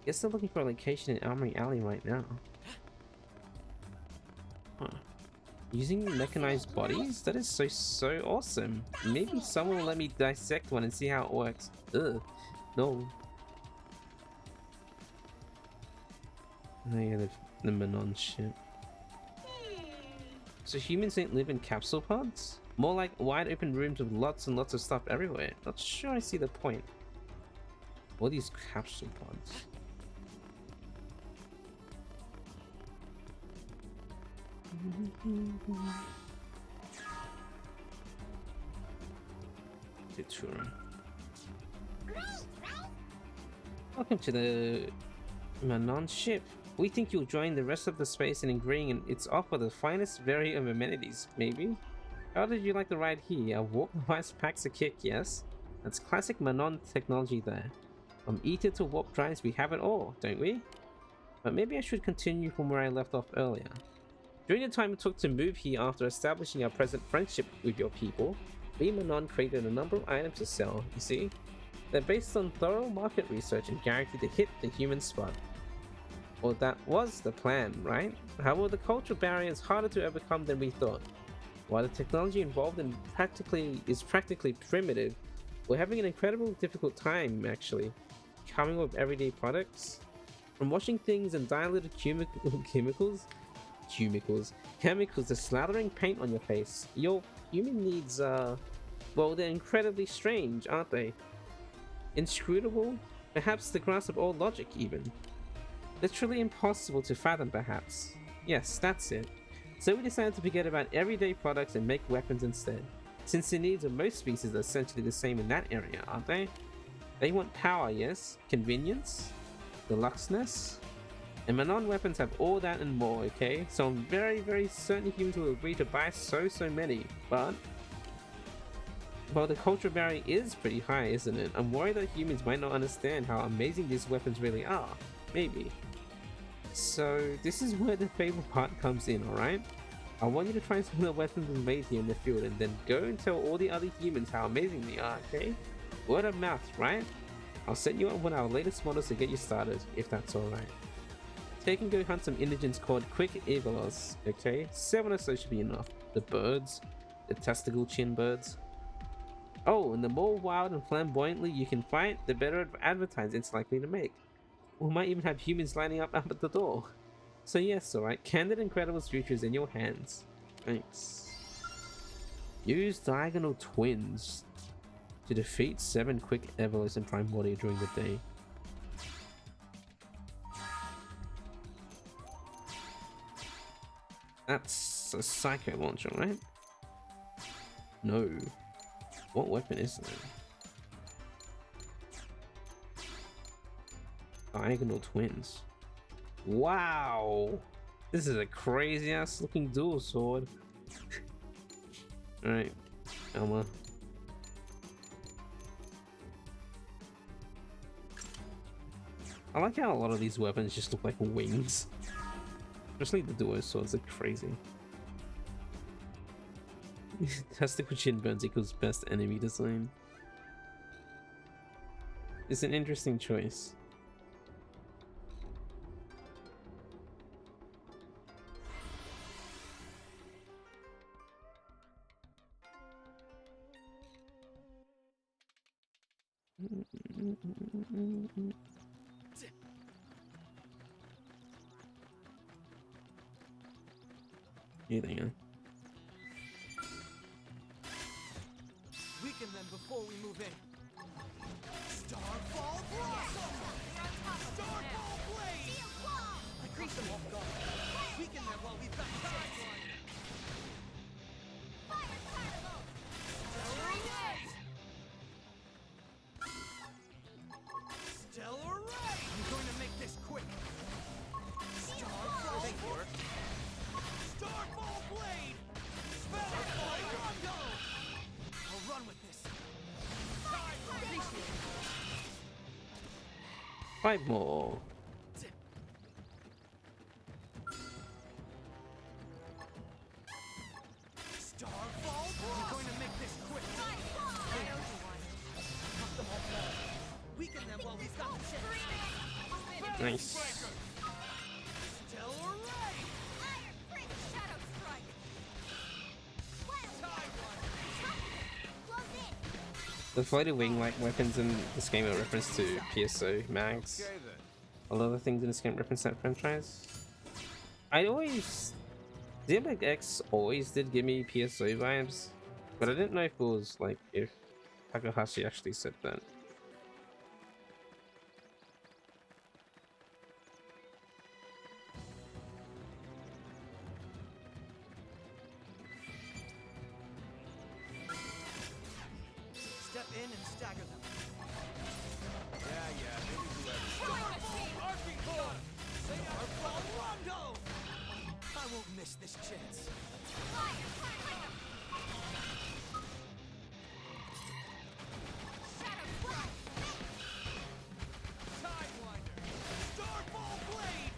Guess they're looking for a location in Armory Alley right now. Huh. Using mechanized bodies? That is so awesome. Maybe someone will let me dissect one and see how it works. Ugh. No. Oh yeah, the Manon shit. So humans don't live in capsule pods? More like wide open rooms with lots and lots of stuff everywhere. Not sure I see the point. What are these capsule pods? tour. Great, right? Welcome to the Manon ship. We think you'll join the rest of the space in agreeing and it's offer the finest variety of amenities, maybe? How did you like the ride here? A warp device packs a kick, yes? That's classic Manon technology there. From ether to warp drives, we have it all, don't we? But maybe I should continue from where I left off earlier. During the time it took to move here after establishing our present friendship with your people, we Manon created a number of items to sell, you see? They're based on thorough market research and guaranteed to hit the human spot. Well, that was the plan, right? However, the cultural barrier is harder to overcome than we thought. While the technology involved is practically primitive, we're having an incredibly difficult time, actually, coming up with everyday products. From washing things and diluted chemicals to slathering paint on your face, your human needs are, well, they're incredibly strange, aren't they? Inscrutable? Perhaps the grasp of all logic, even. Literally impossible to fathom, perhaps. Yes, that's it. So we decided to forget about everyday products and make weapons instead, since the needs of most species are essentially the same in that area, aren't they? They want power, yes? Convenience? Deluxeness? And Manon weapons have all that and more, okay? So I'm very, very certain humans will agree to buy so many, but... well, the cultural barrier is pretty high, isn't it? I'm worried that humans might not understand how amazing these weapons really are. Maybe. So this is where the favorite part comes in, alright? I want you to try some of the weapons we made here in the field and then go and tell all the other humans how amazing they are, okay? Word of mouth, right? I'll set you up one of our latest models to get you started, if that's alright. Take and go hunt some indigents called quick eagles, okay? 7 or so should be enough. The birds, the testicle chin birds. Oh, and the more wild and flamboyantly you can fight, the better advertising it's likely to make. We might even have humans lining up at the door. So yes, alright, Candid Incredible's future is in your hands. Thanks. Use diagonal twins to defeat 7 quick Evolos and Primordia during the day. That's a Psycho Launcher, right? No. What weapon is that? Diagonal twins. Wow! This is a crazy ass looking dual sword. Alright, Elma. I like how a lot of these weapons just look like wings. Especially the duo swords are crazy. Testicle chin burns equals best enemy design. It's an interesting choice. Here they go. Weaken them before we move in. Starfall Blossom! Starfall Blaze! I creep them off guard. Weaken them while we've got the timeline. Stellar Ray! I'm going to make this quick. Starfall Blade! Starfall Blade! Starfall Rondo! I'll run with this. Five more. Starfall Blossom! I'm going to make this quick. Cut them off guard. Weaken them while we've got the chance. Nice. Stellar Ray! The floated wing-like weapons in this game are reference to PSO, mags. Okay then. A lot of things in this game reference that franchise. Xenoblade X always did give me PSO vibes, but I didn't know if it was like if Takahashi actually said that. Step stagger them. Yeah, maybe whoever. Arcing Core! Starfall Rondo! I won't miss this chance. Sidewinder! Starfall Blade!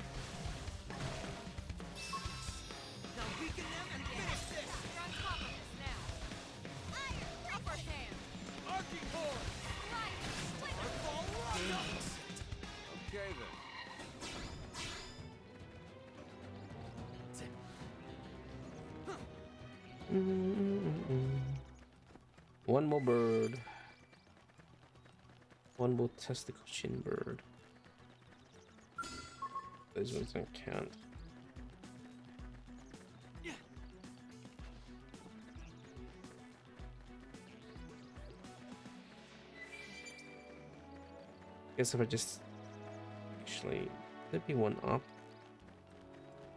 Now weaken them and finish this! You're on top of this now. Upper hand. Arcing Core! Starfall Rondo! Okay then. One more bird. One more testicle chin bird. Those ones don't count. Guess if I just actually, there'd be one up.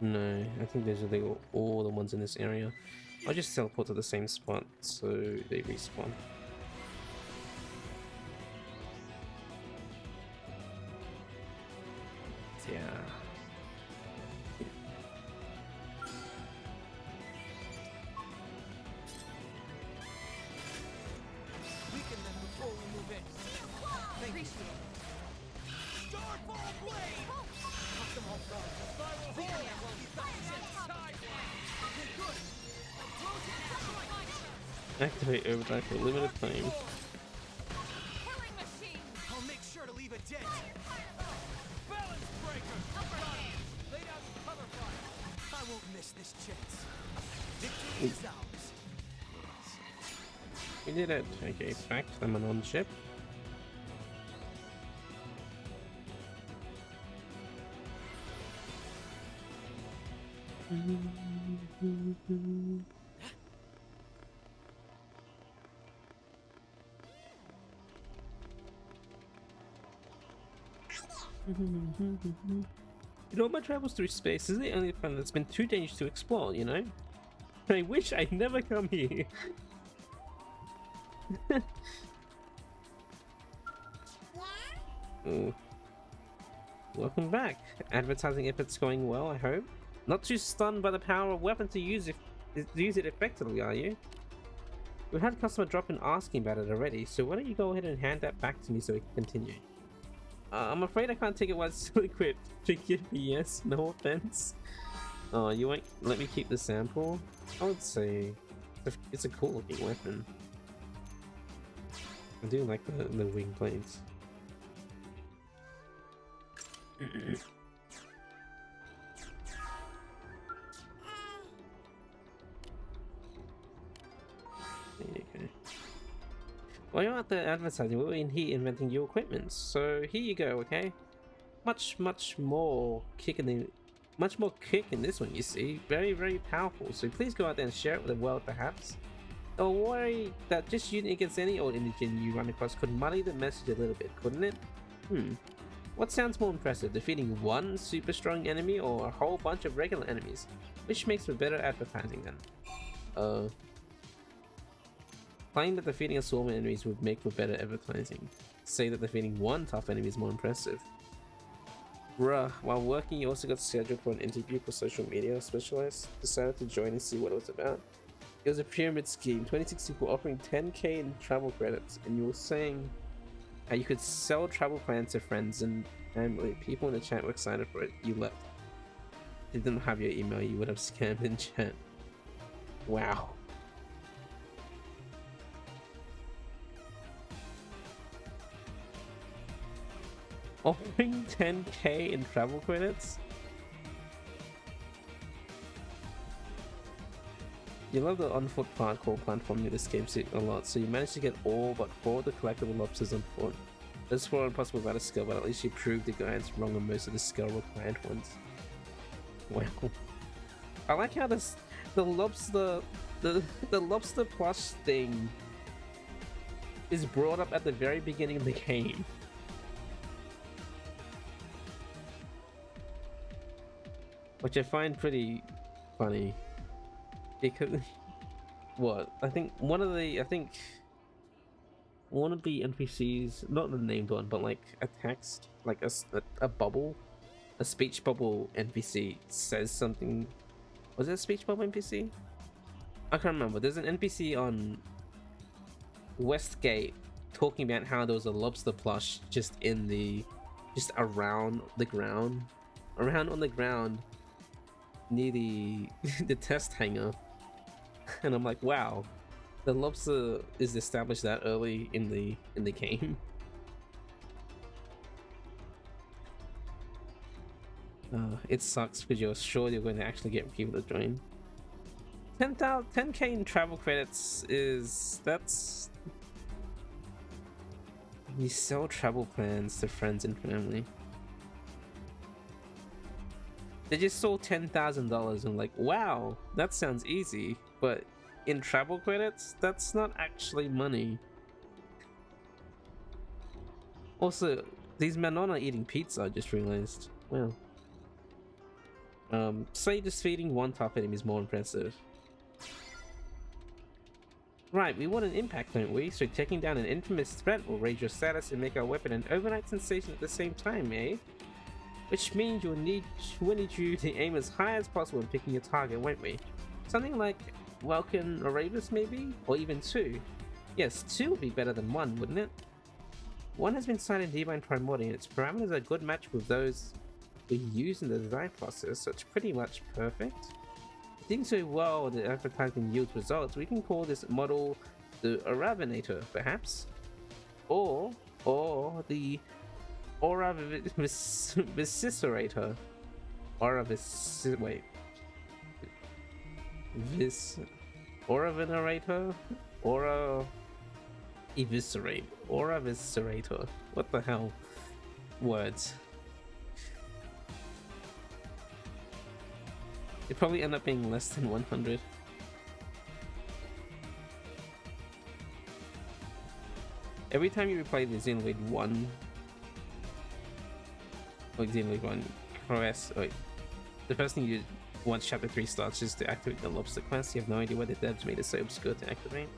No, I think those are all the ones in this area. I'll just teleport to the same spot so they respawn. Yeah. Weaken them before we move in. Thank you. Starfall Blade! Knock them off guard. Spiral Weaken them while we back in. Okay, good. Activate overdrive for a limited time. Killing machine. I'll make sure to leave a dent. Balance breaker. Upper hand. Lay down some cover fire. I won't miss this chance. Victory is ours. We did it. Okay, back to them on the ship. You know, my travels through space is the only planet that's been too dangerous to explore, you know? I wish I'd never come here. Ooh. Welcome back. Advertising efforts going well, I hope. Not too stunned by the power of weapon to use it effectively, are you? We've had a customer drop in asking about it already, so why don't you go ahead and hand that back to me so we can continue. I'm afraid I can't take it while it's still equipped. Forgive me, yes, no offense. Oh, you won't let me keep the sample? I would say it's a cool looking weapon. I do like the wing blades. Okay. While you're out there advertising, we're in here inventing new equipment. So here you go, okay? Much more kick in this one, you see. Very powerful. So please go out there and share it with the world, perhaps. Don't worry that just using it against any old indigene you run across could muddy the message a little bit, couldn't it? What sounds more impressive, defeating one super strong enemy or a whole bunch of regular enemies? Which makes for better advertising then? Claim that defeating a swarm of enemies would make for better advertising. Say that defeating one tough enemy is more impressive. Bruh, while working you also got scheduled for an interview for social media specialist. Decided to join and see what it was about. It was a pyramid scheme, 2016 for offering 10k in travel credits, and you were saying how you could sell travel plans to friends and family. People in the chat were excited for it. You left. If you didn't have your email, you would have scammed in chat. Wow. Offering 10k in travel credits? You love the on-foot parkour platform near this game a lot, so you managed to get all but 4 of the collectible lobsters on foot. Those 4 are impossible without a skill, but at least you proved the guides wrong on most of the skill required ones. Wow. I like how the lobster plush thing is brought up at the very beginning of the game. Which I find pretty funny. Because what? I think one of the NPCs, not the named one, but like a text, like a bubble, a speech bubble NPC says something. Was it a speech bubble NPC? I can't remember. There's an NPC on Westgate talking about how there was a lobster plush just around the ground, around on the ground near the the test hangar, and I'm like, wow, the lobster is established that early in the game. It sucks because you're sure you're going to actually get people to join. 10k in travel credits that's you sell travel plans to friends and family. They just sold $10,000 and like, wow, that sounds easy, but in travel credits, that's not actually money. Also, these men are eating pizza, I just realized. Wow. Say just feeding one tough enemy is more impressive. Right, we want an impact, don't we? So taking down an infamous threat will raise your status and make our weapon an overnight sensation at the same time, eh? Which means we'll need you to aim as high as possible in picking your target, won't we? Something like Welkin or Ravis maybe? Or even 2. Yes, 2 would be better than 1, wouldn't it? 1 has been signed in Divine Primordial and its parameters are a good match with those we use in the design process, so it's pretty much perfect. Doing so well the advertising yields results, we can call this model the Aravinator, perhaps? Or the Aura Viscerator. Aura wait. Aura Venerator? Aura Eviscerate. Aura Viscerator. What the hell? Words. It probably end up being less than 100. Every time you replay the Xenoblade 1, like Xenoblade 1 quest, wait, the first thing you do once chapter 3 starts is to activate the lobster quest. You have no idea why the devs made it so obscure to activate.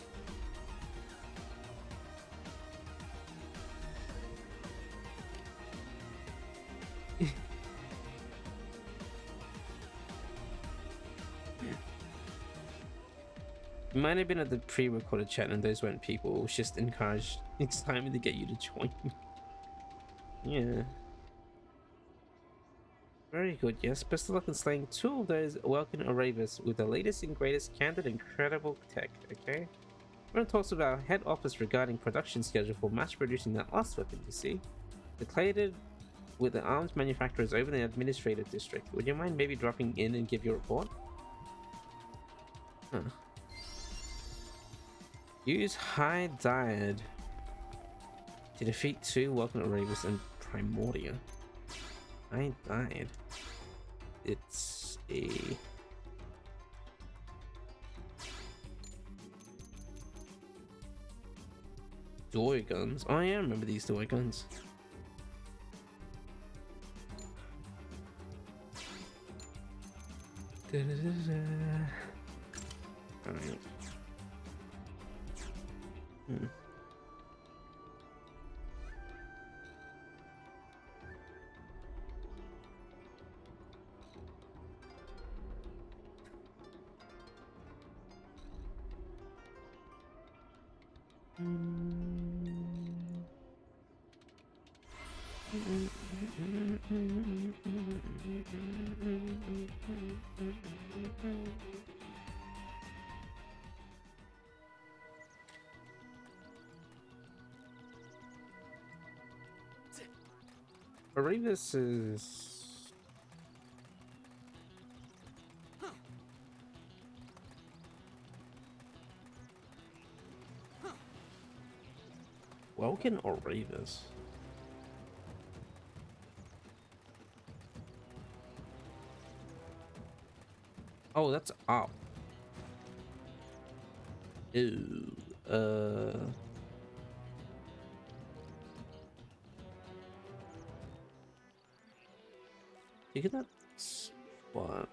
It might have been at the pre-recorded chat and those weren't people. It was just encouraged excitement to get you to join. Yeah. Very good, yes. Best of luck in slaying 2 of those Welkin Aravis with the latest and greatest candid incredible tech, okay? We're going to talk about our head office regarding production schedule for mass producing that last weapon, you see. Declared with the arms manufacturers over the administrative district. Would you mind maybe dropping in and give your report? Huh. Use High Diad to defeat 2 Welcome Aravis and Primordia. High Diad. It's a... Joy guns. Oh yeah, I remember these joy guns. Alright. Aravis is... Welkin or Ravis? Oh, that's up. Ew. You get that spot.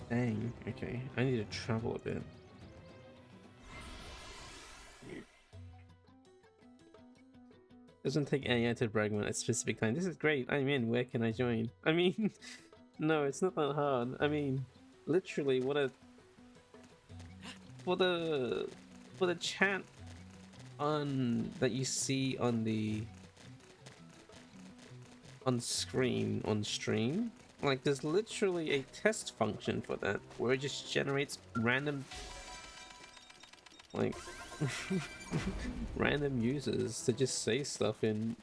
Dang, okay. I need to travel a bit. Doesn't take AI to brag at a specific time. This is great. I'm in. Where can I join? I mean, no, it's not that hard. I mean, literally, what a for the chat on that you see on the on screen on stream. Like, there's literally a test function for that where it just generates random, like, random users to just say stuff in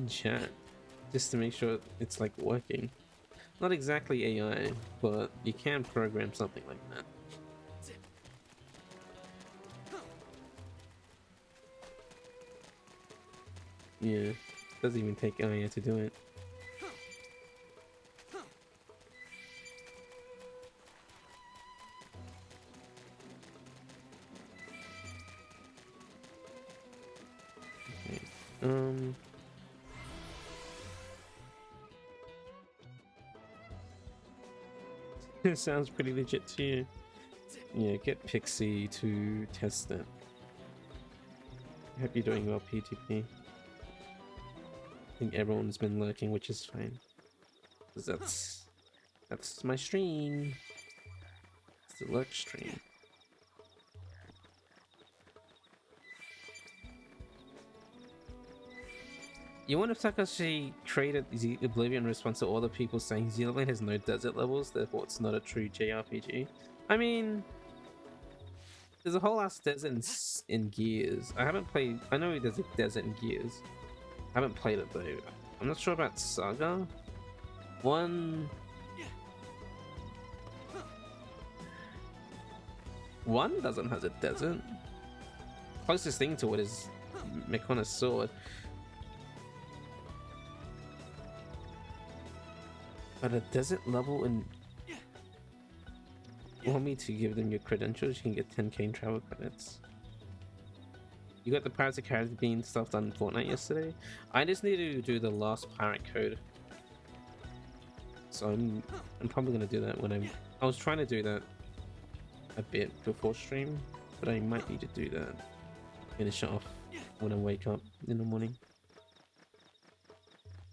chat, just to make sure it's like working. Not exactly AI, but you can program something like that. Yeah, doesn't even take AI to do it. Okay. It sounds pretty legit to you. Yeah, get Pixie to test it. I hope you're doing well, PTP. I think everyone's been lurking, which is fine. 'Cause that's my stream. It's the lurk stream. You wonder if Takashi created the Oblivion response to all the people saying Xenoblade has no desert levels, therefore it's not a true JRPG. I mean, there's a whole ass desert in Gears. I haven't played. I know there's a desert in Gears. I haven't played it though. I'm not sure about Saga. One doesn't have a desert. Closest thing to it is Mekona's sword. But a desert level in... You want me to give them your credentials? You can get 10k in travel credits. You got the Pirates of the Caribbean stuff done in Fortnite yesterday? I just need to do the last pirate code. So I'm probably gonna do that when I was trying to do that a bit before stream, but I might need to do that. Finish it off when I wake up in the morning.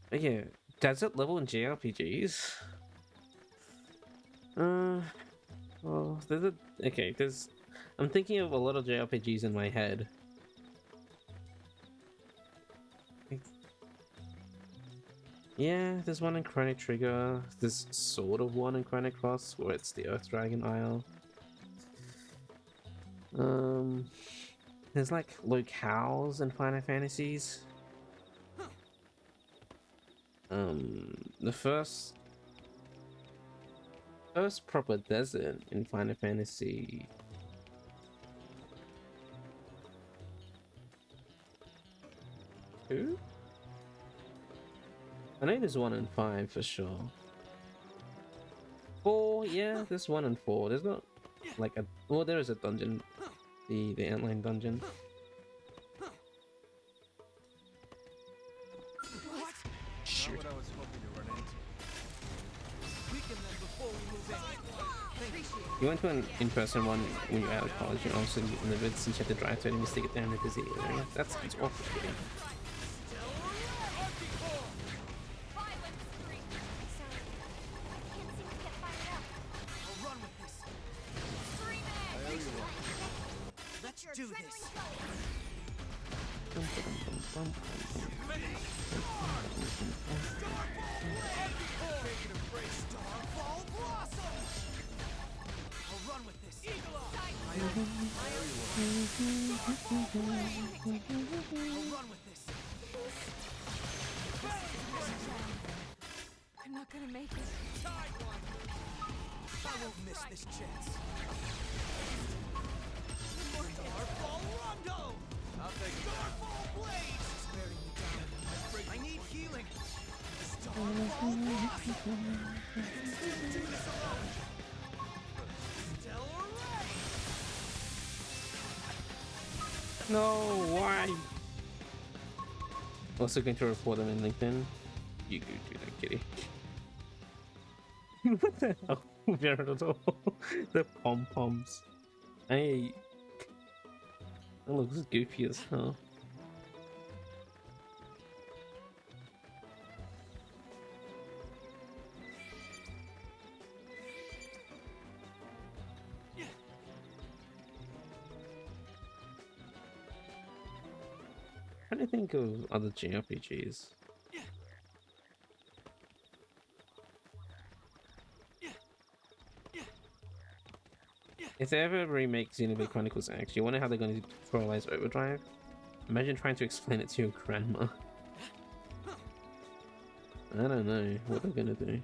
But yeah, desert level in JRPGs. Well, I'm thinking of a lot of JRPGs in my head. Yeah, there's one in Chrono Trigger. There's sort of one in Chronicles where it's the Earth Dragon Isle. There's like locales in Final Fantasies. The first proper desert in Final Fantasy. Who? I know there's 1 and 5 for sure. 4, yeah, there's 1 and 4. There's not like a... Well, there is a dungeon. The Antline dungeon. What? Shoot. Not what I was hoping to run into. Weaken them before we move in. You went to an in-person one when you were out of college and also in the vid since you had to drive to enemies to get down in a busy area. That sounds awful. Let's do this. I'll run with this. I'll run with this. I'm not gonna make it. I won't miss this chance. Starfall Rondo! I'll take it. Starfall Blaze! It's wearing me down. I need healing. Starfall Blossom! Do this alone. Stellar Ray! No, why? Also going to report them in LinkedIn. You do that, kitty. What the hell? Veritable. The pom poms. Hey. That looks goofy as hell. Trying to think of other JRPGs. If they ever remake Xenoblade Chronicles X, you wonder how they're going to tutorialize Overdrive? Imagine trying to explain it to your grandma. I don't know what they're gonna do.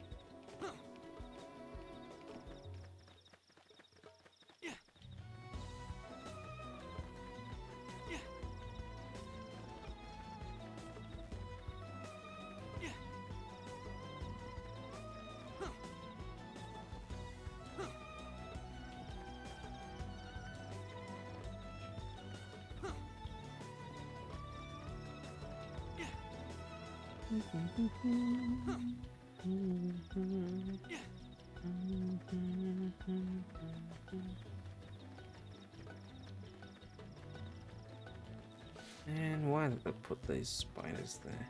And why did they put these spiders there?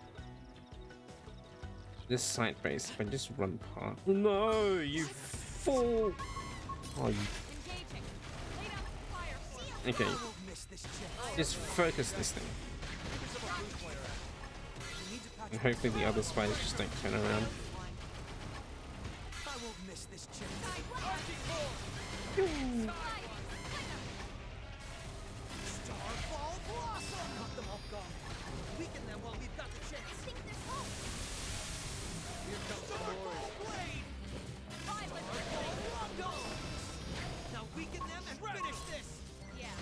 This side base, if I just run past. No, you fool! Oh, you. Engaging. Lay down some fire for Okay, I won't miss this chance. just focus this thing. Give us a blue player out. We need to patch And hopefully the other spiders just don't turn around. I won't miss this chance. Starfall Blossom! Cut them off guard. Weaken them while we've got the chance. I think there's hope. Here comes Starfall Blade! Starfall Rondo! Now weaken them and finish this! Yeah.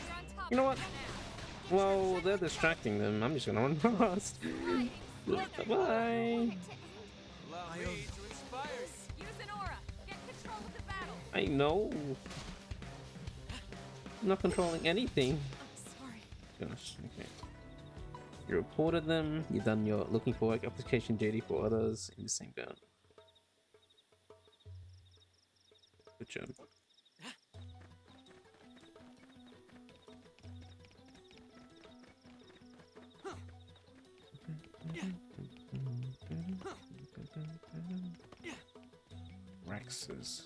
We're on top You know of what? it now. Well, they're distracting them. I'm just gonna run past. Bye. Allow me to inspire you. Use an aura. Get control of the battle. I know. I'm not controlling anything. Sorry. Gosh, okay. You reported them. You done your looking for work application duty for others in the same bound. Good job. Rexes.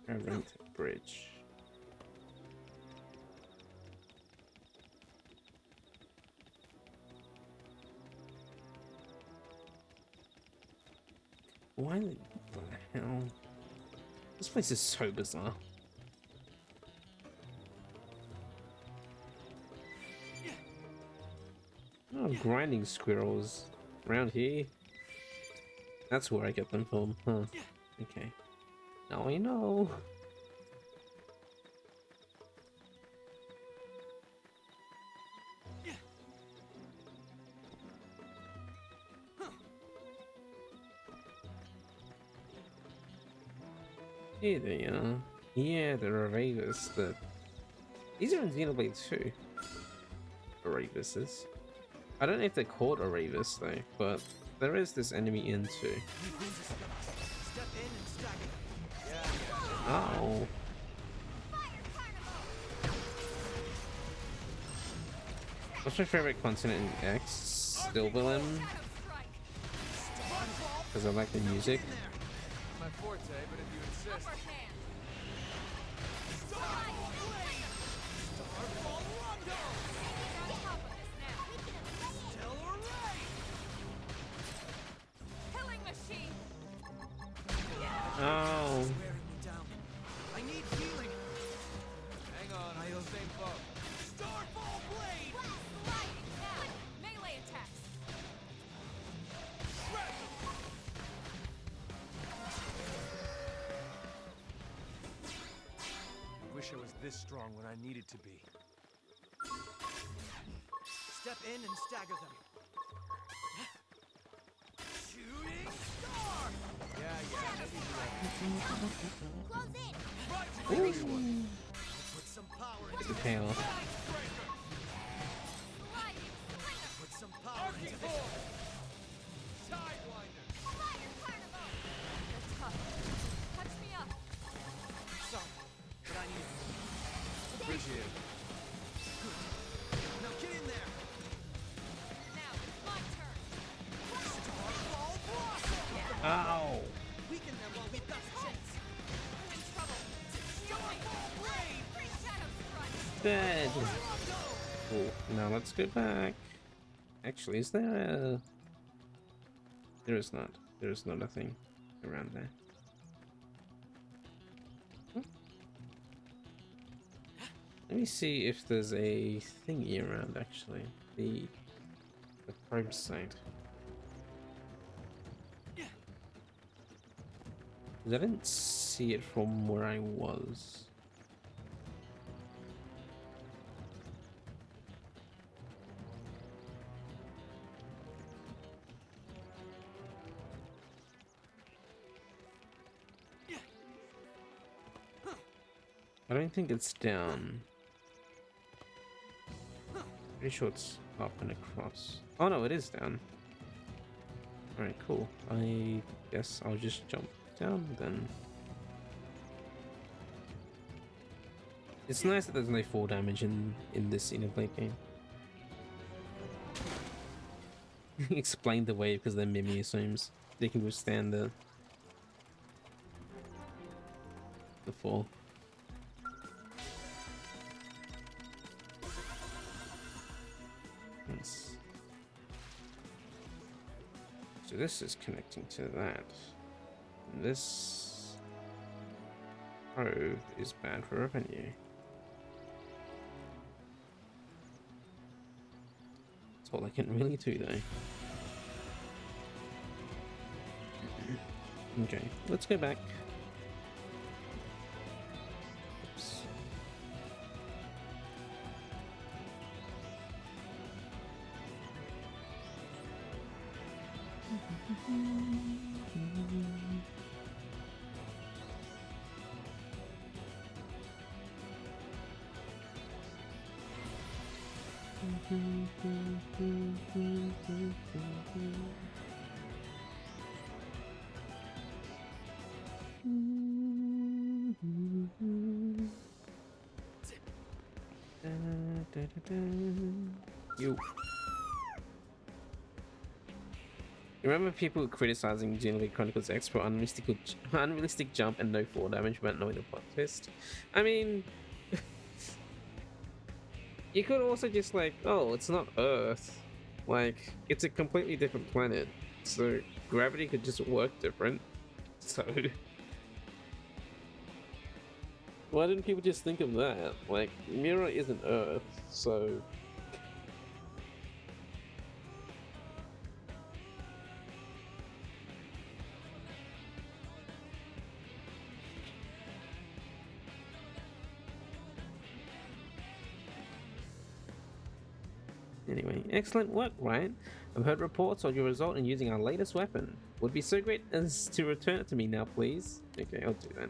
I rent a bridge. Why the hell? This place is so bizarre. Oh, grinding squirrels around here. That's where I get them from, huh? Okay. Now I know. Here they are. Yeah, the Aravis. These are in Xenoblade 2. Aravises. I don't know if they're called Aravis though, but there is this enemy in 2. Step in and stagger them. Oh. What's my favorite continent in X? Silverlim? Because I like the music. My forte, but if you insist. Upper hand. Starfall Rondo! We're on top of this now. Stellar Ray! Killing machine. Oh. Wearing me down. I need healing. Hang on, I will same boat. Starfall Blade! Sliding now. Melee attacks. Wish I was this strong when I needed to be. Step in and stagger them. Shooting star! Close in. Put some power into It's a tail. you. Good. Now get in there. Now, it's my turn. Starball Blossom! Ow! Weaken them while we've got the chance. I'm in trouble. Starball Blade! Free Shadow Strike. Dead! Drago! Oh, now let's go back. Actually, is there a... There is not. There is not a thing around there. Hmm. Let me see if there's a thingy around, actually. The probe site. 'Cause I didn't see it from where I was. I don't think it's down. Pretty sure it's up and across. Oh no, it is down. Alright, cool. I guess I'll just jump down then. It's nice that there's no fall damage in this Xenoblade game. Explain the way because they're Mimiosomes. They can withstand the fall. Nice. So this is connecting to that. And this probe is bad for revenue. That's all I can really do though. Okay, let's go back. Oops. You remember people criticizing Xenoblade Chronicles X for unrealistic jump and no fall damage without knowing the plot twist? I mean, you could also just like, oh, it's not Earth. Like, it's a completely different planet. So gravity could just work different. So why didn't people just think of that? Like, Mirror isn't Earth, so anyway, excellent work, Ryan. I've heard reports of your result in using our latest weapon. Would be so great as to return it to me now, please. Okay, I'll do that.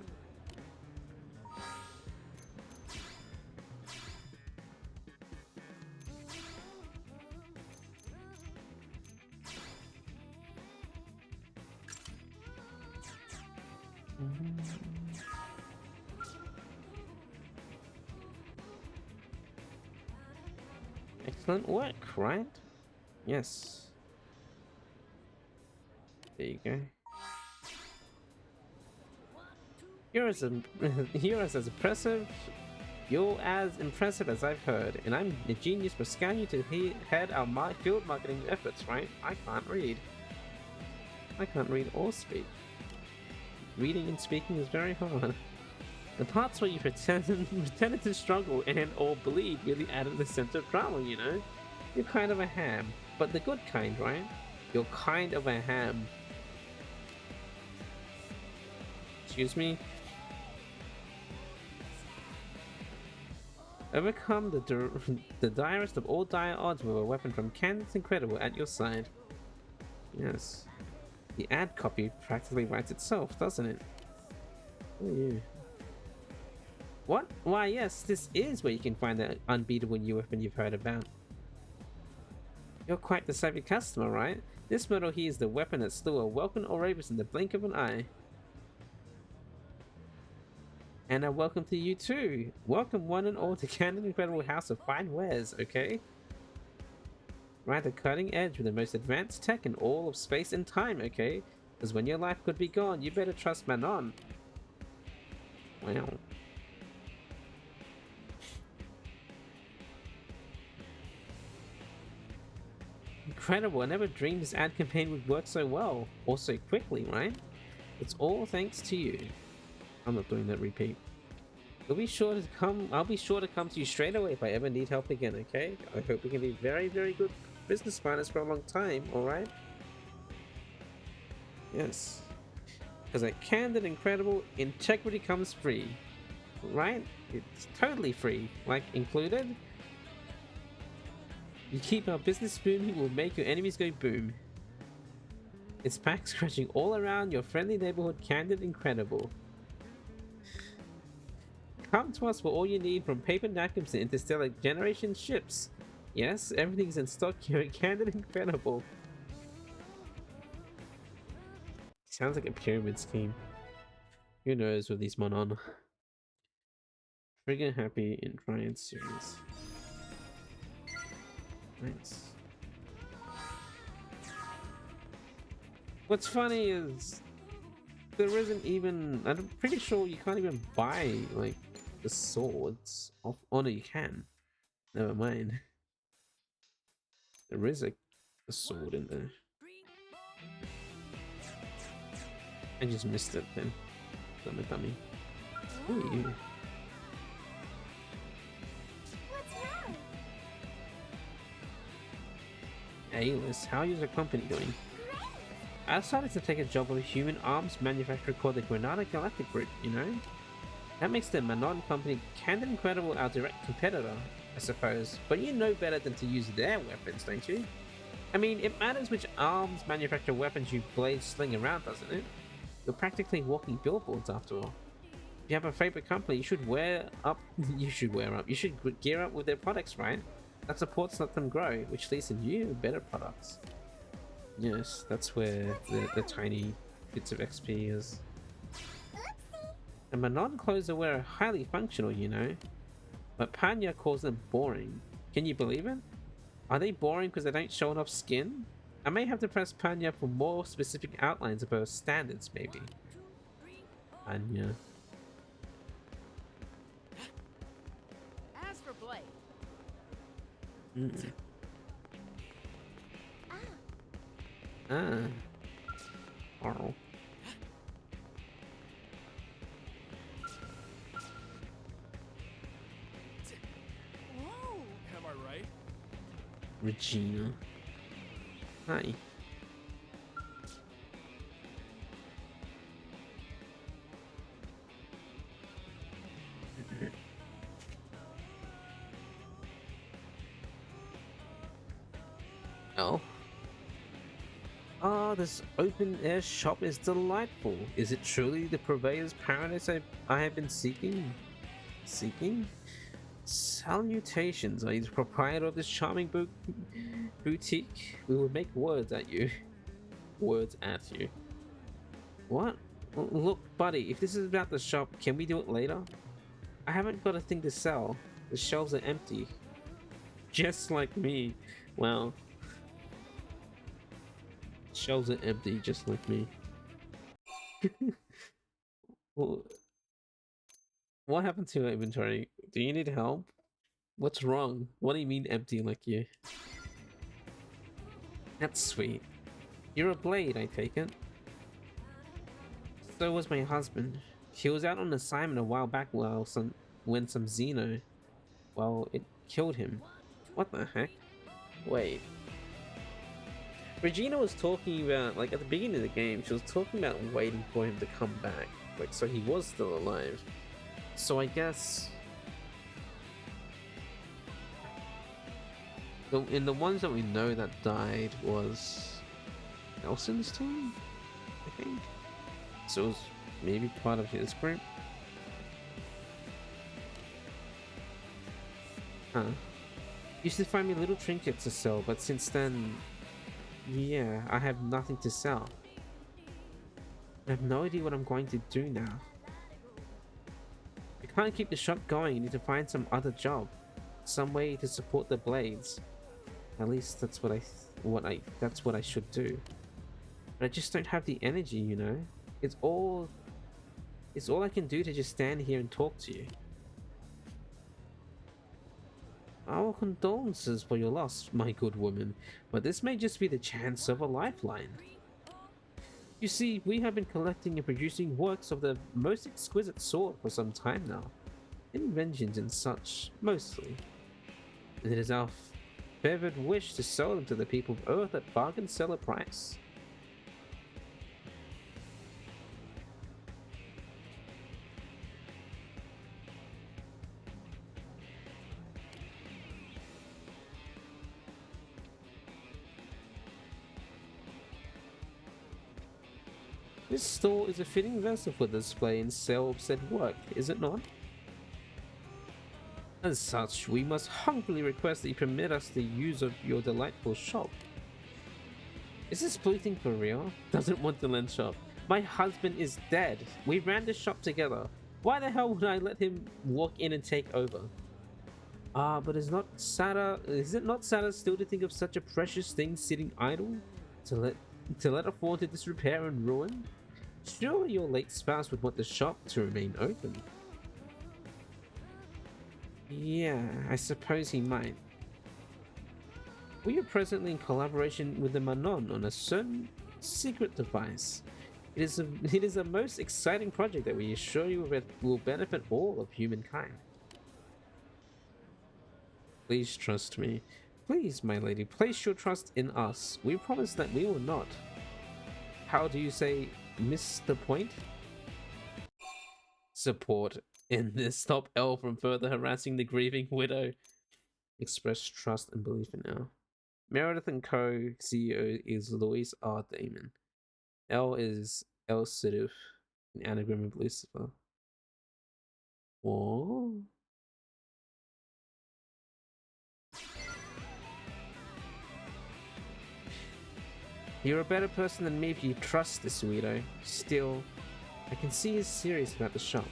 Excellent work, right? Yes. There you go. You're as impressive. You're as impressive as I've heard, and I'm a genius for scouting you to head our field marketing efforts, right? I can't read. I can't read or speak. Reading and speaking is very hard. The parts where you pretended to struggle and or bleed really added the sense of drama, you know? You're kind of a ham, but the good kind, right? You're kind of a ham. Excuse me? Overcome the direst of all dire odds with a weapon from Candace Incredible at your side. Yes. The ad copy practically writes itself, doesn't it? Oh, yeah. What? Why, yes, this is where you can find the unbeatable new weapon you've heard about. You're quite the savvy customer, right? This model here is the weapon that slew a Welcome Orabus in the blink of an eye. And welcome to you too. Welcome one and all to Canon's incredible house of fine wares, okay? We're at the cutting edge with the most advanced tech in all of space and time, okay? Because when your life could be gone, you better trust Manon. Wow. Incredible, I never dreamed this ad campaign would work so well, or so quickly, right? It's all thanks to you. I'm not doing that repeat. I'll be sure to come to you straight away if I ever need help again, okay? I hope we can be very, very good business partners for a long time, alright? Yes. Because at Candid Incredible, integrity comes free. Right? It's totally free. Like, included. You keep our business booming, we'll make your enemies go boom. It's back scratching all around your friendly neighborhood Candid Incredible. Come to us for all you need, from paper napkins to interstellar generation ships. Yes, everything's in stock here at Candid Incredible. Sounds like a pyramid scheme. Who knows with these Manon? Trigger happy in Triad series. Nice. What's funny is there isn't even. I'm pretty sure you can't even buy like the swords. Oh no, you can. Never mind. There is a sword in there. I just missed it then. Dummy. Who are you? What's wrong? A-list, how is your company doing? I decided to take a job with a human arms manufacturer called the Granada Galactic Group, you know? That makes the Manon company Candid Incredible our direct competitor, I suppose. But you know better than to use their weapons, don't you? I mean, it matters which arms manufacturer weapons you blade sling around, doesn't it? You're practically walking billboards after all. If you have a favorite company, you should you should gear up with their products, right? That supports let them grow, which leads to new, better products. Yes, that's where the tiny bits of XP is. And Manon clothes are highly functional, you know. But Panya calls them boring. Can you believe it? Are they boring because they don't show enough skin? I may have to press Panya for more specific outlines of her standards, maybe. Panya. As for Blade, Oh. Whoa! Am I right? Regina. Hi. Oh. Ah, this open air shop is delightful. Is it truly the purveyor's paradise I have been seeking? Salutations, are you the proprietor of this charming boutique? We will make words at you. What? Look, buddy, if this is about the shop, can we do it later? I haven't got a thing to sell. The shelves are empty. Just like me. Wow. Shelves are empty, just like me. Well, what happened to your inventory? Do you need help? What's wrong? What do you mean empty like you? That's sweet. You're a blade, I take it. So was my husband. He was out on assignment a while back when some Xeno... Well, it killed him. What the heck? Wait. Regina was talking about, like, at the beginning of the game, she was talking about waiting for him to come back. Like, so he was still alive. So I guess... in the ones that we know that died was... Nelson's team? I think? So it was maybe part of his group? Huh. Used to find me little trinkets to sell, but since then... Yeah, I have nothing to sell. I have no idea what I'm going to do now. can't keep the shop going. You need to find some other job, some way to support the blades. At least that's that's what I should do. But I just don't have the energy, you know. It's all I can do to just stand here and talk to you. Our condolences for your loss, my good woman, but this may just be the chance of a lifeline. You see, we have been collecting and producing works of the most exquisite sort for some time now. Inventions and such, mostly. And it is our fervent wish to sell them to the people of Earth at bargain seller price. This store is a fitting vessel for display and sale of said work, is it not? As such, we must humbly request that you permit us the use of your delightful shop. Is this blue thing for real? Doesn't want to lend shop. My husband is dead. We ran the shop together. Why the hell would I let him walk in and take over? But is it not sadder still to think of such a precious thing sitting idle? To let it fall to disrepair and ruin? Surely your late spouse would want the shop to remain open. Yeah, I suppose he might. We are presently in collaboration with the Manon on a certain secret device. It is a most exciting project that we assure you will benefit all of humankind. Please trust me. Please, my lady, place your trust in us. We promise that we will not. How do you say, miss the point? Support in this. Stop Elle from further harassing the grieving widow. Express trust and belief in Elle. Meredith & Co. CEO is Louise R. Damon. Elle is El Sidif, an anagram of Lucifer. Whoa. You're a better person than me if you trust this weirdo. Still, I can see he's serious about the shop.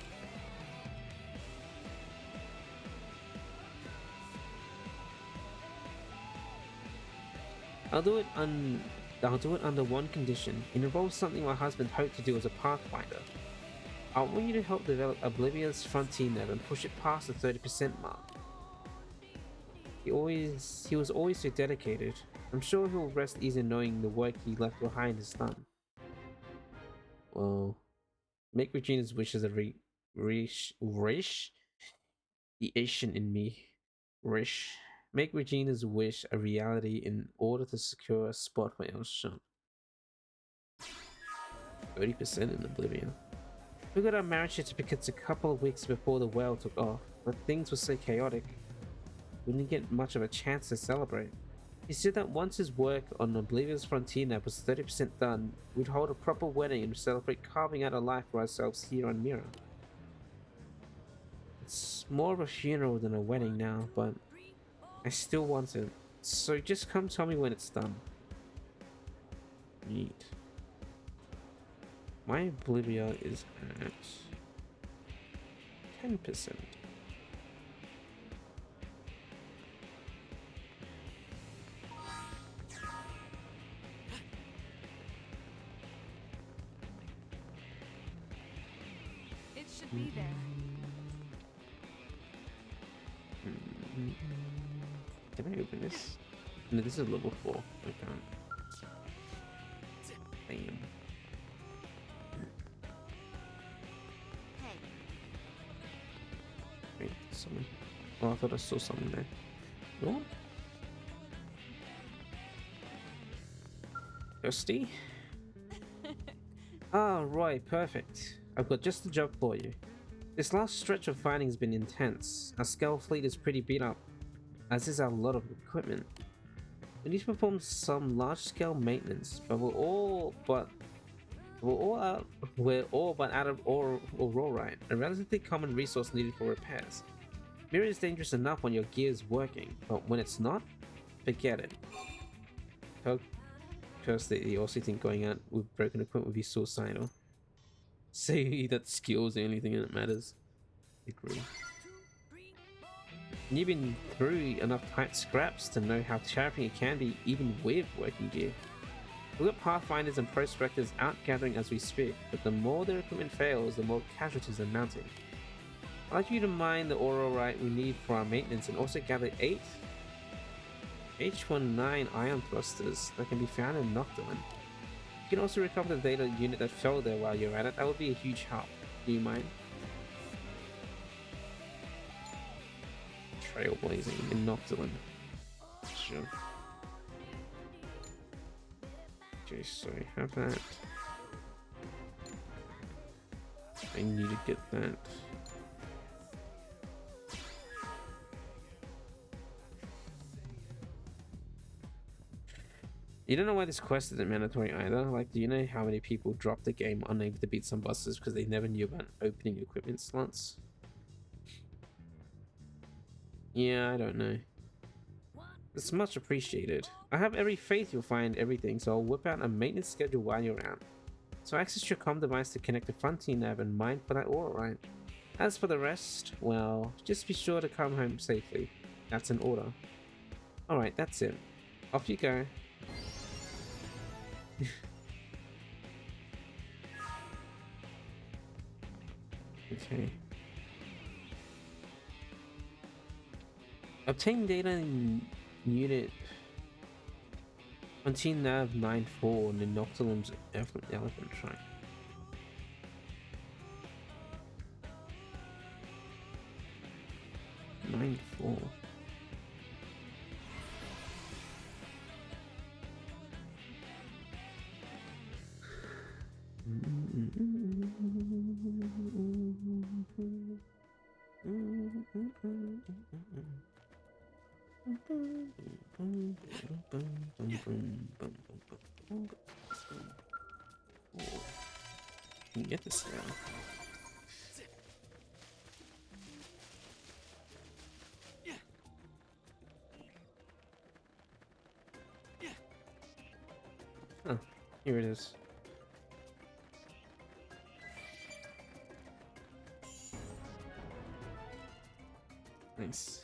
I'll do it under one condition. It involves something my husband hoped to do as a pathfinder. I want you to help develop Oblivion's frontier net and push it past the 30% mark. He was always so dedicated. I'm sure he'll rest easy knowing the work he left behind is done. Well, make Regina's wishes a the Asian in me. Make Regina's wish a reality in order to secure a spot for our shop. 30% in Oblivion. We got our marriage certificates a couple of weeks before the whale took off, but things were so chaotic. We didn't get much of a chance to celebrate. He said that once his work on Oblivion's frontier net was 30% done, we'd hold a proper wedding and celebrate carving out a life for ourselves here on Mira. It's more of a funeral than a wedding now, but I still want it. So just come tell me when it's done. Neat. My Oblivia is at 10%. Be there. Can I open this? No, this is level 4. I can't. Damn. Hey. Wait, someone. Oh, I thought I saw someone there. What? Thirsty? Ah, right, perfect. I've got just the job for you. This last stretch of fighting has been intense. Our scale fleet is pretty beat up, as is our lot of equipment. We need to perform some large-scale maintenance, but we're all but out of ore or rawrite, a relatively common resource needed for repairs. Mirror is dangerous enough when your gear is working, but when it's not, forget it. Curse the also think going out with broken equipment would be suicidal. Say that skills the only thing that matters. degree. And you've been through enough tight scraps to know how challenging it can be even with working gear. We've got Pathfinders and Prospectors out gathering as we speak, but the more their equipment fails, the more casualties are mounting. I'd like you to mine the Aurorite we need for our maintenance and also gather 8 H19 ion thrusters that can be found in Nocturne. You can also recover the data unit that fell there while you're at it. That would be a huge help. Do you mind? Trailblazing in Nocturne. Sure. Okay, so I have that. I need to get that. You don't know why this quest isn't mandatory either? Like, do you know how many people drop the game unable to beat some bosses because they never knew about opening equipment slots? Yeah, I don't know. It's much appreciated. I have every faith you'll find everything, so I'll whip out a maintenance schedule while you're out. So access your comm device to connect to Frontier Nav and mine for that Aurorite. As for the rest, well, just be sure to come home safely. That's an order. Alright, that's it. Off you go. Okay. Obtain data in unit Continue Nav 94 in the Noctilum's elephant track. Nine four. Get this now. Oh, here it is. Nice.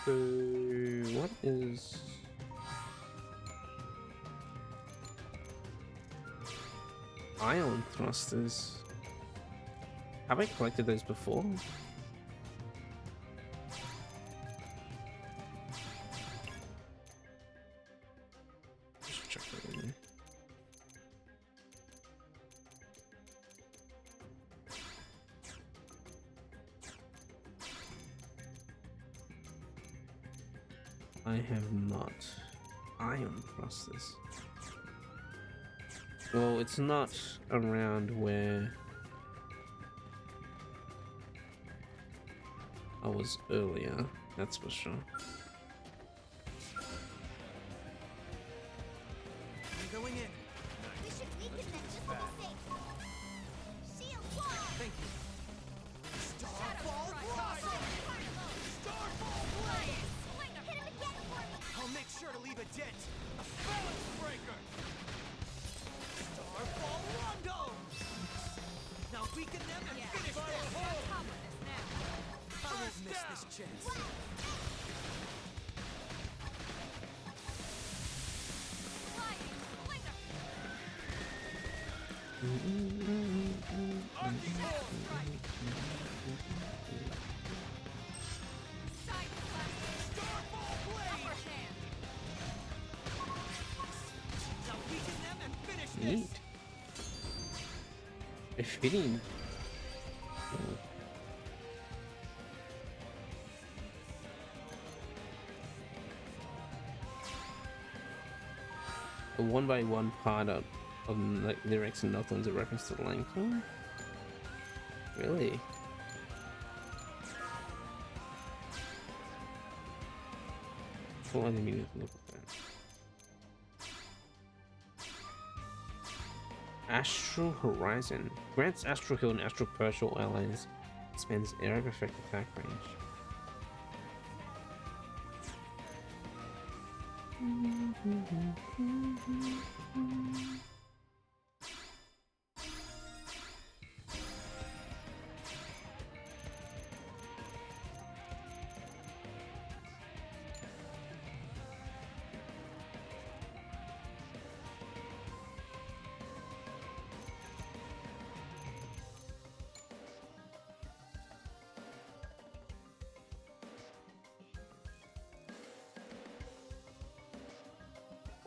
So, what is... Ion thrusters? Have I collected those before? Just check that in there. I have not. Ion thrusters. Well, it's not around where I was earlier, that's for sure. I'm going in. We should weaken them just to be safe. Shield wall! Thank you. Starfall Blossom! Starfall Blade! Hit him again for me! I'll make sure to leave a dent. A balance breaker! Starfall Rondo! Now weaken them and finish this! Top of this now. I won't miss this chance. Flying slinger. Side slash. Starfall Blade! Upper hand. Now weaken them and finish Neat. this! Befitting. A 1x1 part of like lyrics and nothing's a reference to the line. Huh? Really? Oh, I didn't mean to look at that. Astral Horizon grants Astral Hill and Astral Percial allies expands area of effect attack range.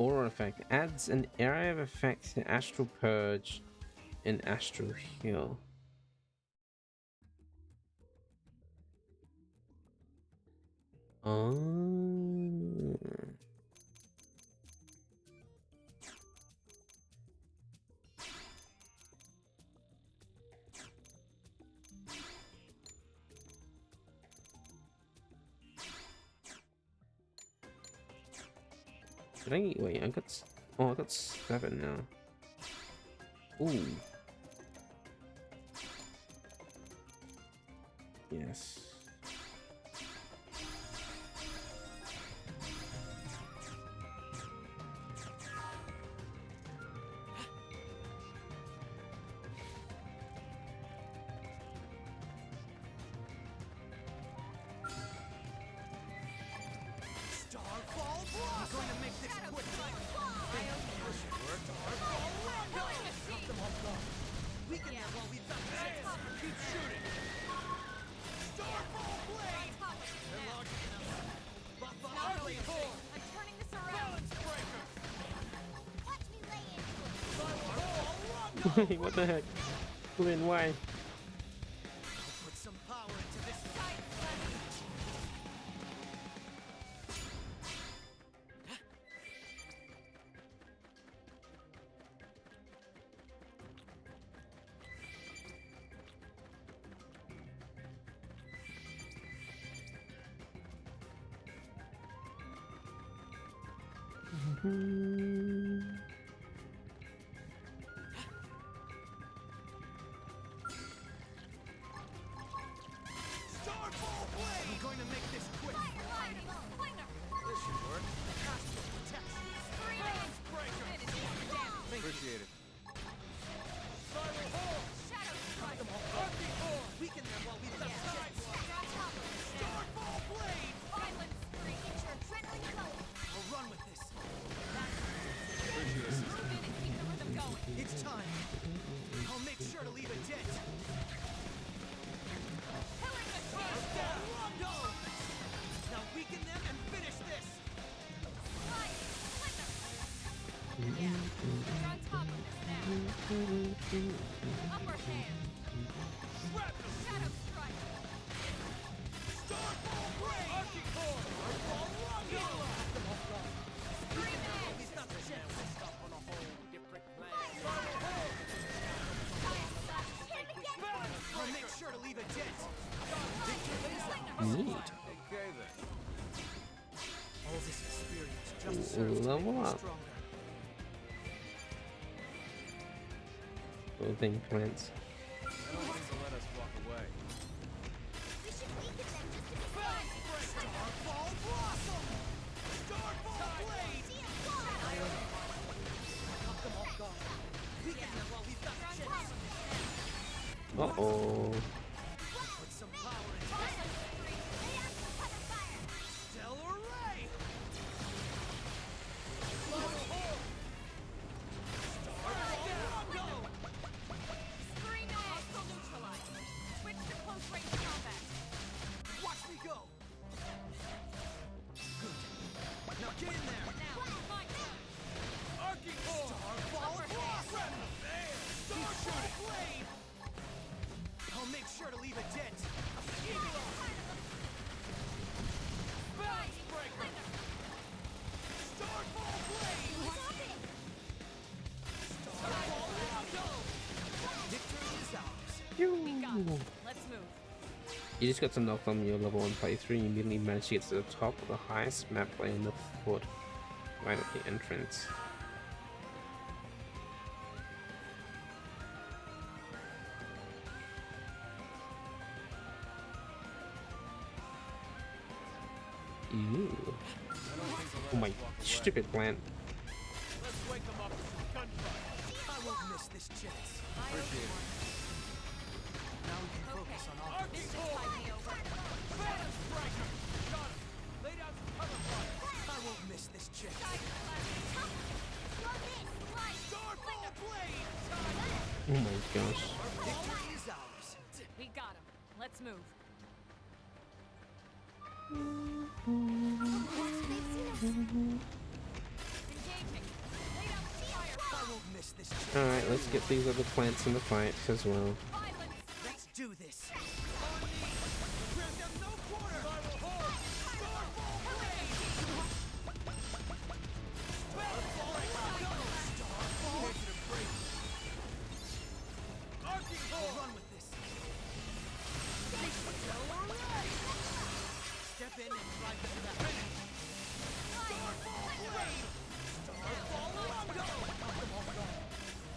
aura effect. Adds an area of effect to Astral Purge and Astral Heal. Oh. Did I wait? I got I got 7 now. Ooh. Yes. Starfall Blossom! I'm going to make this quick. Knock them off guard. Weaken them while we've got the chance. Keep shooting. Starfall Blade! Enlarge buff on Arley Core! I'm turning this around. Balance Breaker! Watch me lay into it. Firewall Rondo! What the heck? Lynn, why? Put some power into this Tight, Flemmy. Starfall Blade! I'm going to make this quick. This should work. Astral Protection. Balance Breaker! Appreciate it. Spiral Hole! Knock them off guard. Weaken them while we've got the chance. Starfall Blade! I'll run with this. It's time. I'll make sure to leave a dent. Down. Rondo! Now weaken them and finish this. We're on top of this now. Upper hand. Shrapnel! Shadow strike. Starfall Blade! Arcing Core! Starfall Rondo! Knock them off guard. Scream edge. He's not the chance to stop on a whole different plan. I'll make sure to leave a dent. Neat. Okay then. All this experience just serves to Level make me up. stronger. Clothing plants. I don't think they'll let us walk away. We should weaken them just to be Balance Break! Starfall Blossom! Starfall Blade! Knock them off guard. Weaken them while we've got the chance. Uh-oh. Put some power into this. Stellar Ray! Spiral Hole! Starfall Rondo! Scream edge. Hostile neutralized. Switch to close range combat. Watch me go! Good. Now get in there! Now, my turn. Arcing Core! Starfall Blossom! There! Starfall Blade! I'll make sure to leave a dent. Balance Breaker! Starfall Blade! Starfall Rondo! Victory is ours. Let's move. You just got to knock on your level 1 playthrough and you immediately managed to get to the top of the highest map play in the foot, right at the entrance. Ew. Oh my stupid plant. Let's wake them up with some gunfire. I won't miss this chance. Appreciate it. Now we can focus on This offense. should tide me over. Balance Breaker! Got him. Lay down some cover fire. I won't miss this chance. Starfall Blade! Oh my gosh. Victory is ours. We got him. Let's move. They've seen us. Engaging. miss this chance. Alright, let's get these other plants in the fight as well. Let's do this. On me. Grant them no quarter. Spiral hold. Starfall blade. Starfall break. Arcing hold. Run with this. Step in and drive them to that finish. Starfall blade. Starfall rondo. Knock them off guard.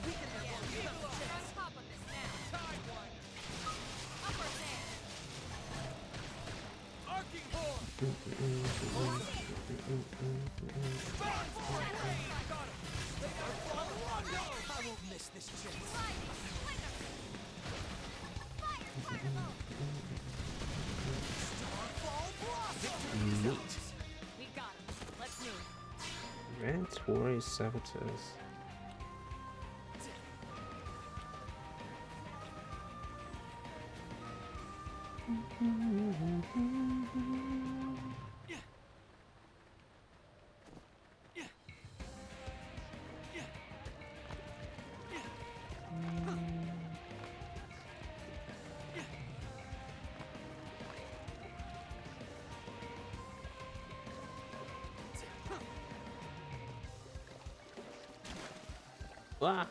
We can have one. You have the chance. Top of this now. Tide one. Upper there. Arcing hold. I won't miss this chance. Starfall blossom. Neat. We got him. Let's move. Mandatory saboteurs. Ah.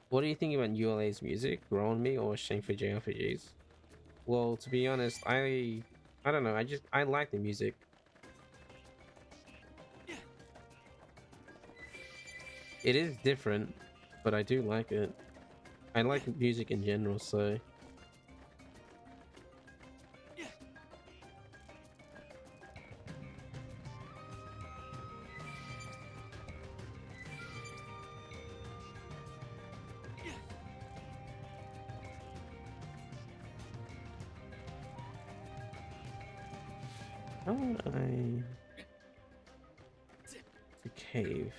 What do you think about ULA's music? Grow on Me or Shame for JRPGs? Well, to be honest, I don't know. I like the music. It is different, but I do like it. I like music in general, so. How would I... The cave.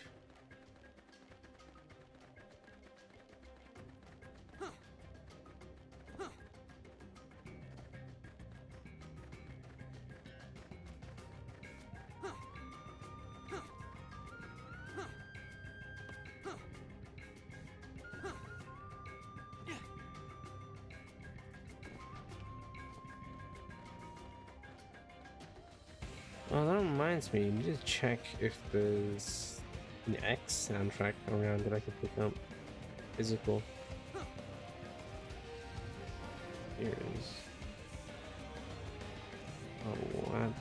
Oh, that reminds me. Let me just check if there's an X soundtrack around that I can pick up. Physical. Here it is. Oh, what?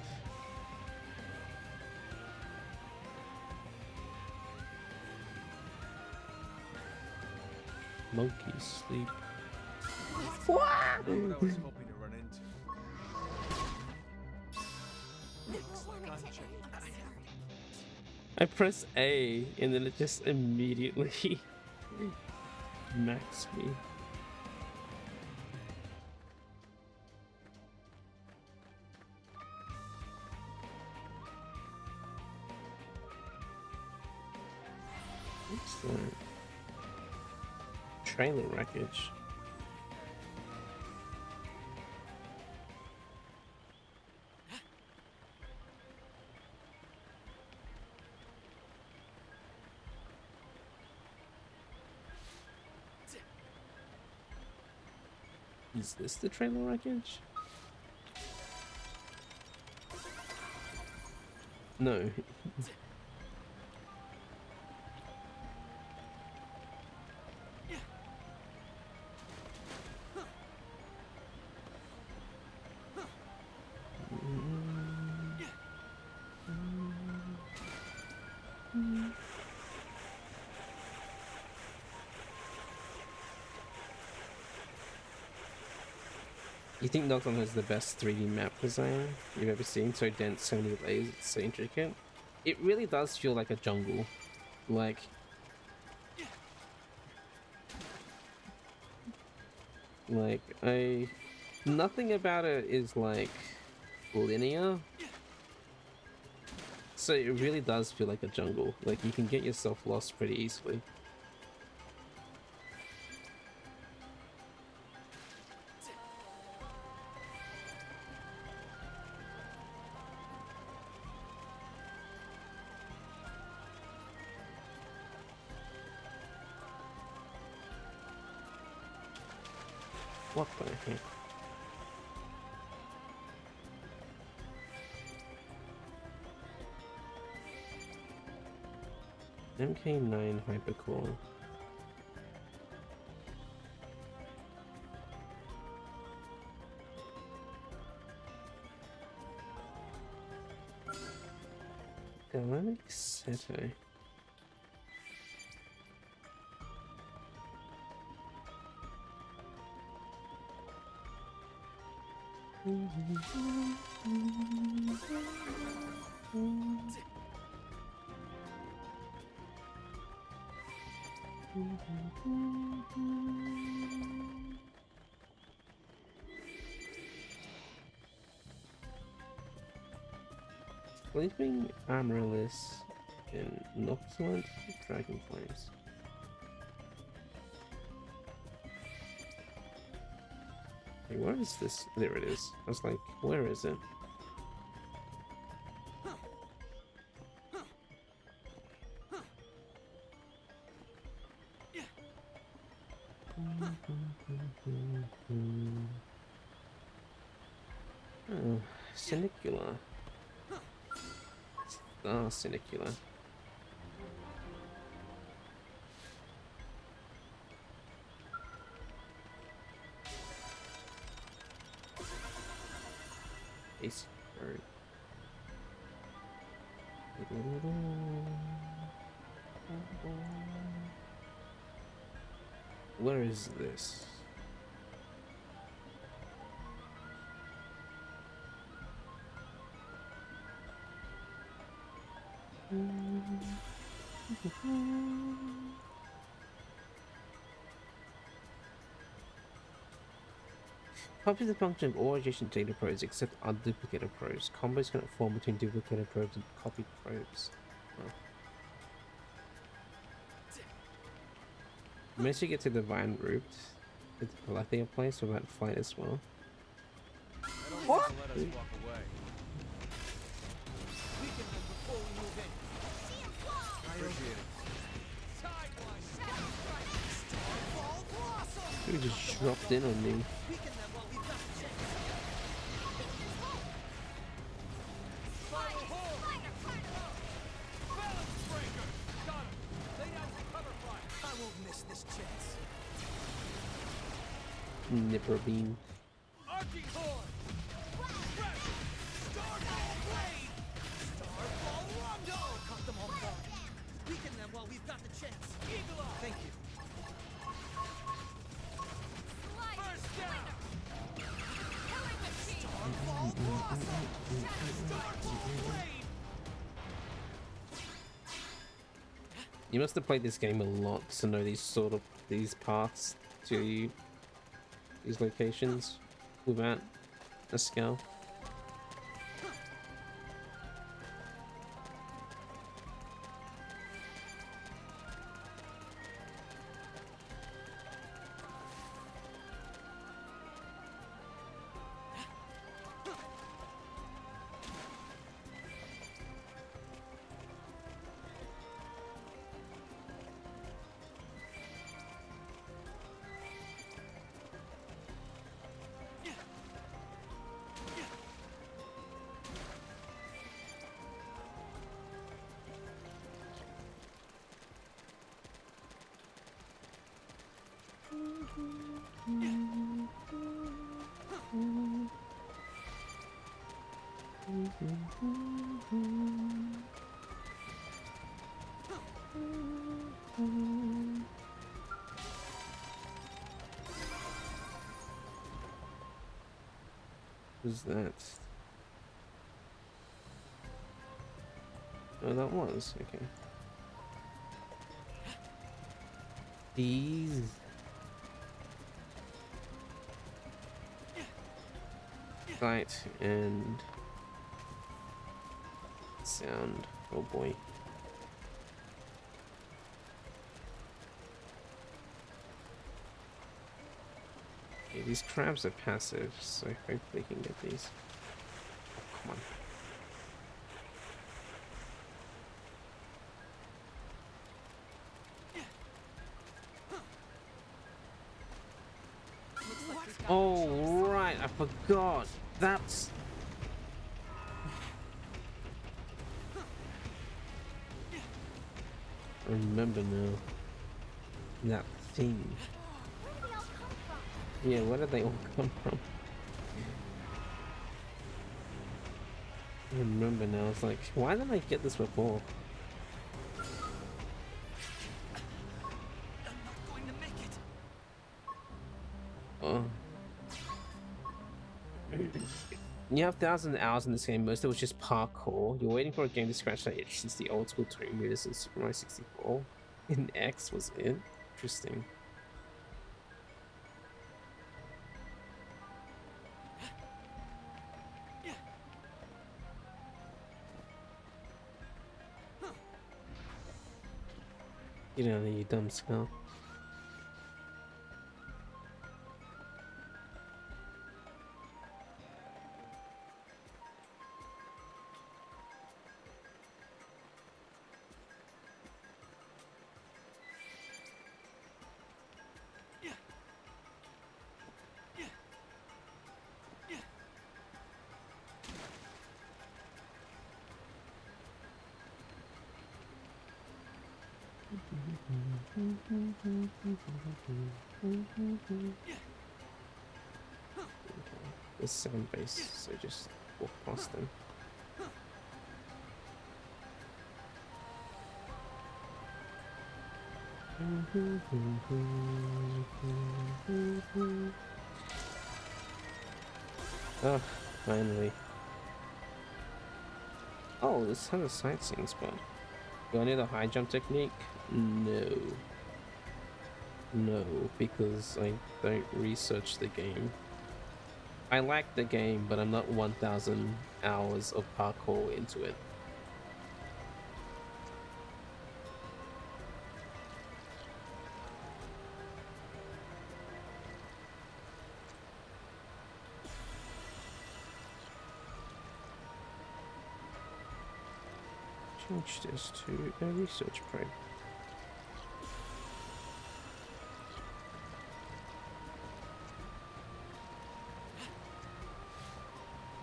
Monkey sleep. Not what I was hoping to run into. I press A and then it just immediately maxed me. What's that? Trailer wreckage. Is this the trailer wreckage? No. You think Nocturne has the best 3D map design you've ever seen? So dense, so many layers, it's so intricate. It really does feel like a jungle. Like... Nothing about it is like linear. So it really does feel like a jungle. Like you can get yourself lost pretty easily. What the heck? MK9 hypercore. Galactic Seto. Sleeping Amaryllis and Noctilucent Dragonflames. Hey, where is this? There it is. I was like, where is it? Oh, Sinicula. Oh, Sinicula. Ace bird. Where is this? Copy the function of all adjacent data probes except unduplicated probes. Combos cannot form between duplicated probes and copied probes. Oh. Once you get to the Divine Root, it's a Palathea place without fight as well. What? Let us walk away. Weaken them before we move in. Appreciate it. Starfall Blossom! You just dropped in on me. Weaken them while we've got the chance. Final hold! Balance breaker! Got him! Lay down some cover fire! I won't miss this chance. Nipper beam. Arching cord! Starfall Blade! Starfall Rondo! Cut them off guard. Weaken them while we've got the chance. Eagle eye! Thank you. First down! Killing machine! Starfall Blossom! Starfall Blade! You must have played this game a lot to know these paths to these locations without a skill. Who's that? Oh, that was okay. These. Sight and sound. Oh boy. Okay, these crabs are passive, so hopefully we can get these. Oh, come on. Oh, right, I forgot. That's... I remember now. That thing. Where did they all come from? Yeah, where did they all come from? I remember now. It's like, why didn't I get this before? I'm not going to make it. Oh. You have thousands of hours in this game. Most of it was just parkour. You're waiting for a game to scratch that itch since the old school Tomb Raiders in Super Mario 64. In X was it? Interesting. Get out of there, you dumb skull. There's 7 base, so just walk past them. Oh, finally. Oh, this has a sightseeing spot. Do I need a high jump technique? No. No, because I don't research the game. I like the game, but I'm not 1,000 hours of parkour into it. Change this to a research probe.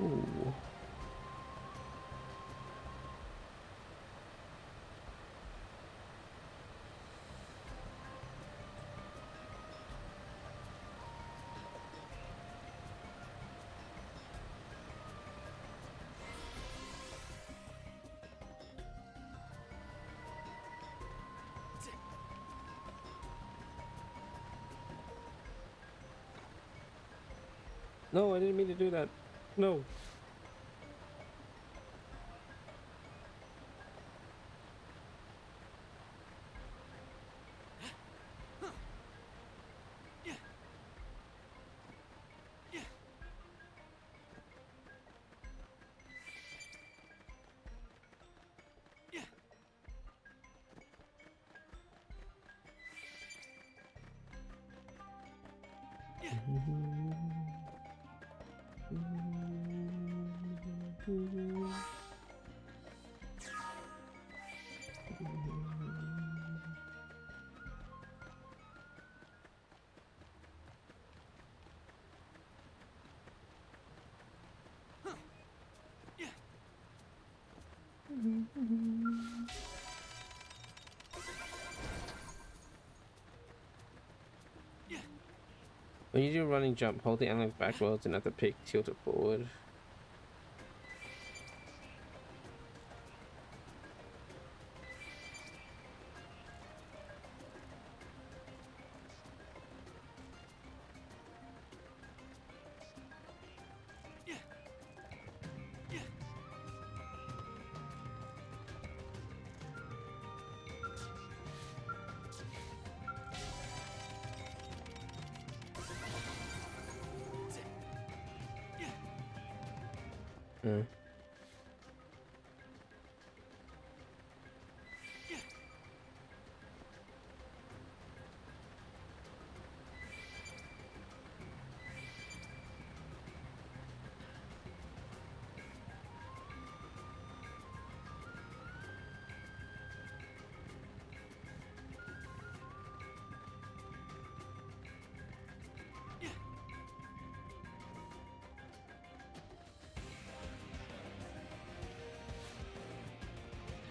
Ooh. No, I didn't mean to do that. No. When you do a running jump, hold the analog backwards and at the peak, tilt it forward. No.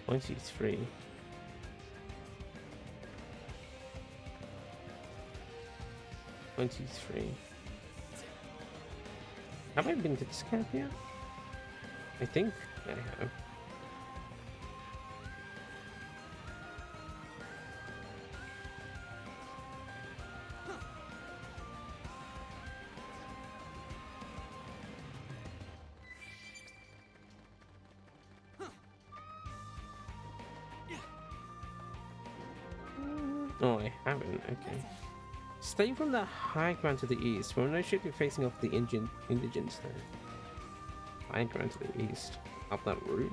$23. $23. Have I been to this camp yet? I think I have. Oh, I haven't. Okay. Stay from the high ground to the east. From no ship you're facing off the indigents there. High ground to the east. Up that route.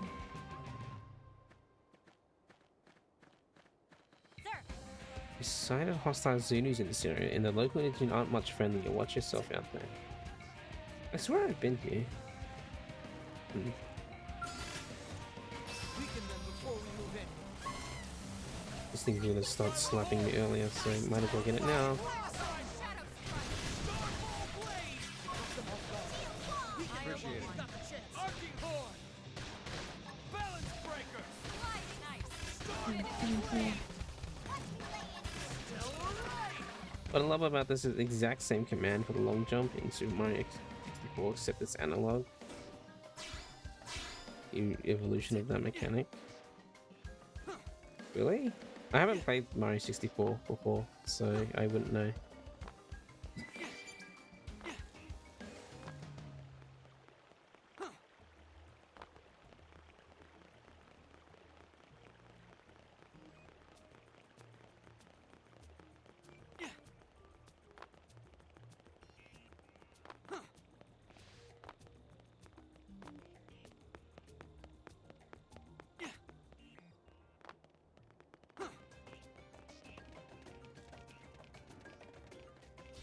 You sighted hostile Zunus in this area, and the local indigents aren't much friendlier. Watch yourself out there. I swear I've been here. Weaken them before we move in. This thing's gonna start slapping me earlier, so might as well get it now. Appreciate it. Arcing horn. Balance breaker. What I love about this is the exact same command for the long jump in Super Mario 64, except it's analog. Evolution of that mechanic. Really? I haven't played Mario 64 before, so I wouldn't know.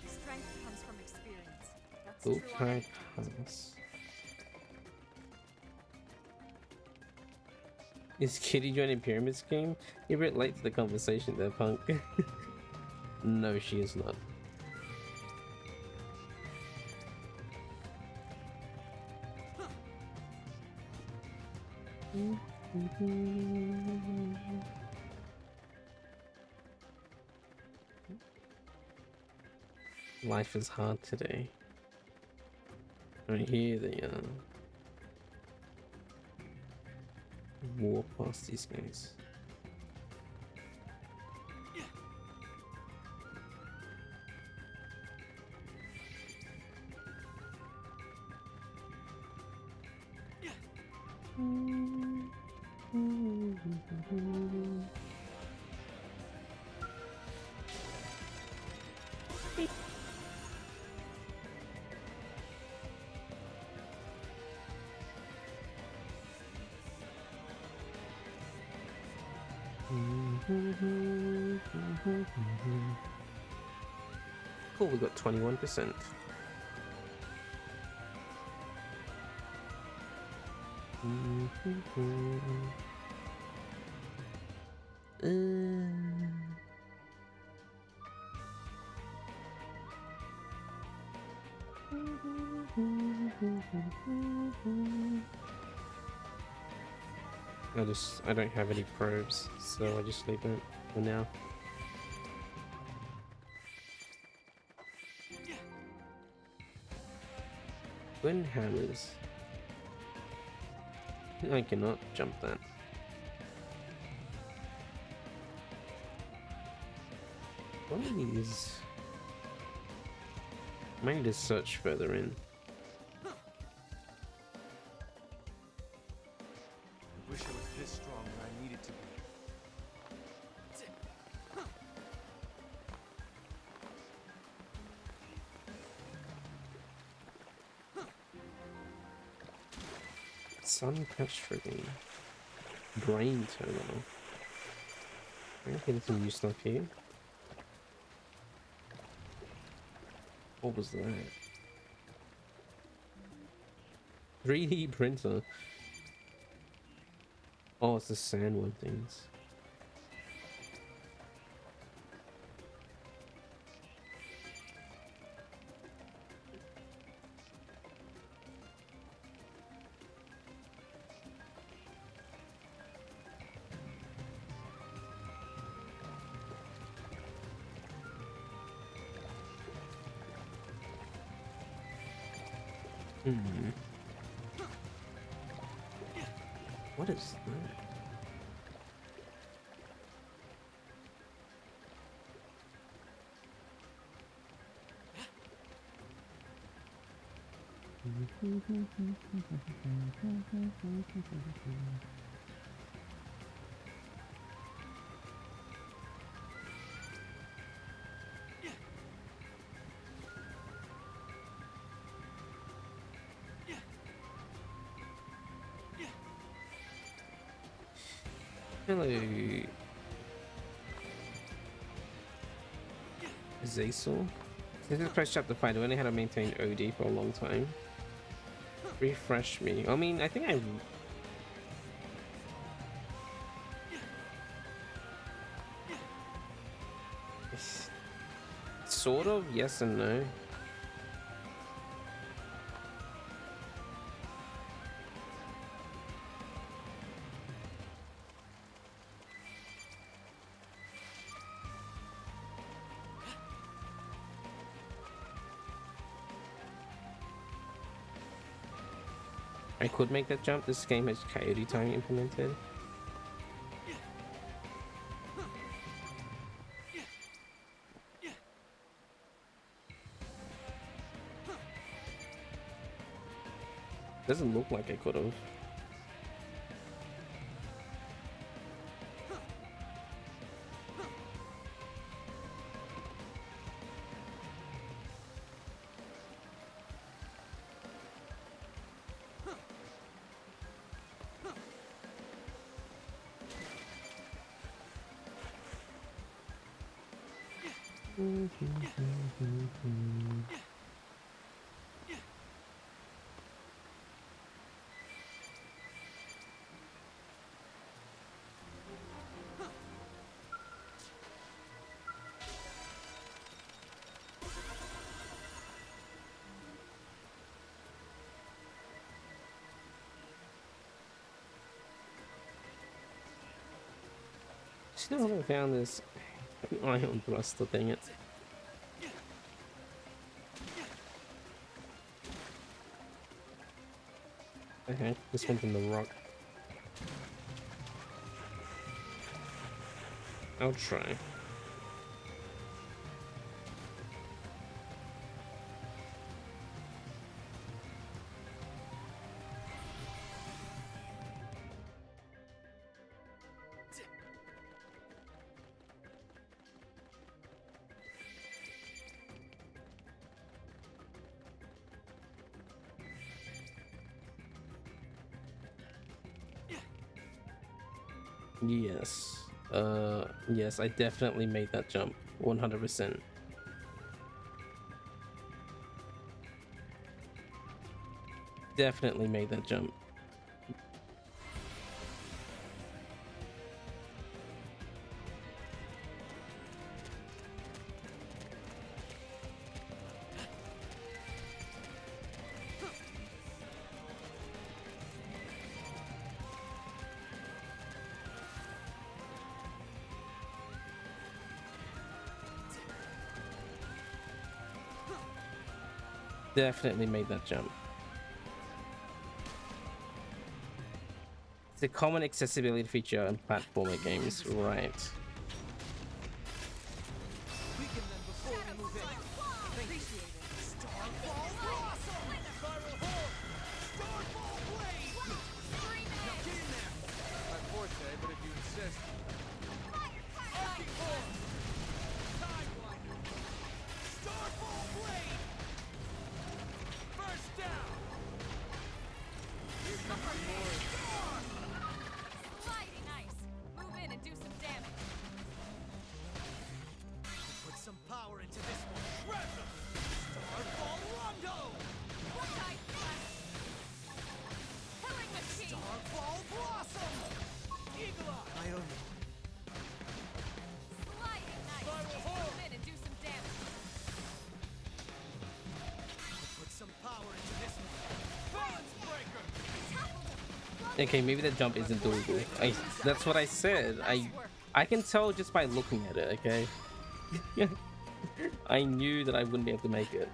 Strength comes from experience. That's Full true on time any pass. Is Kitty joining Pyramid Scheme? You're a bit late to the conversation there, punk. No, she is not. Life is hard today. Right here, the walk past these guys. Cool, we got 21%. I don't have any probes, so I just leave it for now. Twin hammers. I cannot jump that. What are these? I might need to search further in. I wish I was this strong when I needed to be. Sun Catastrophe. Brain Terminal. Okay, there's some new stuff here. What was that? 3D printer. Oh, it's the sandworm things. What is that? Hello. Zazel. This is Quest Chapter 5. I only had to maintain OD for a long time. Refresh me. I mean, I think I... Sort of, yes and no. I could make that jump. This game has coyote time implemented. Doesn't look like I could have. Still haven't found this ion thruster, dang it. Okay, this one's in the rock. I'll try. Yes. Yes, I definitely made that jump. 100%. Definitely made that jump. Definitely made that jump. It's a common accessibility feature in platformer games, right? Weaken them before we move in. Appreciate it. Starfall Blossom! Spiral Hole! Starfall Blade! Now get in there! My forte, but if you insist. Arctic Horn! Sidewinder! Starfall Blade! First down! Here comes the glory. Okay, maybe the jump isn't doable. That's what I said. I can tell just by looking at it, okay? I knew that I wouldn't be able to make it.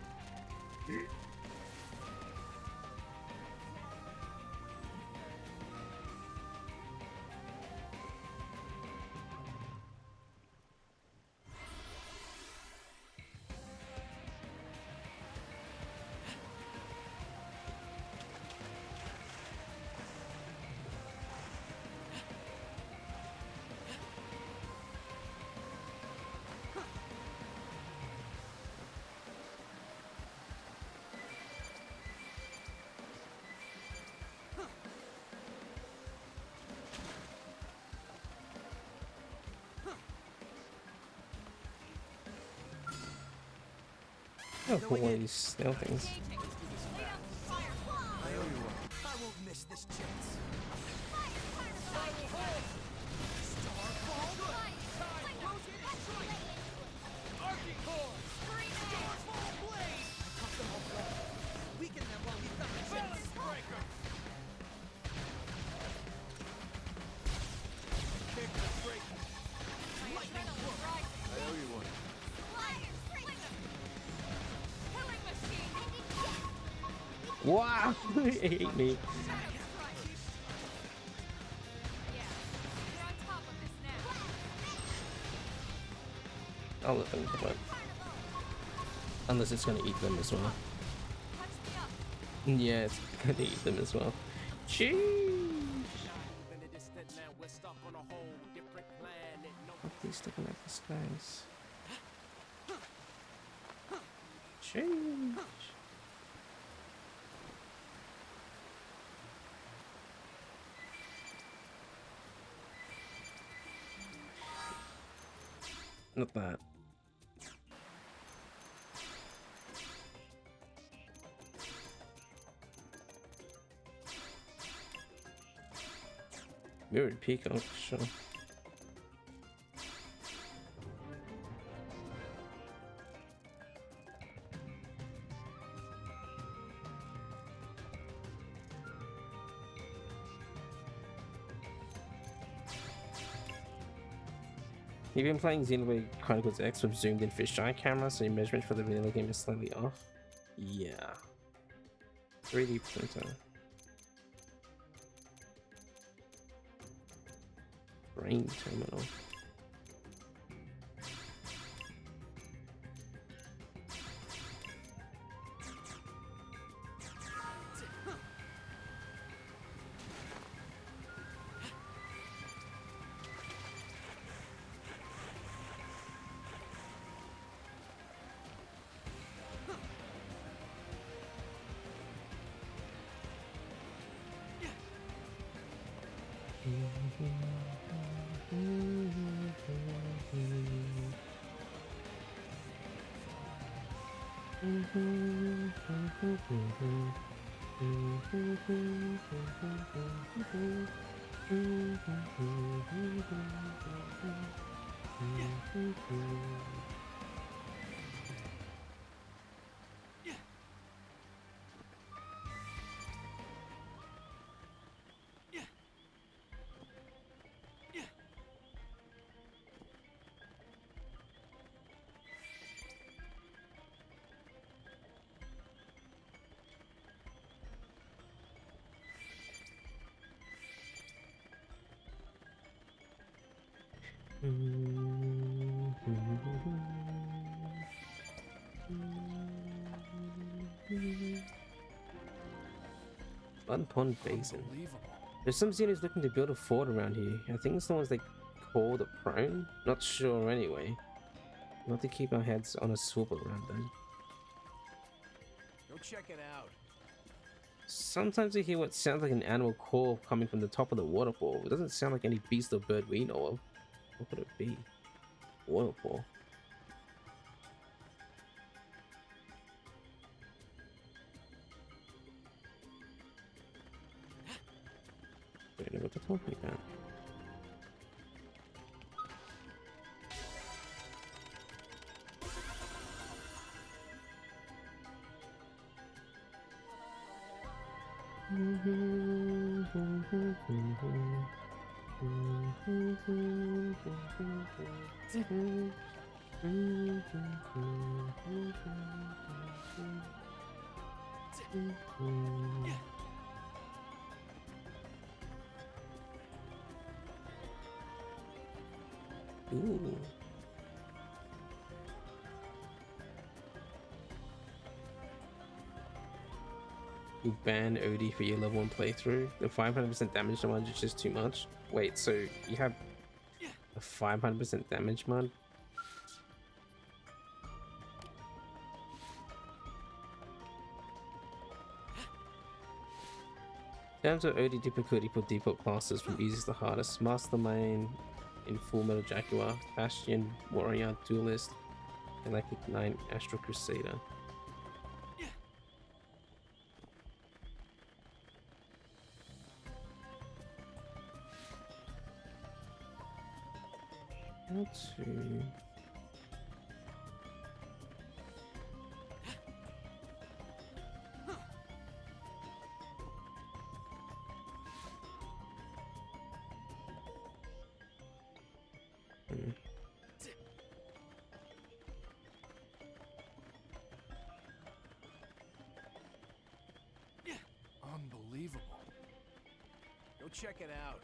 Oh, holy snail things. I won't miss this chance. Weaken them while we've got the balance breaker. Kick the break. Lightning blow. I owe you one. Wow! He hate me. I'll let them come up. Unless it's gonna eat them as well. Yeah, it's gonna eat them as well. Sheesh! Please stick them like the skies. Sheesh! Not that. Mirrored peacock, sure. You've been playing Xenoblade Chronicles X with zoomed in fisheye camera, so your measurement for the vanilla game is slightly off. Yeah. 3D printer. Brain terminal. Blood Pond Basin. There's some Xenos looking to build a fort around here. I think it's the ones they call the Prone? Not sure anyway. We'll have to keep our heads on a swivel around them. Go check it out. Sometimes I hear what sounds like an animal call coming from the top of the waterfall. It doesn't sound like any beast or bird we know of. What could it be? Waterfall. I don't know what they're talking about. Ooh. You ban OD for your level 1 playthrough. The 500% damage mod is just too much. Wait, so you have a 500% damage mod? In terms of OD difficulty for default classes from easiest to hardest, Mastermind in Full Metal Jaguar, Bastion, Warrior, Duelist, Galactic Knight, Astral Crusader. How to... Unbelievable. Go check it out.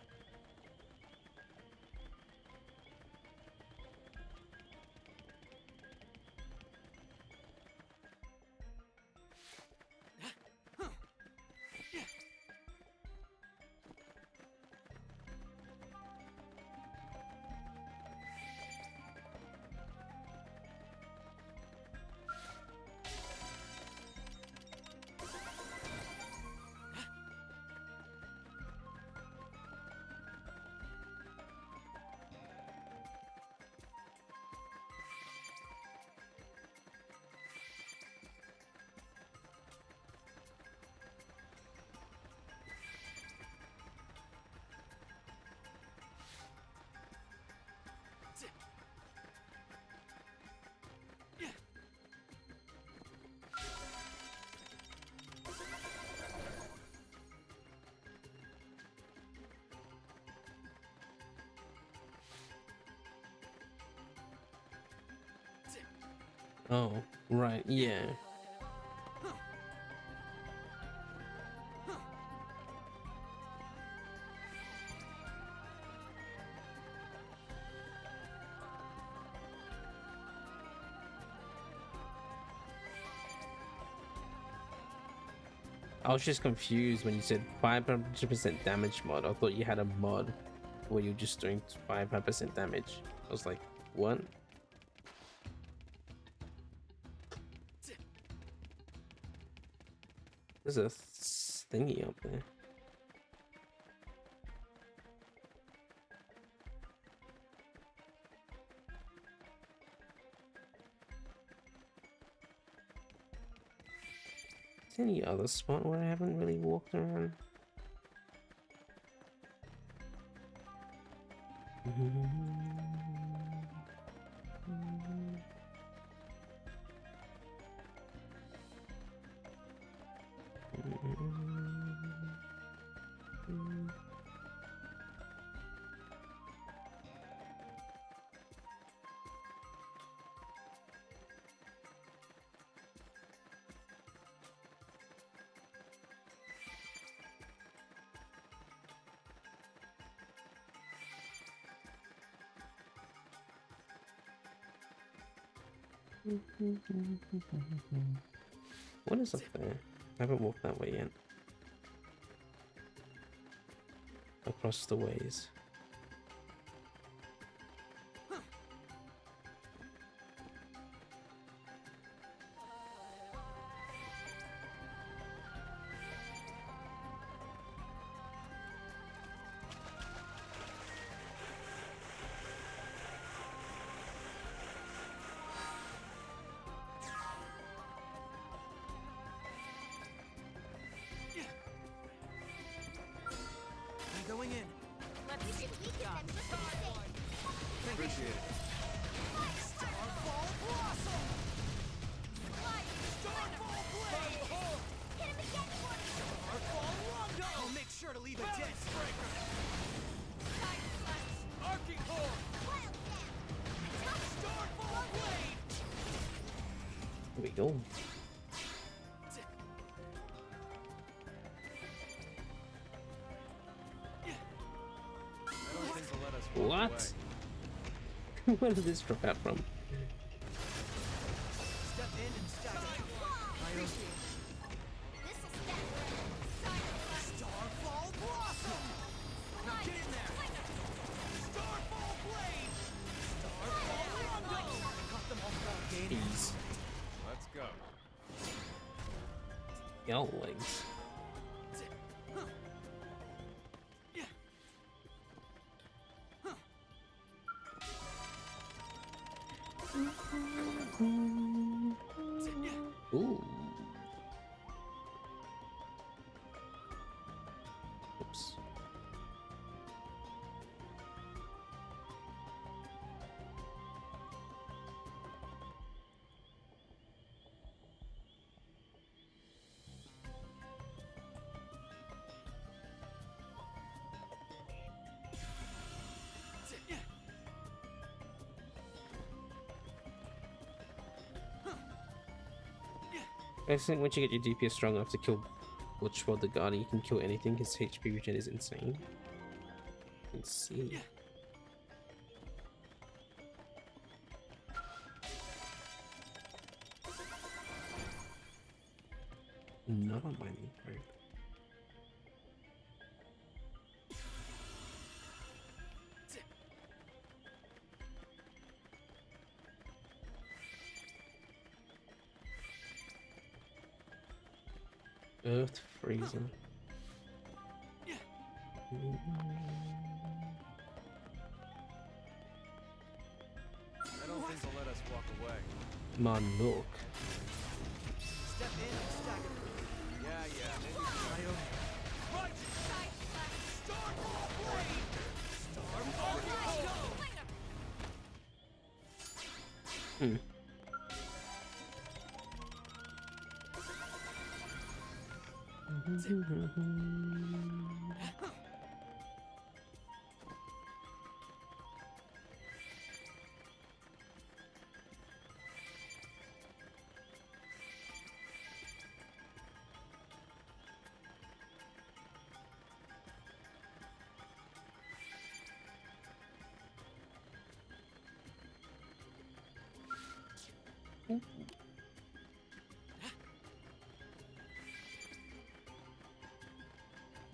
Oh, right, yeah. I was just confused when you said 500% damage mod. I thought you had a mod where you're just doing 500% damage. I was like, what? There's a thingy up there. Is there any other spot where I haven't really walked around? What is up there? I haven't walked that way yet. Across the ways. Going in. Let's see what we got. Appreciate it. Starfall Blossom! Starfall Blade! Hit him again, Morty! Starfall Rondo! I'll make sure to leave a dead There we go. I don't think they'll let us walk What? away. Where did this drop out from? Step in and stack it. I own This'll step. Starfall Blossom! Now get in there! Starfall Blade! Starfall Rondo! Caught them off guard. Gain Jeez. Let's go. Y'all legs. Ooh. Oops. I think once you get your DPS strong enough to kill Bloodshword the Guardian, you can kill anything. His HP regen is insane. Let's see. Not on my knee, right? Earth Freezer. I don't think they'll let us walk away. Manok. Step in and stack it. Yeah, maybe. I own Right! Starfall Blade! Starfall Rondo! Hmm.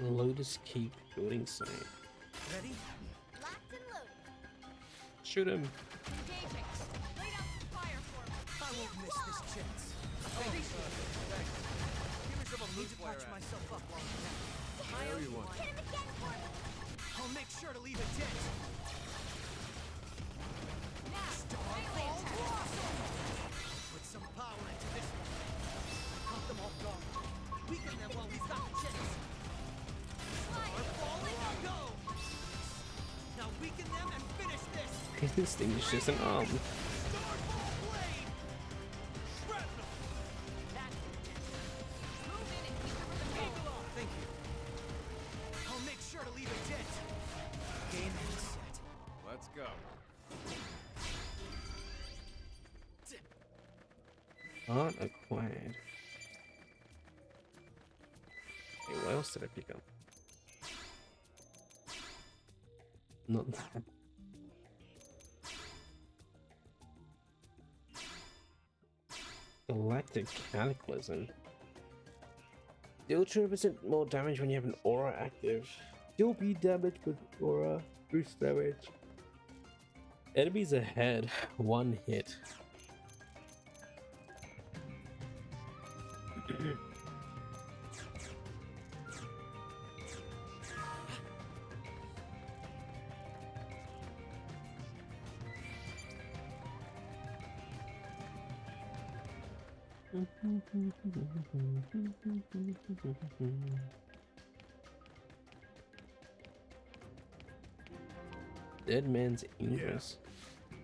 Lotus Keep building site. Ready? Locked and loaded. Shoot him. Engaging. Lay down some fire for me. I won't miss this chance. Thanks. Give me some of Need to Flare patch action. myself up while I can. There you want. Hit him again for me. I'll make sure to leave a dent. Now, melee Starfall attack. Blossom! Put some power into this one. Caught them off guard. Weaken them while we've got the chance. Starfall Rondo! Now weaken them and finish this. This thing is just an arm. Starfall Blade! Shrapnel! Move in and keep her the Eagle Eye! Thank you. I'll make sure to leave a dent. Game and set. Let's go. Art acquired. Hey, what else did I pick up? Not that. Galactic Cataclysm. Deal 2% more damage when you have an aura active. You'll be damaged with aura. Boost damage. Enemies ahead. One hit. Dead Man's Ingress.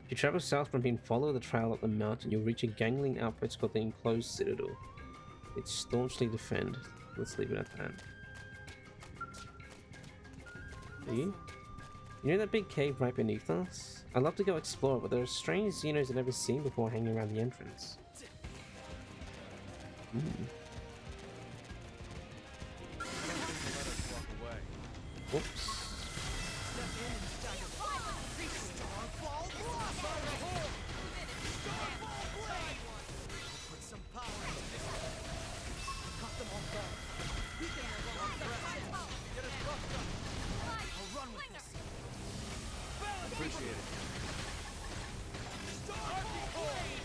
If you travel south from being follow the trail up the mountain, you'll reach a gangling outpost called the Enclosed Citadel. It's staunchly defend. Let's leave it at that. See? You know that big cave right beneath us? I'd love to go explore it, but there are strange Xenos I've never seen before hanging around the entrance. Let us walk away. Whoops. Step in and stagger. Starfall Blossom! Starfall Blade! Put some power into this one. Cut them off guard. Weaken their long press. Get us buffed up. I'll run with this. Appreciate it. Starfall Blade!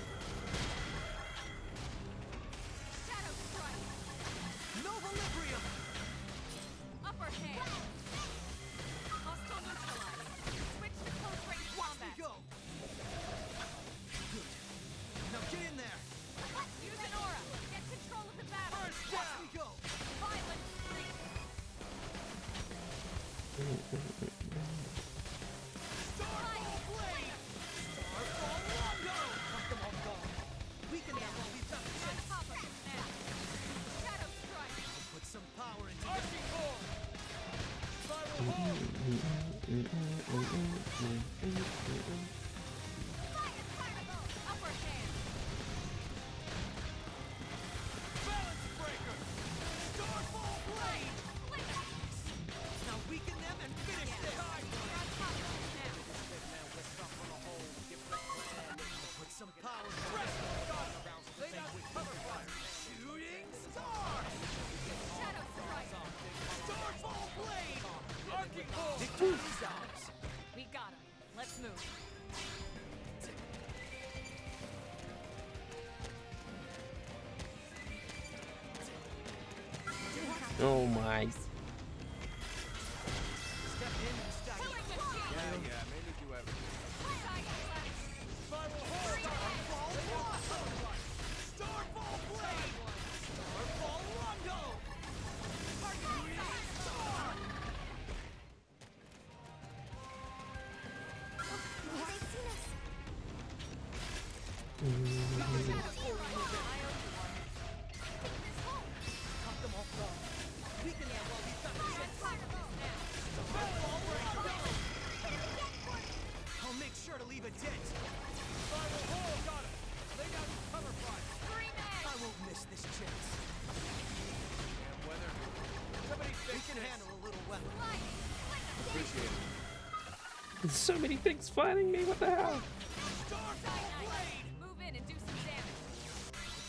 Shadow Strike! Nova Librium! Upper hand! Hostile neutralized. Switch to close range Watch me combat. go! Good. Now get in there! Use an aura. Get control of the battle. First watch me go! Violent streak. Starfall Blade! Starfall Rondo! Cut them off guard. Weaken them while we've got the On chance. top of it now. Shadow Strike. Put some power into this. Spiral hold! Fire Carnival. Upper hand. Balance Breaker! Starfall Blade! Flinger. Now weaken them and finish this! You're on top of it now. Put some power into this. Lay down cover fire! Shooting Star! Shadow Strike. Starfall Blade! Arcing hold! Victory is ours! We got him. Let's move. Oh my. Step in and stagger. Killing machine. Yeah, maybe do everything. Side slash. Spiral hold! Starfall Blossom! Starfall Blade! Starfall Rondo! Shooting Star! They've seen us. Cut them off guard. Weaken them while we've got the chance. Starfall Rondo! I'll make sure to leave a dent. Spiral hold! Got it! Lay down cover fire! I won't miss this chance. Damn weather. Somebody We fix can this. handle a little weather. Appreciate it. There's so many things fighting me. What the hell? Starfall Blade! Move in and do some damage.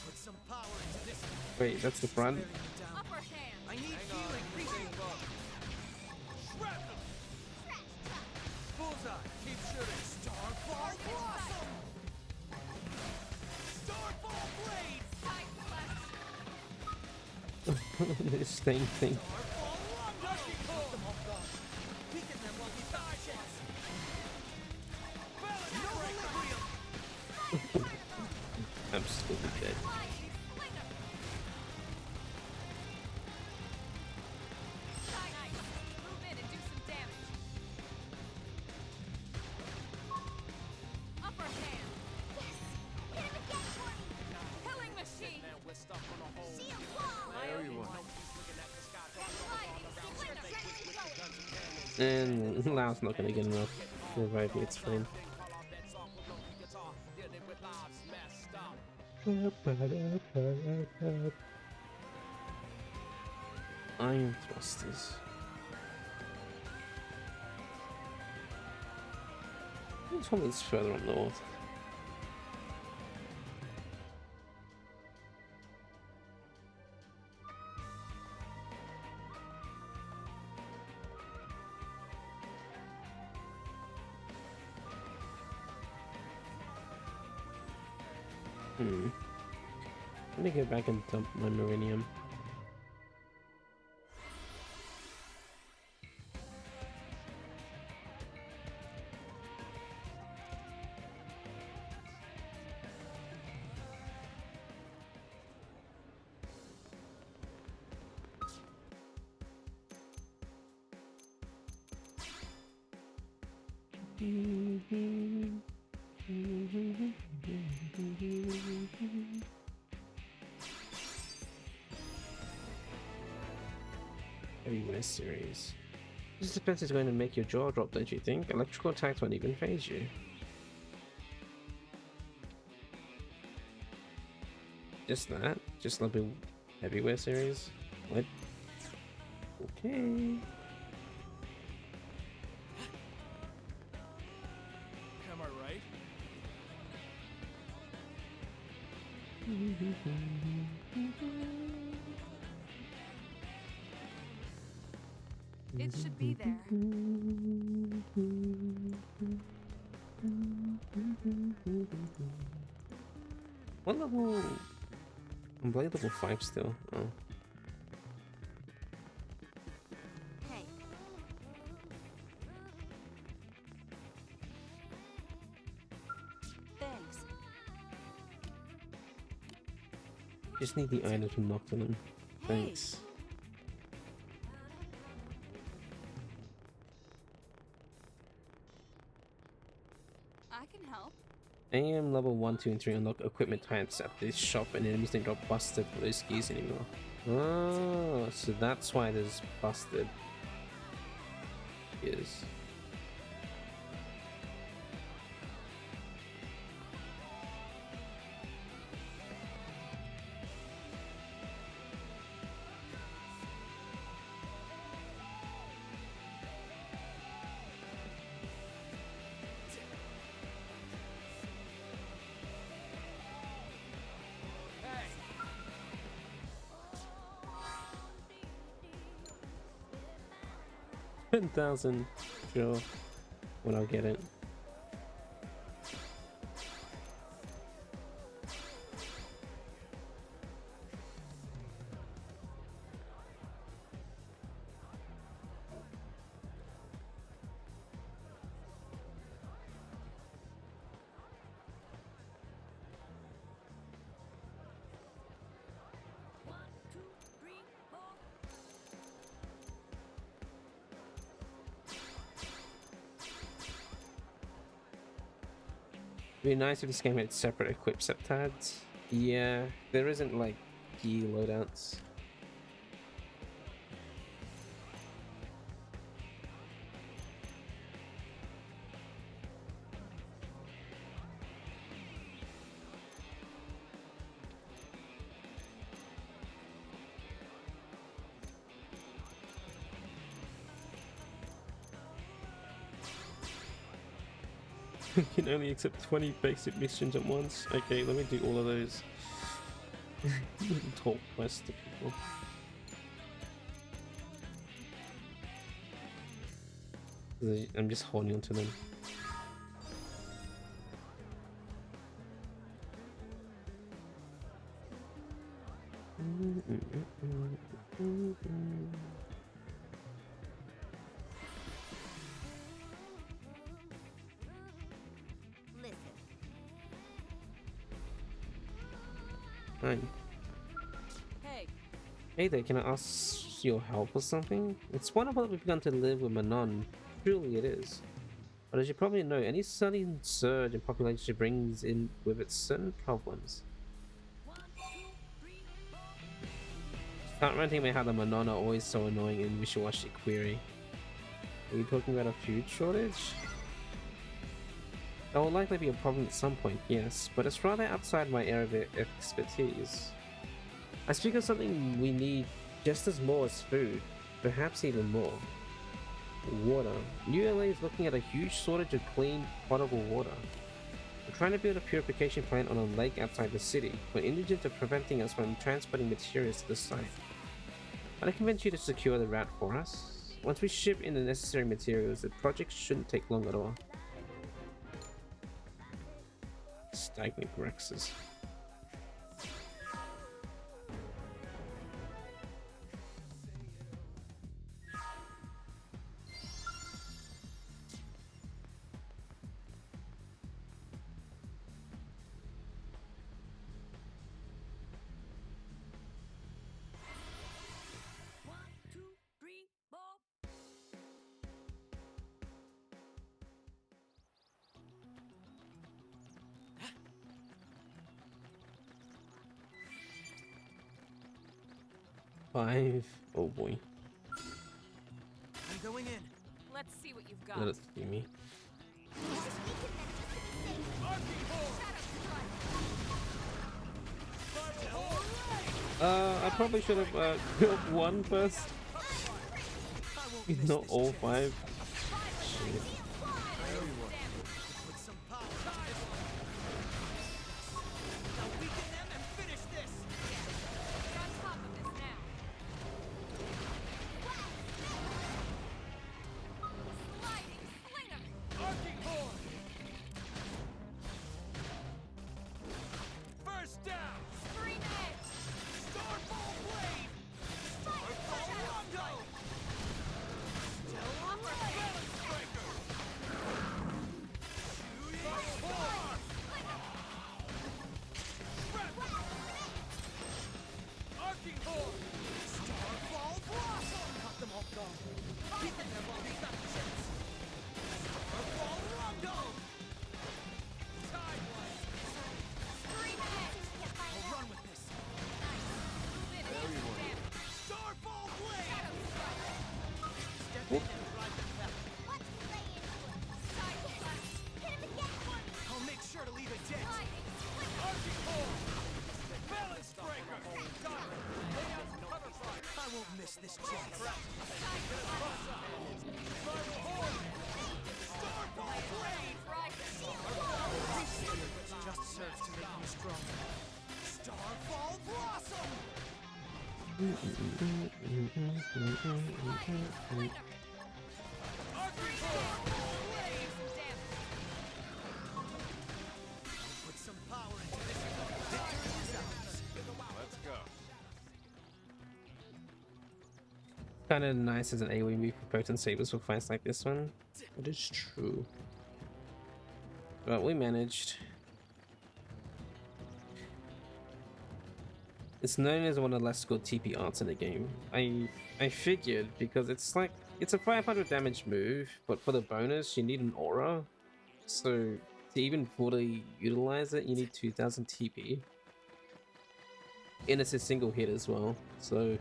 Put some power into this. Wait, that's the front. Bearing me down. Upper hand. I need Hang on. healing. Stay low. Shrapnel! Bullseye! Keep shooting. Starfall Blossom! Starfall Blade! Side slash. This thing. Starfall Rondo! Cut them off guard. Weaken them while we've got the chance. Nova Librium! I'm stupid dead. Flying. Flinger. Side ice. Move in and do some damage. Upper hand. Yes. Hit him again for me. Killing machine. Shield wall. There you are. Sliding. Splinter. Going. And Lau's not gonna get enough. Revive me, it's fine. Iron thrusters. I told me it's further up north. Let me go back and dump my Meridium. Heavy West series. This defense is going to make your jaw drop, don't you think? Electrical attacks won't even phase you. Just that? Just level everywhere series? What? Okay. Am I right? It should be there. What level? I'm playing level 5 still. Oh. Hey, thanks. Just need the item to knock to them. Hey. Thanks. I can help. I am level 1, 2, and 3 unlock equipment types at this shop, and enemies don't drop busted for those skis anymore. Oh, so that's why there's busted. Is. Hey! 10,000. Sure. When I'll get it. It'd be nice if this game had separate equip septads. Yeah, there isn't like key loadouts. You can only accept 20 basic missions at once. Okay, let me do all of those. Talk quest to people. I'm just holding on to them. Listen, Fine. Hey, Hey there, can I ask your help or something? It's wonderful that we've begun to live with Manon. Truly it is. But as you probably know, any sudden surge in population brings in with it certain problems. Start ranting about how the Manon are always so annoying and wishy-washy query. Are you talking about a food shortage? That will likely be a problem at some point, yes, but it's rather outside my area of expertise. I speak of something we need just as more as food, perhaps even more. Water. New LA is looking at a huge shortage of clean, potable water. We're trying to build a purification plant on a lake outside the city, but indigents are preventing us from transporting materials to the site. Can I convince you to secure the route for us? Once we ship in the necessary materials, the project shouldn't take long at all. Stagnant Rexes. Five. Oh boy. I'm going in. Let's see what you've got. Let it see me. Arcing hole! Spiral I probably should have built one first, not all five. Shit. Put some power into this one. Now weaken them and finish this. You're on top of this now. Sliding slinger. Arcing horn. First down. Scream edge. Starball blade. Starball rondo. Stellar balance breaker. Shooting star. Arcing horn. Starball blossom. Cut them off guard. Weaken them while we've got the chance. Starball rondo. Timeline. Scream edge. I'll run with this. Move in. Damn. Starball blade. Step Whoop. in and drive them back. Let's lay into it. Side slash. Hit him again. I'll make sure to leave a dent. Sliding slinger. Arcing horn. Balance breaker. Got it. Lay out some cover fire. I won't miss this chance. Spiral horn. Starball blade. This spirit just serves to make me stronger. Starball blossom. Arcing horn. Blade. Put some power into this. Victory is ours. Let's go. Kind of nice as an AoE move for potent sabers for fights like this one. It is true. But we managed. It's known as one of the less skilled TP arts in the game. I figured because it's a 500 damage move, but for the bonus you need an aura. So to even fully utilize it, you need 2000 TP. And it's a single hit as well. So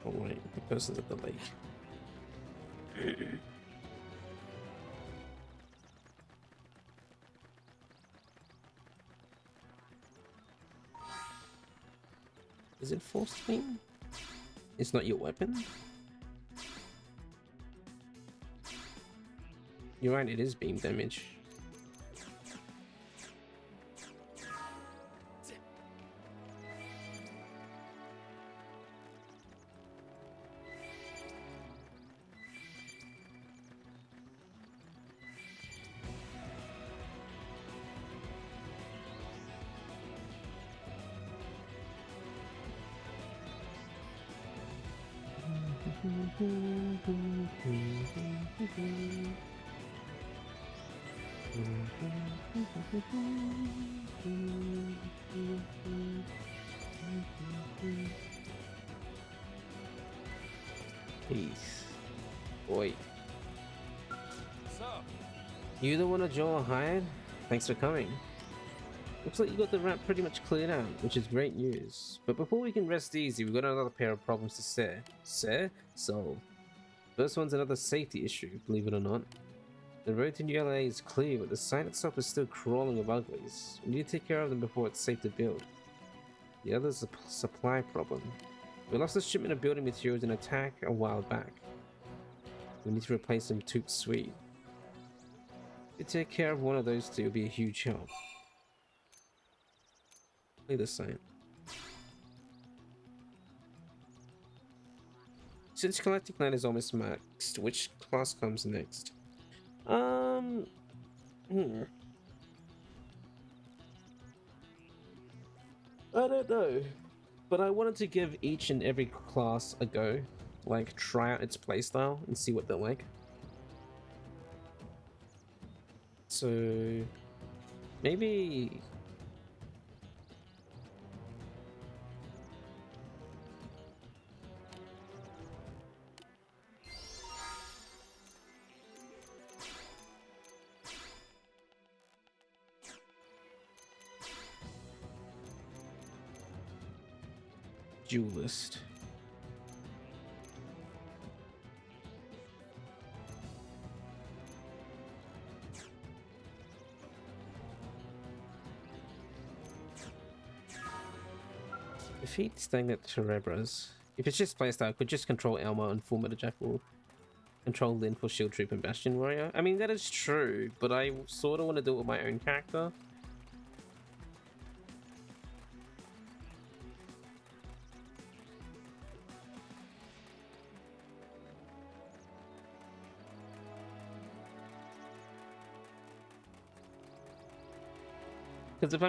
alright, the person's at the lake. Is it forced beam? It's not your weapon? You're right, it is beam damage. Peace. Boy. What's up? You the one to Joel hired? Thanks for coming. Looks like you got the ramp pretty much cleared out, which is great news. But before we can rest easy, we've got another pair of problems to solve. First one's another safety issue, believe it or not. The road to New LA is clear, but the site itself is still crawling with uglies. We need to take care of them before it's safe to build. The other's a supply problem. We lost a shipment of building materials in an attack a while back. We need to replace them tout suite. If you take care of one of those two, it'll be a huge help. Play the site. Since Galactic Knight is almost maxed, which class comes next? I don't know, but I wanted to give each and every class a go, like try out its playstyle and see what they're like. So maybe duelist. Defeat stagnant Cerebras. If it's just playstyle, I could just control Elmo and Full Metal Jackal. Control Lin for Shield Troop and Bastion Warrior. I mean, that is true, but I sort of want to do it with my own character. Because if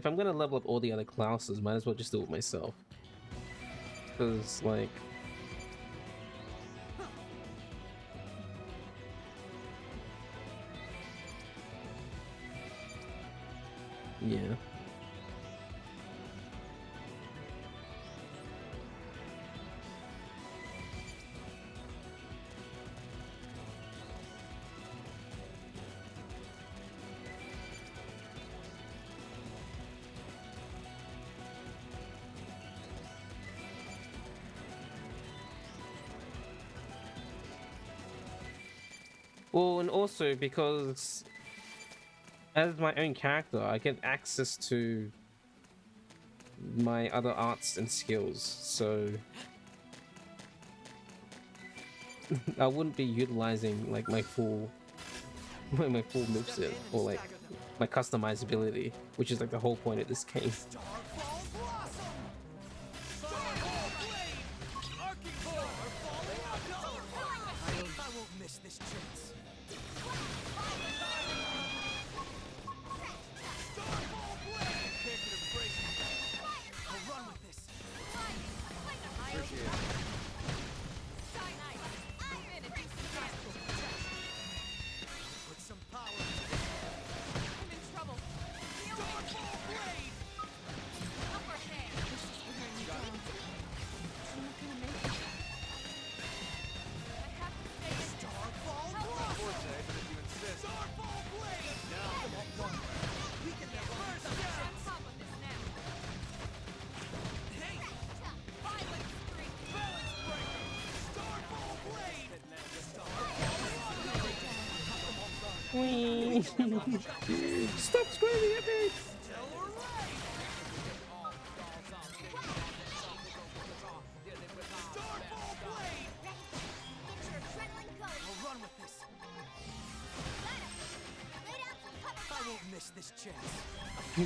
I'm gonna level up all the other classes, might as well just do it myself. Because like, yeah. Well, and also because as my own character, I get access to my other arts and skills, so I wouldn't be utilizing like my full moveset or like my customizability, which is like the whole point of this game. Stop screaming at me!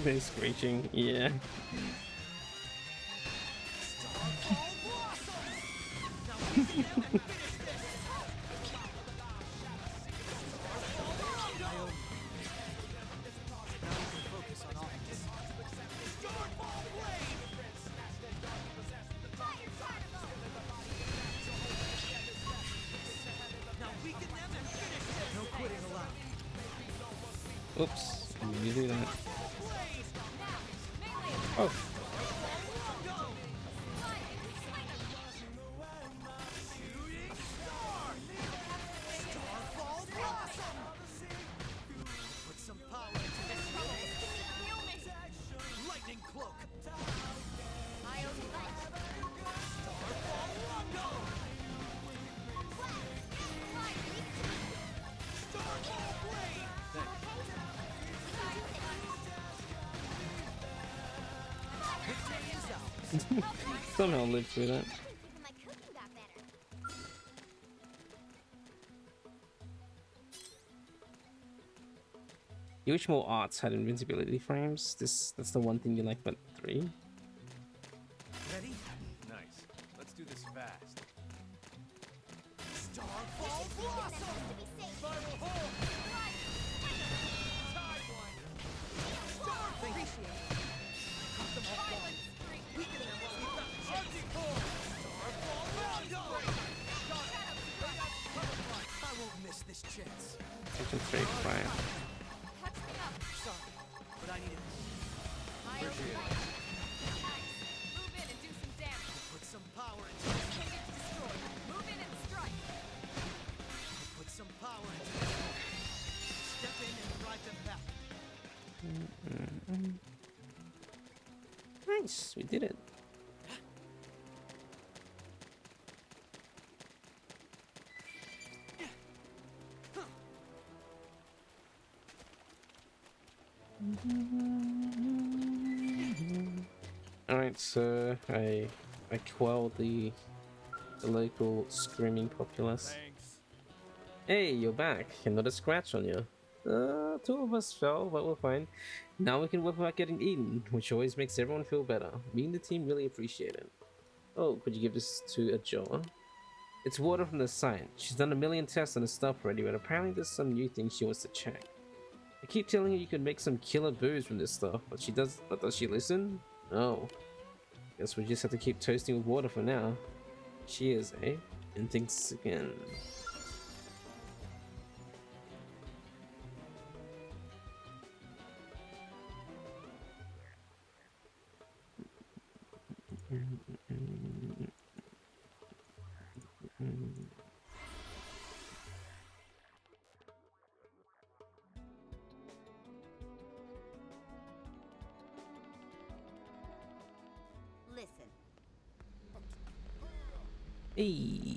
They're screeching, yeah. Oops, you do that. Oh. Somehow lived through that. You wish more arts had invincibility frames. That's the one thing you like about 3. Ready? Nice. Let's do this fast. Starfall Blossom! Final hole! Tide one! Appreciate it. Cut them off guard. Weaken them while we've got the chance. Starfall Rondo! I won't miss this chance. Such a fake fire. Sorry, but I need it. Appreciate it. Move in and do some damage. Put some power into this. King gets destroyed. Move in and strike. Put some power into this. Step in and drive them back. Nice, we did it. Alright, so I quelled the local screaming populace. Thanks. Hey, you're back, and not a scratch on you. Two of us fell, but we're fine. Now we can work without getting eaten, which always makes everyone feel better. Me and the team really appreciate it. Oh, could you give this to a Joa? It's water from the site. She's done a million tests on the stuff already, but apparently there's some new things she wants to check. I keep telling her you could make some killer booze from this stuff, but does she listen? No. Guess we just have to keep toasting with water for now. Cheers, eh? And thanks again. Listen. Hey.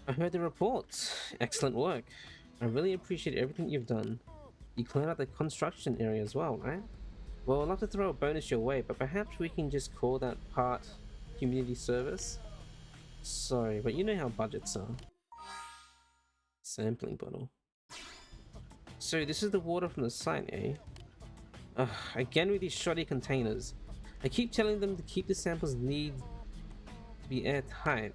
I heard the reports. Excellent work. I really appreciate everything you've done. You cleared out the construction area as well, right? Well, I'd love to throw a bonus your way, but perhaps we can just call that part community service? Sorry, but you know how budgets are. Sampling bottle. So this is the water from the site, eh? Ugh, again with these shoddy containers. I keep telling them to keep the samples need to be airtight.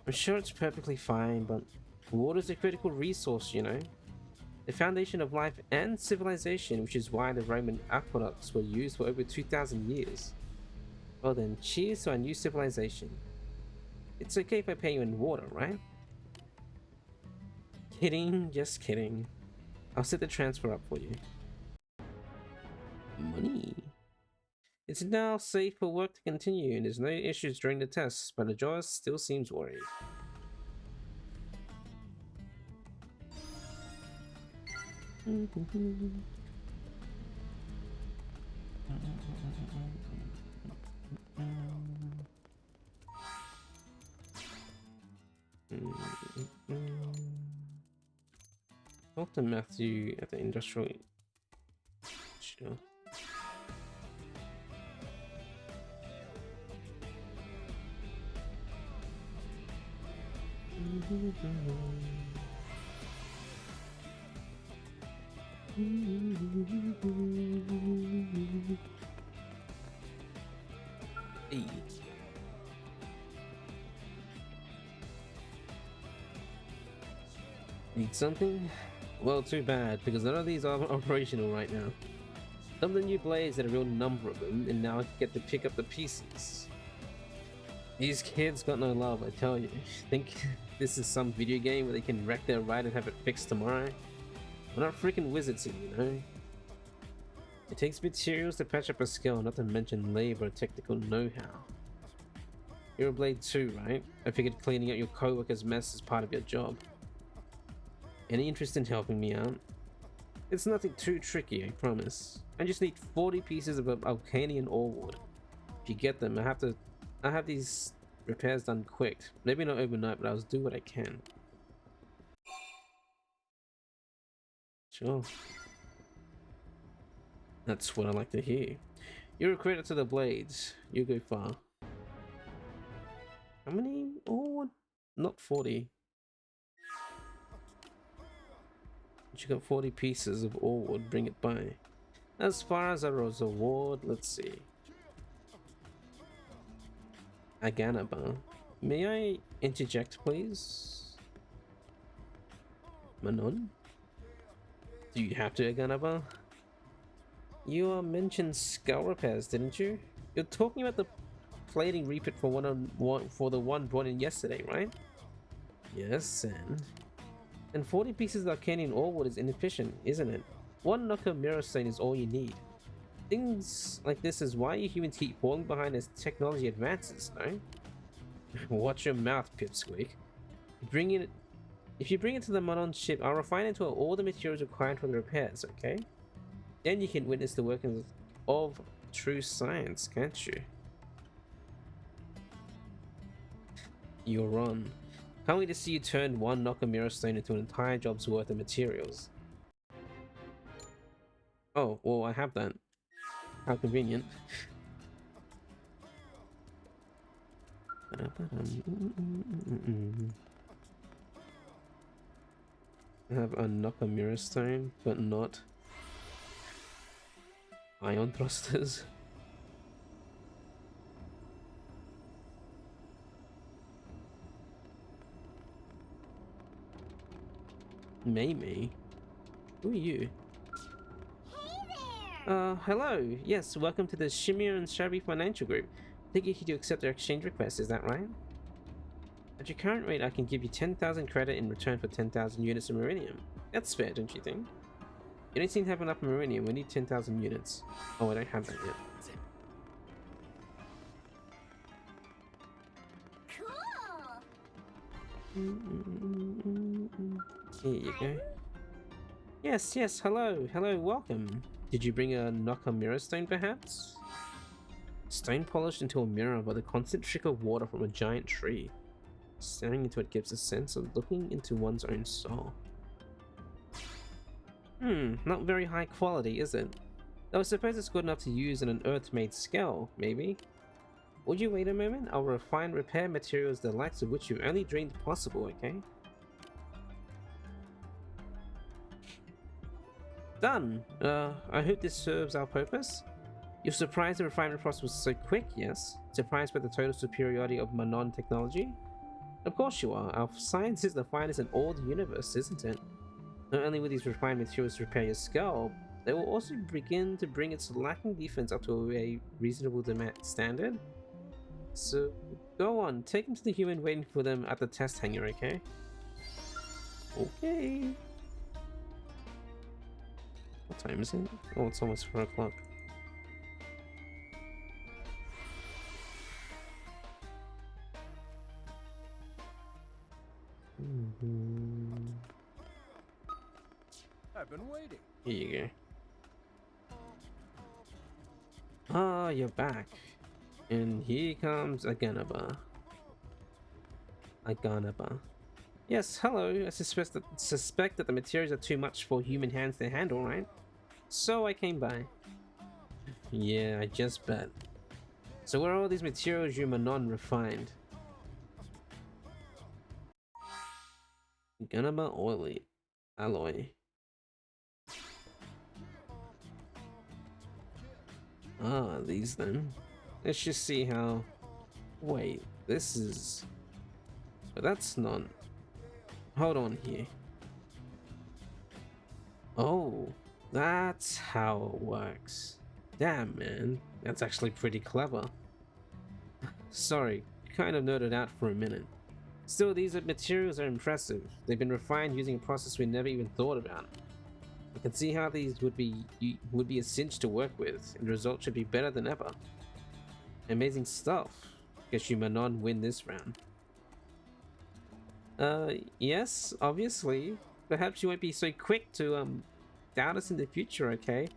I'm sure it's perfectly fine, but water's a critical resource, you know? The foundation of life and civilization, which is why the Roman aqueducts were used for over 2,000 years. Well then, cheers to our new civilization. It's okay if I pay you in water, right? Kidding, just kidding. I'll set the transfer up for you. Money. It's now safe for work to continue and there's no issues during the tests, but Ajoa still seems worried. Talk to Matthew at the industrial. Sure. Hey. Need something? Well, too bad, because none of these are operational right now. Some of the new blades had a real number of them, and now I get to pick up the pieces. These kids got no love, I tell you. Think this is some video game where they can wreck their ride and have it fixed tomorrow? We're not freaking wizards here, you know? It takes materials to patch up a skill, not to mention labor and technical know-how. You're a Blade 2, right? I figured cleaning out your co-worker's mess is part of your job. Any interest in helping me out? It's nothing too tricky, I promise. I just need 40 pieces of Alcanian ore wood. If you get them, I have these repairs done quick. Maybe not overnight, but I'll do what I can. Sure. That's what I like to hear. You're a credit to the Blades. You go far. How many ore wood? Not 40. But you got 40 pieces of ore wood, bring it by. As far as a reward, let's see. Aganaba. May I interject, please? Manon? Do you have to, Aganaba? You mentioned skull repairs, didn't you? You're talking about the plating refit for the one brought in yesterday, right? Yes, and 40 pieces of Arcanian ore wood is inefficient, isn't it? One knocker mirror stone is all you need. Things like this is why you humans keep falling behind as technology advances, no? Watch your mouth, Pipsqueak. If you bring it to the Manon ship, I'll refine it into all the materials required for the repairs, okay? Then you can witness the workings of true science, can't you? You're on. Can't wait to see you turn one knocker mirror stone into an entire job's worth of materials. Oh, well, I have that. How convenient. I have a Nakamura stone, but not ion thrusters. Mamie? Who are you? Hey there! Hello. Yes, welcome to the Shimir and Shabby Financial Group. I think you could accept our exchange request, is that right? At your current rate, I can give you 10,000 credit in return for 10,000 units of Meridium. That's fair, don't you think? You don't seem to have enough Meridium, we need 10,000 units. Oh, I don't have that yet. Cool! Here you go. Yes, yes, hello, hello, welcome. Did you bring a Nakamura stone, perhaps? Stone polished into a mirror by the constant trickle of water from a giant tree. Staring into it gives a sense of looking into one's own soul. Not very high quality, is it? Though I suppose it's good enough to use in an earth-made scale, maybe? Would you wait a moment? I'll refine repair materials the likes of which you only dreamed possible, okay? Done! I hope this serves our purpose. You're surprised the refinement process was so quick, yes? Surprised by the total superiority of Manon technology? Of course you are. Our science is the finest in all the universe, isn't it? Not only will these refined materials repair your skull, they will also begin to bring its lacking defense up to a reasonable standard. So, go on, take them to the human waiting for them at the test hangar, okay? Okay. What time is it? Oh, it's almost 4 o'clock. I've been waiting. Here you go. Ah, you're back. And here comes Aganaba. Yes, hello. I suspect that the materials are too much for human hands to handle, right? So I came by. Yeah, I just bet. So where are all these materials you Manon refined? Ganaba oily alloy. Ah, these then. Let's just see how... Wait, this is... But that's not... Hold on here. Oh, that's how it works. Damn, man. That's actually pretty clever. Sorry, kind of nerded out for a minute. Still, these materials are impressive. They've been refined using a process we never even thought about. I can see how these would be a cinch to work with, and the result should be better than ever. Amazing stuff. Guess you Manon win this round. Yes, obviously. Perhaps you won't be so quick to doubt us in the future, okay?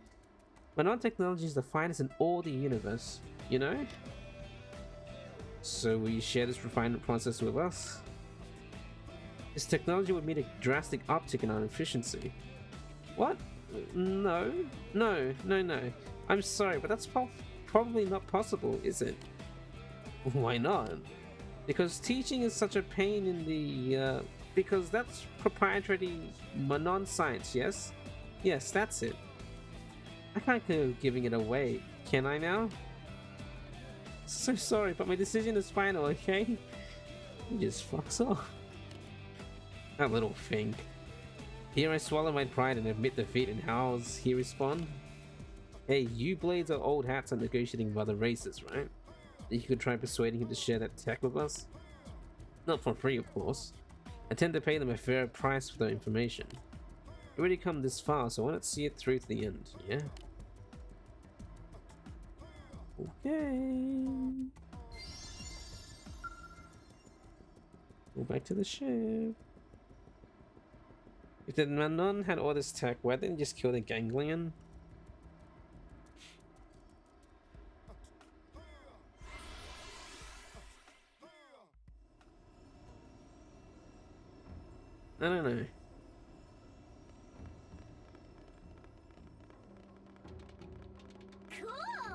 Manon technology is the finest in all the universe, you know? So will you share this refinement process with us? This technology would mean a drastic uptick in our efficiency. What? No. I'm sorry, but that's probably not possible, is it? Why not? Because teaching is such a pain in the... because that's proprietary Manon science, yes? Yes, that's it. I can't go giving it away, can I now? So sorry, but my decision is final, okay? He just fucks off. That little thing. Here I swallow my pride and admit defeat, and how's he respond? Hey, you blades are old hats on negotiating with other races, right? You could try persuading him to share that tech with us? Not for free, of course. I tend to pay them a fair price for their information. We've already come this far, so why not see it through to the end, yeah? Okay. Go back to the ship. If the Manon had all this tech, why didn't they just kill the ganglion? I don't know. Cool!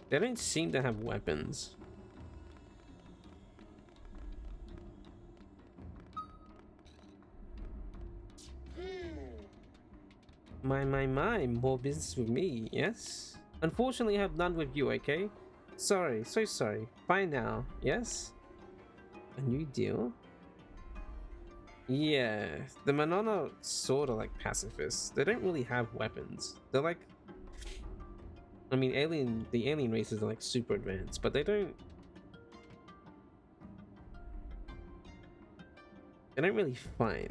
They don't seem to have weapons. My, more business with me, yes? Unfortunately, I have none with you, okay? Sorry, so sorry. Bye now, yes? A new deal? Yeah, the Manon are sorta like pacifists. They don't really have weapons. They're like... I mean, the alien races are like super advanced, but they don't really fight.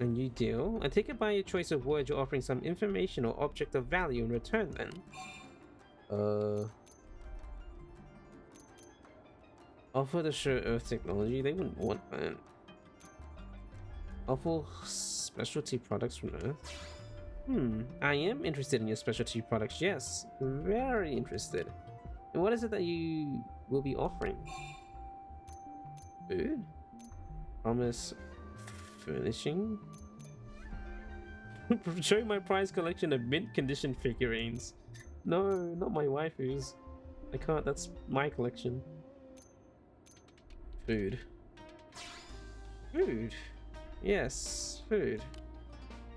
A new deal? I take it by your choice of words you're offering some information or object of value in return then. Offer to share Earth technology? They wouldn't want that. Offer specialty products from Earth? I am interested in your specialty products, yes. Very interested. And what is it that you will be offering? Food? Promise furnishing? Showing my prize collection of mint condition figurines. No, not my waifus. I can't, that's my collection. Food. Food. Yes, food.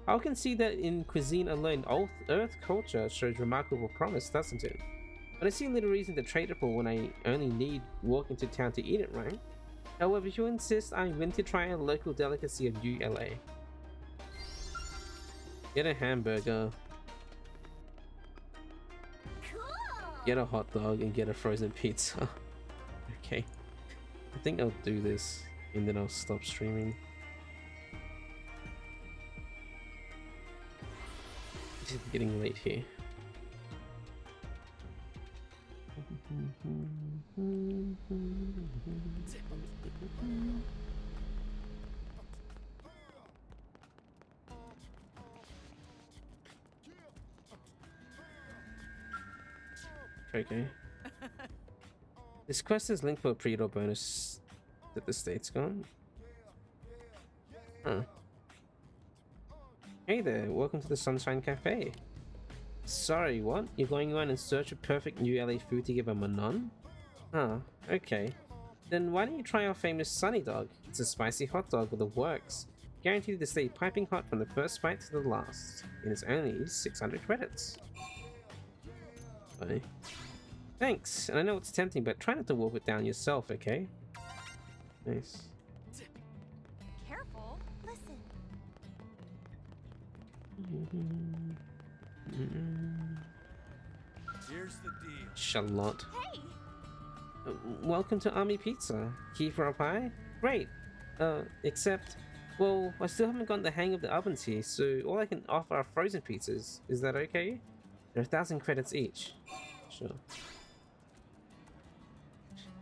I can see that in cuisine alone, Earth culture shows remarkable promise, doesn't it? But I see little reason to trade it for when I only need walk into town to eat it, right? However, if you insist, I'm willing to try a local delicacy of ULA. Get a hamburger. Cool. Get a hot dog and get a frozen pizza. Okay. I think I'll do this and then I'll stop streaming. It's getting late here. Okay. This quest is linked for a pre-order bonus that the state's gone. Huh. Hey there, welcome to the Sunshine Cafe. Sorry, what? You're going around in search of perfect new LA food to give a Manon? Huh, okay. Then why don't you try our famous Sunny Dog? It's a spicy hot dog with the works. Guaranteed to stay piping hot from the first bite to the last. And it's only 600 credits. Bye. Thanks, and I know it's tempting, but try not to wolf it down yourself, okay? Nice. Careful. Listen. Here's the deal. Charlotte. Hey. Welcome to Army Pizza. Key for a pie? Great. Except, well, I still haven't gotten the hang of the ovens here, so all I can offer are frozen pizzas. Is that okay? They're 1,000 credits each. Sure.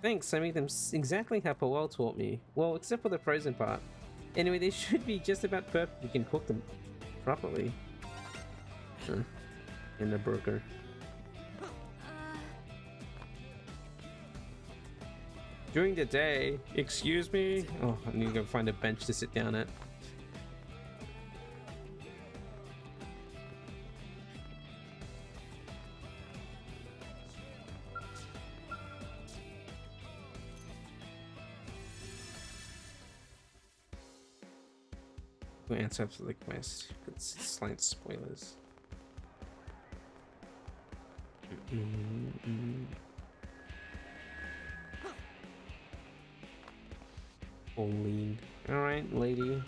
Thanks, I made them exactly how Powell taught me. Well, except for the frozen part. Anyway, they should be just about perfect if you can cook them properly. In the burger. During the day, excuse me? Oh, I need to go find a bench to sit down at. We'll answer up to the quest. It's slight spoilers. Pauline. Alright, lady.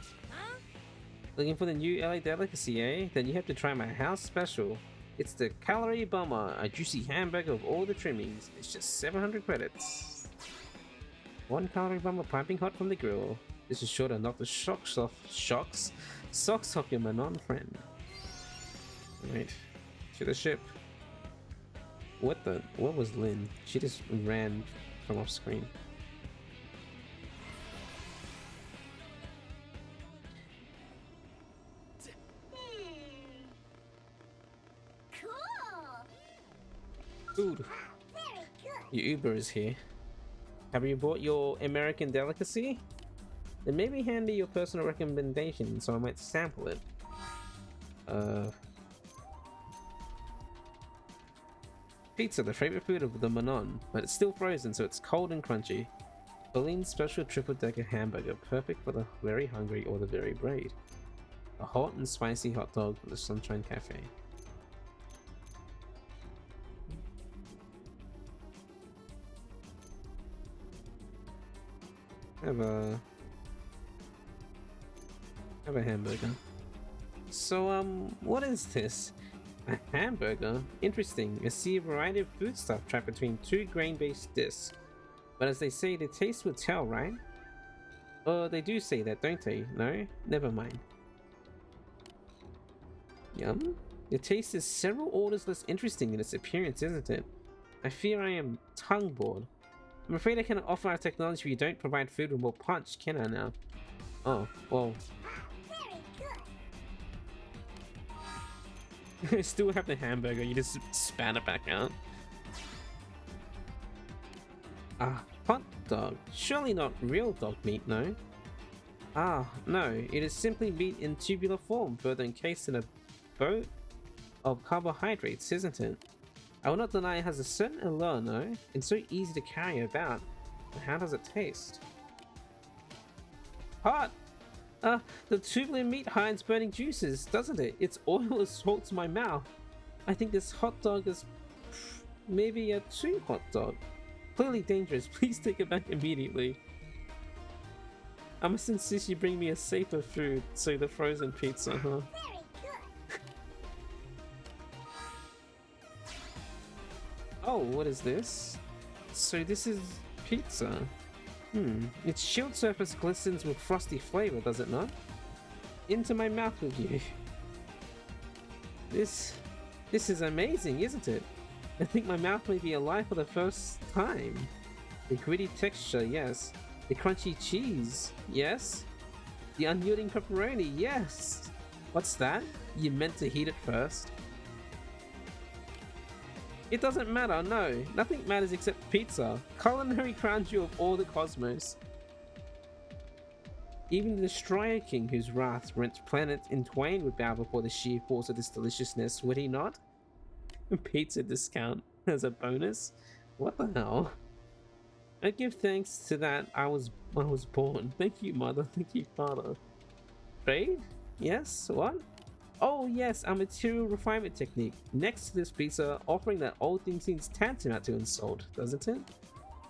Looking for the new LA delicacy, eh? Then you have to try my house special. It's the Calorie Bomber, a juicy hamburger with all the trimmings. It's just 700 credits. 1 Calorie Bomber piping hot from the grill. This is sure to knock the socks off your Manon friend. Right. To the ship. What was Lynn? She just ran from off screen. Food. Very good. Your Uber is here. Have you bought your American delicacy? Then maybe hand me your personal recommendation so I might sample it. Pizza, the favorite food of the Manon, but it's still frozen, so it's cold and crunchy. Colleen's special triple-decker hamburger, perfect for the very hungry or the very brave. A hot and spicy hot dog from the Sunshine Cafe. Have a hamburger. So what is this? A hamburger? Interesting. I see a variety of foodstuff trapped between two grain-based discs. But as they say, the taste will tell, right? Oh, they do say that, don't they? No? Never mind. Yum. The taste is several orders less interesting in its appearance, isn't it? I fear I am tongue-bored. I'm afraid I cannot offer our technology if you don't provide food with more punch, can I now? Oh, well. I still have the hamburger, you just spat it back out. Ah, hot dog. Surely not real dog meat, no? Ah, no, it is simply meat in tubular form, further encased in a boat of carbohydrates, isn't it? I will not deny it has a certain allure, no? It's so easy to carry about. But how does it taste? Hot! The tubular meat hides burning juices, doesn't it? Its oil assaults my mouth. I think this hot dog is maybe a too hot dog. Clearly dangerous. Please take it back immediately. I must insist you bring me a safer food, so the frozen pizza, huh? Oh, what is this? So this is pizza. Its shield surface glistens with frosty flavor, does it not? Into my mouth with you. This is amazing, isn't it? I think my mouth may be alive for the first time. The gritty texture, yes. The crunchy cheese, yes. The unyielding pepperoni, yes. What's that? You meant to heat it first? It doesn't matter, no. Nothing matters except pizza. Culinary crown jewel of all the cosmos. Even the Destroyer King, whose wrath rent planet in twain, would bow before the sheer force of this deliciousness, would he not? Pizza discount as a bonus? What the hell? I give thanks to that I was born. Thank you, mother. Thank you, father. Trade? Yes? What? Oh yes, our material refinement technique. Next to this pizza, offering that old thing seems tantamount to insult, doesn't it?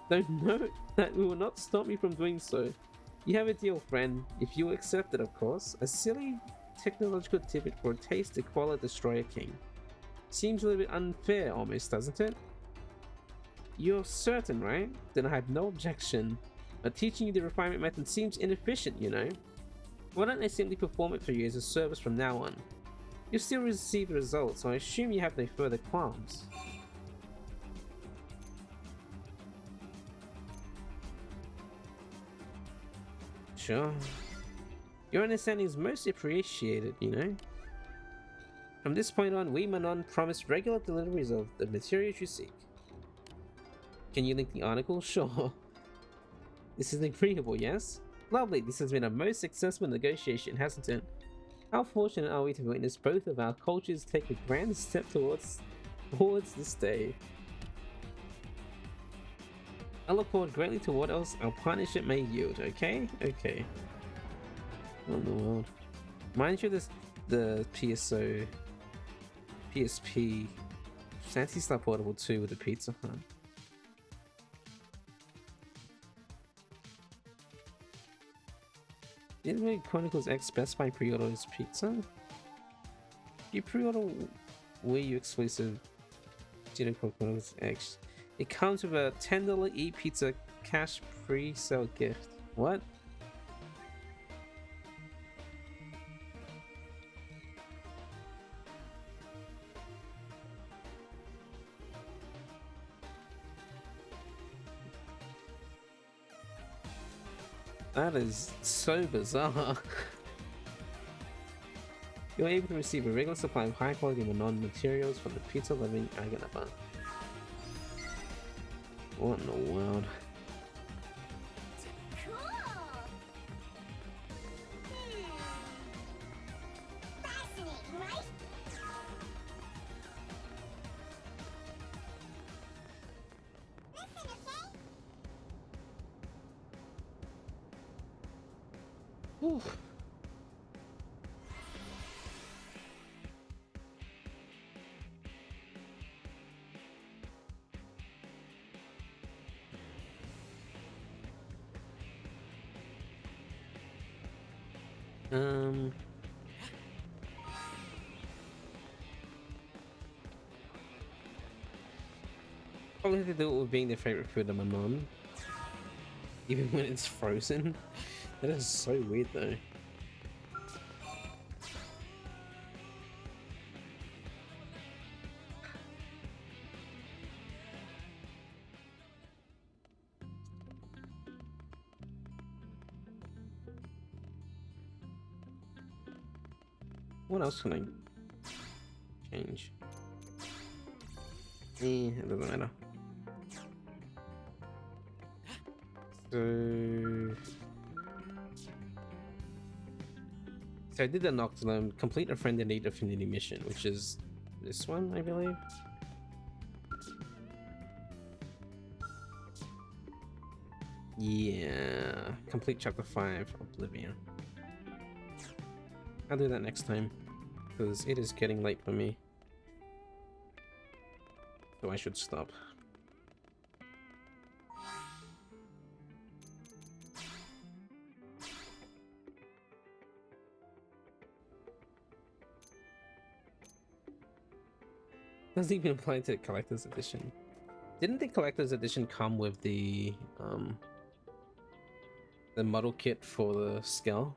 Though note that will not stop me from doing so. You have a deal, friend, if you accept it, of course. A silly technological tidbit for a taste to quell Destroyer King. Seems a little bit unfair almost, doesn't it? You're certain, right? Then I have no objection. But teaching you the refinement method seems inefficient, you know? Why don't I simply perform it for you as a service from now on? You'll still receive the results, so I assume you have no further qualms. Sure. Your understanding is most appreciated, you know? From this point on, we Manon promise regular deliveries of the materials you seek. Can you link the article? Sure. This is agreeable, yes? Lovely, this has been a most successful negotiation, hasn't it? How fortunate are we to witness both of our cultures take a grand step towards this day. I look forward greatly to what else our partnership may yield, okay? Okay. What in the world? Mind you, the PSP Fancy Star Portable 2 with the Pizza Hut. Didn't Chronicles X Best Buy pre-order his pizza? You pre-order Wii U exclusive Chronicles X. It comes with a $10 e-pizza cash pre-sale gift. What? That is so bizarre. You're able to receive a regular supply of high quality Manon materials from the pizza loving Aganaba. What in the world? Cool. Fascinating, right? Whew. Um, Probably to do it with being the favorite food of my mom, even when it's frozen. That is so weird though. What else can I change? It doesn't matter. So I did the Noctilum, complete a friend in need affinity mission, which is this one, I believe. Yeah, complete chapter 5, Oblivion. I'll do that next time, because it is getting late for me. So I should stop. Doesn't even apply to the collector's edition. Didn't the collector's edition come with the model kit for the skull?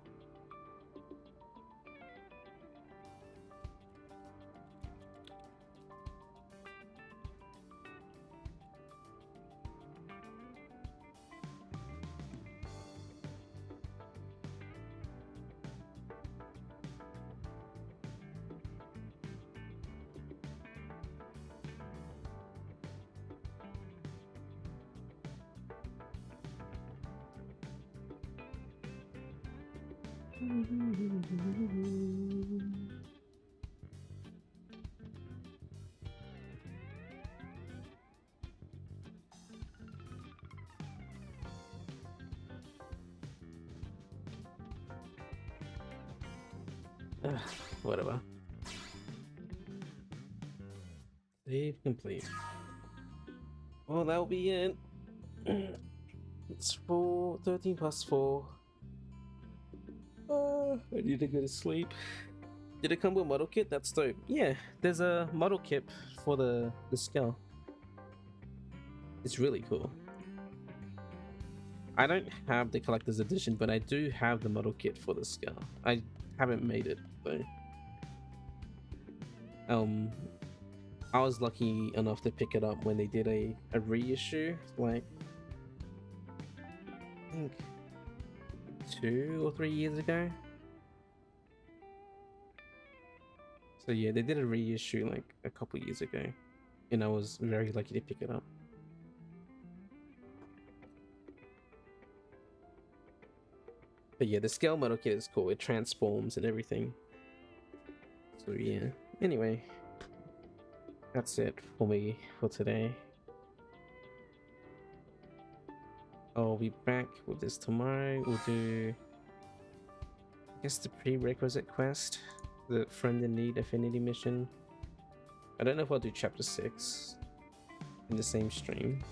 Whatever. Save complete. Well, that'll be it. It's 13 plus 4. I need to go to sleep. Did it come with a model kit? That's dope. Yeah, there's a model kit for the skull. It's really cool. I don't have the collector's edition, but I do have the model kit for the skull. I haven't made it though. I was lucky enough to pick it up when they did a reissue, like I think 2 or 3 years ago. So yeah, they did a reissue like a couple years ago, and I was very lucky to pick it up. But yeah, the scale model kit is cool. It transforms and everything. So yeah. Anyway, that's it for me for today. I'll be back with this tomorrow. We'll do, I guess, the prerequisite quest, the Friend in Need Affinity mission. I don't know if I'll do chapter 6 in the same stream.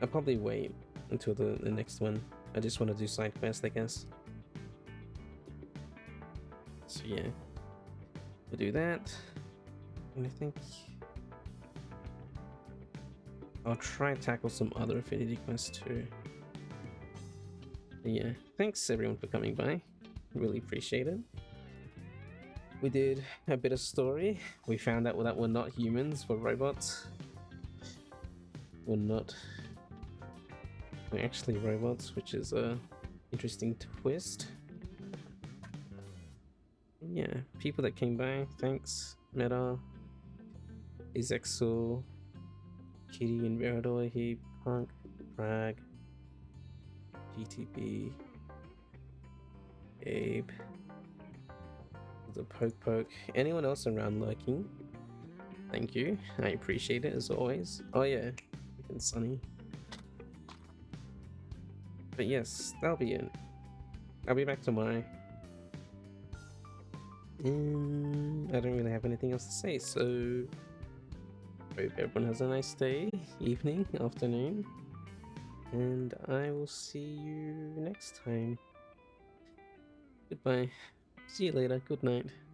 I'll probably wait until the next one. I just want to do side quest, I guess. So yeah, we'll do that. And I think I'll try and tackle some other affinity quests too. But yeah, thanks everyone for coming by. Really appreciate it. We did a bit of story. We found out that we're not humans, we're robots. We're actually robots, which is a interesting twist. Yeah, people that came by, thanks. Meta, Izexul, Kitty and Verador, Heap, Punk, Frag, GTB, Abe, the Poke, anyone else around lurking, thank you, I appreciate it as always. Oh yeah, and Sunny. But yes, that'll be it. I'll be back tomorrow. And I don't really have anything else to say, so hope everyone has a nice day, evening, afternoon, and I will see you next time. Goodbye. See you later. Good night.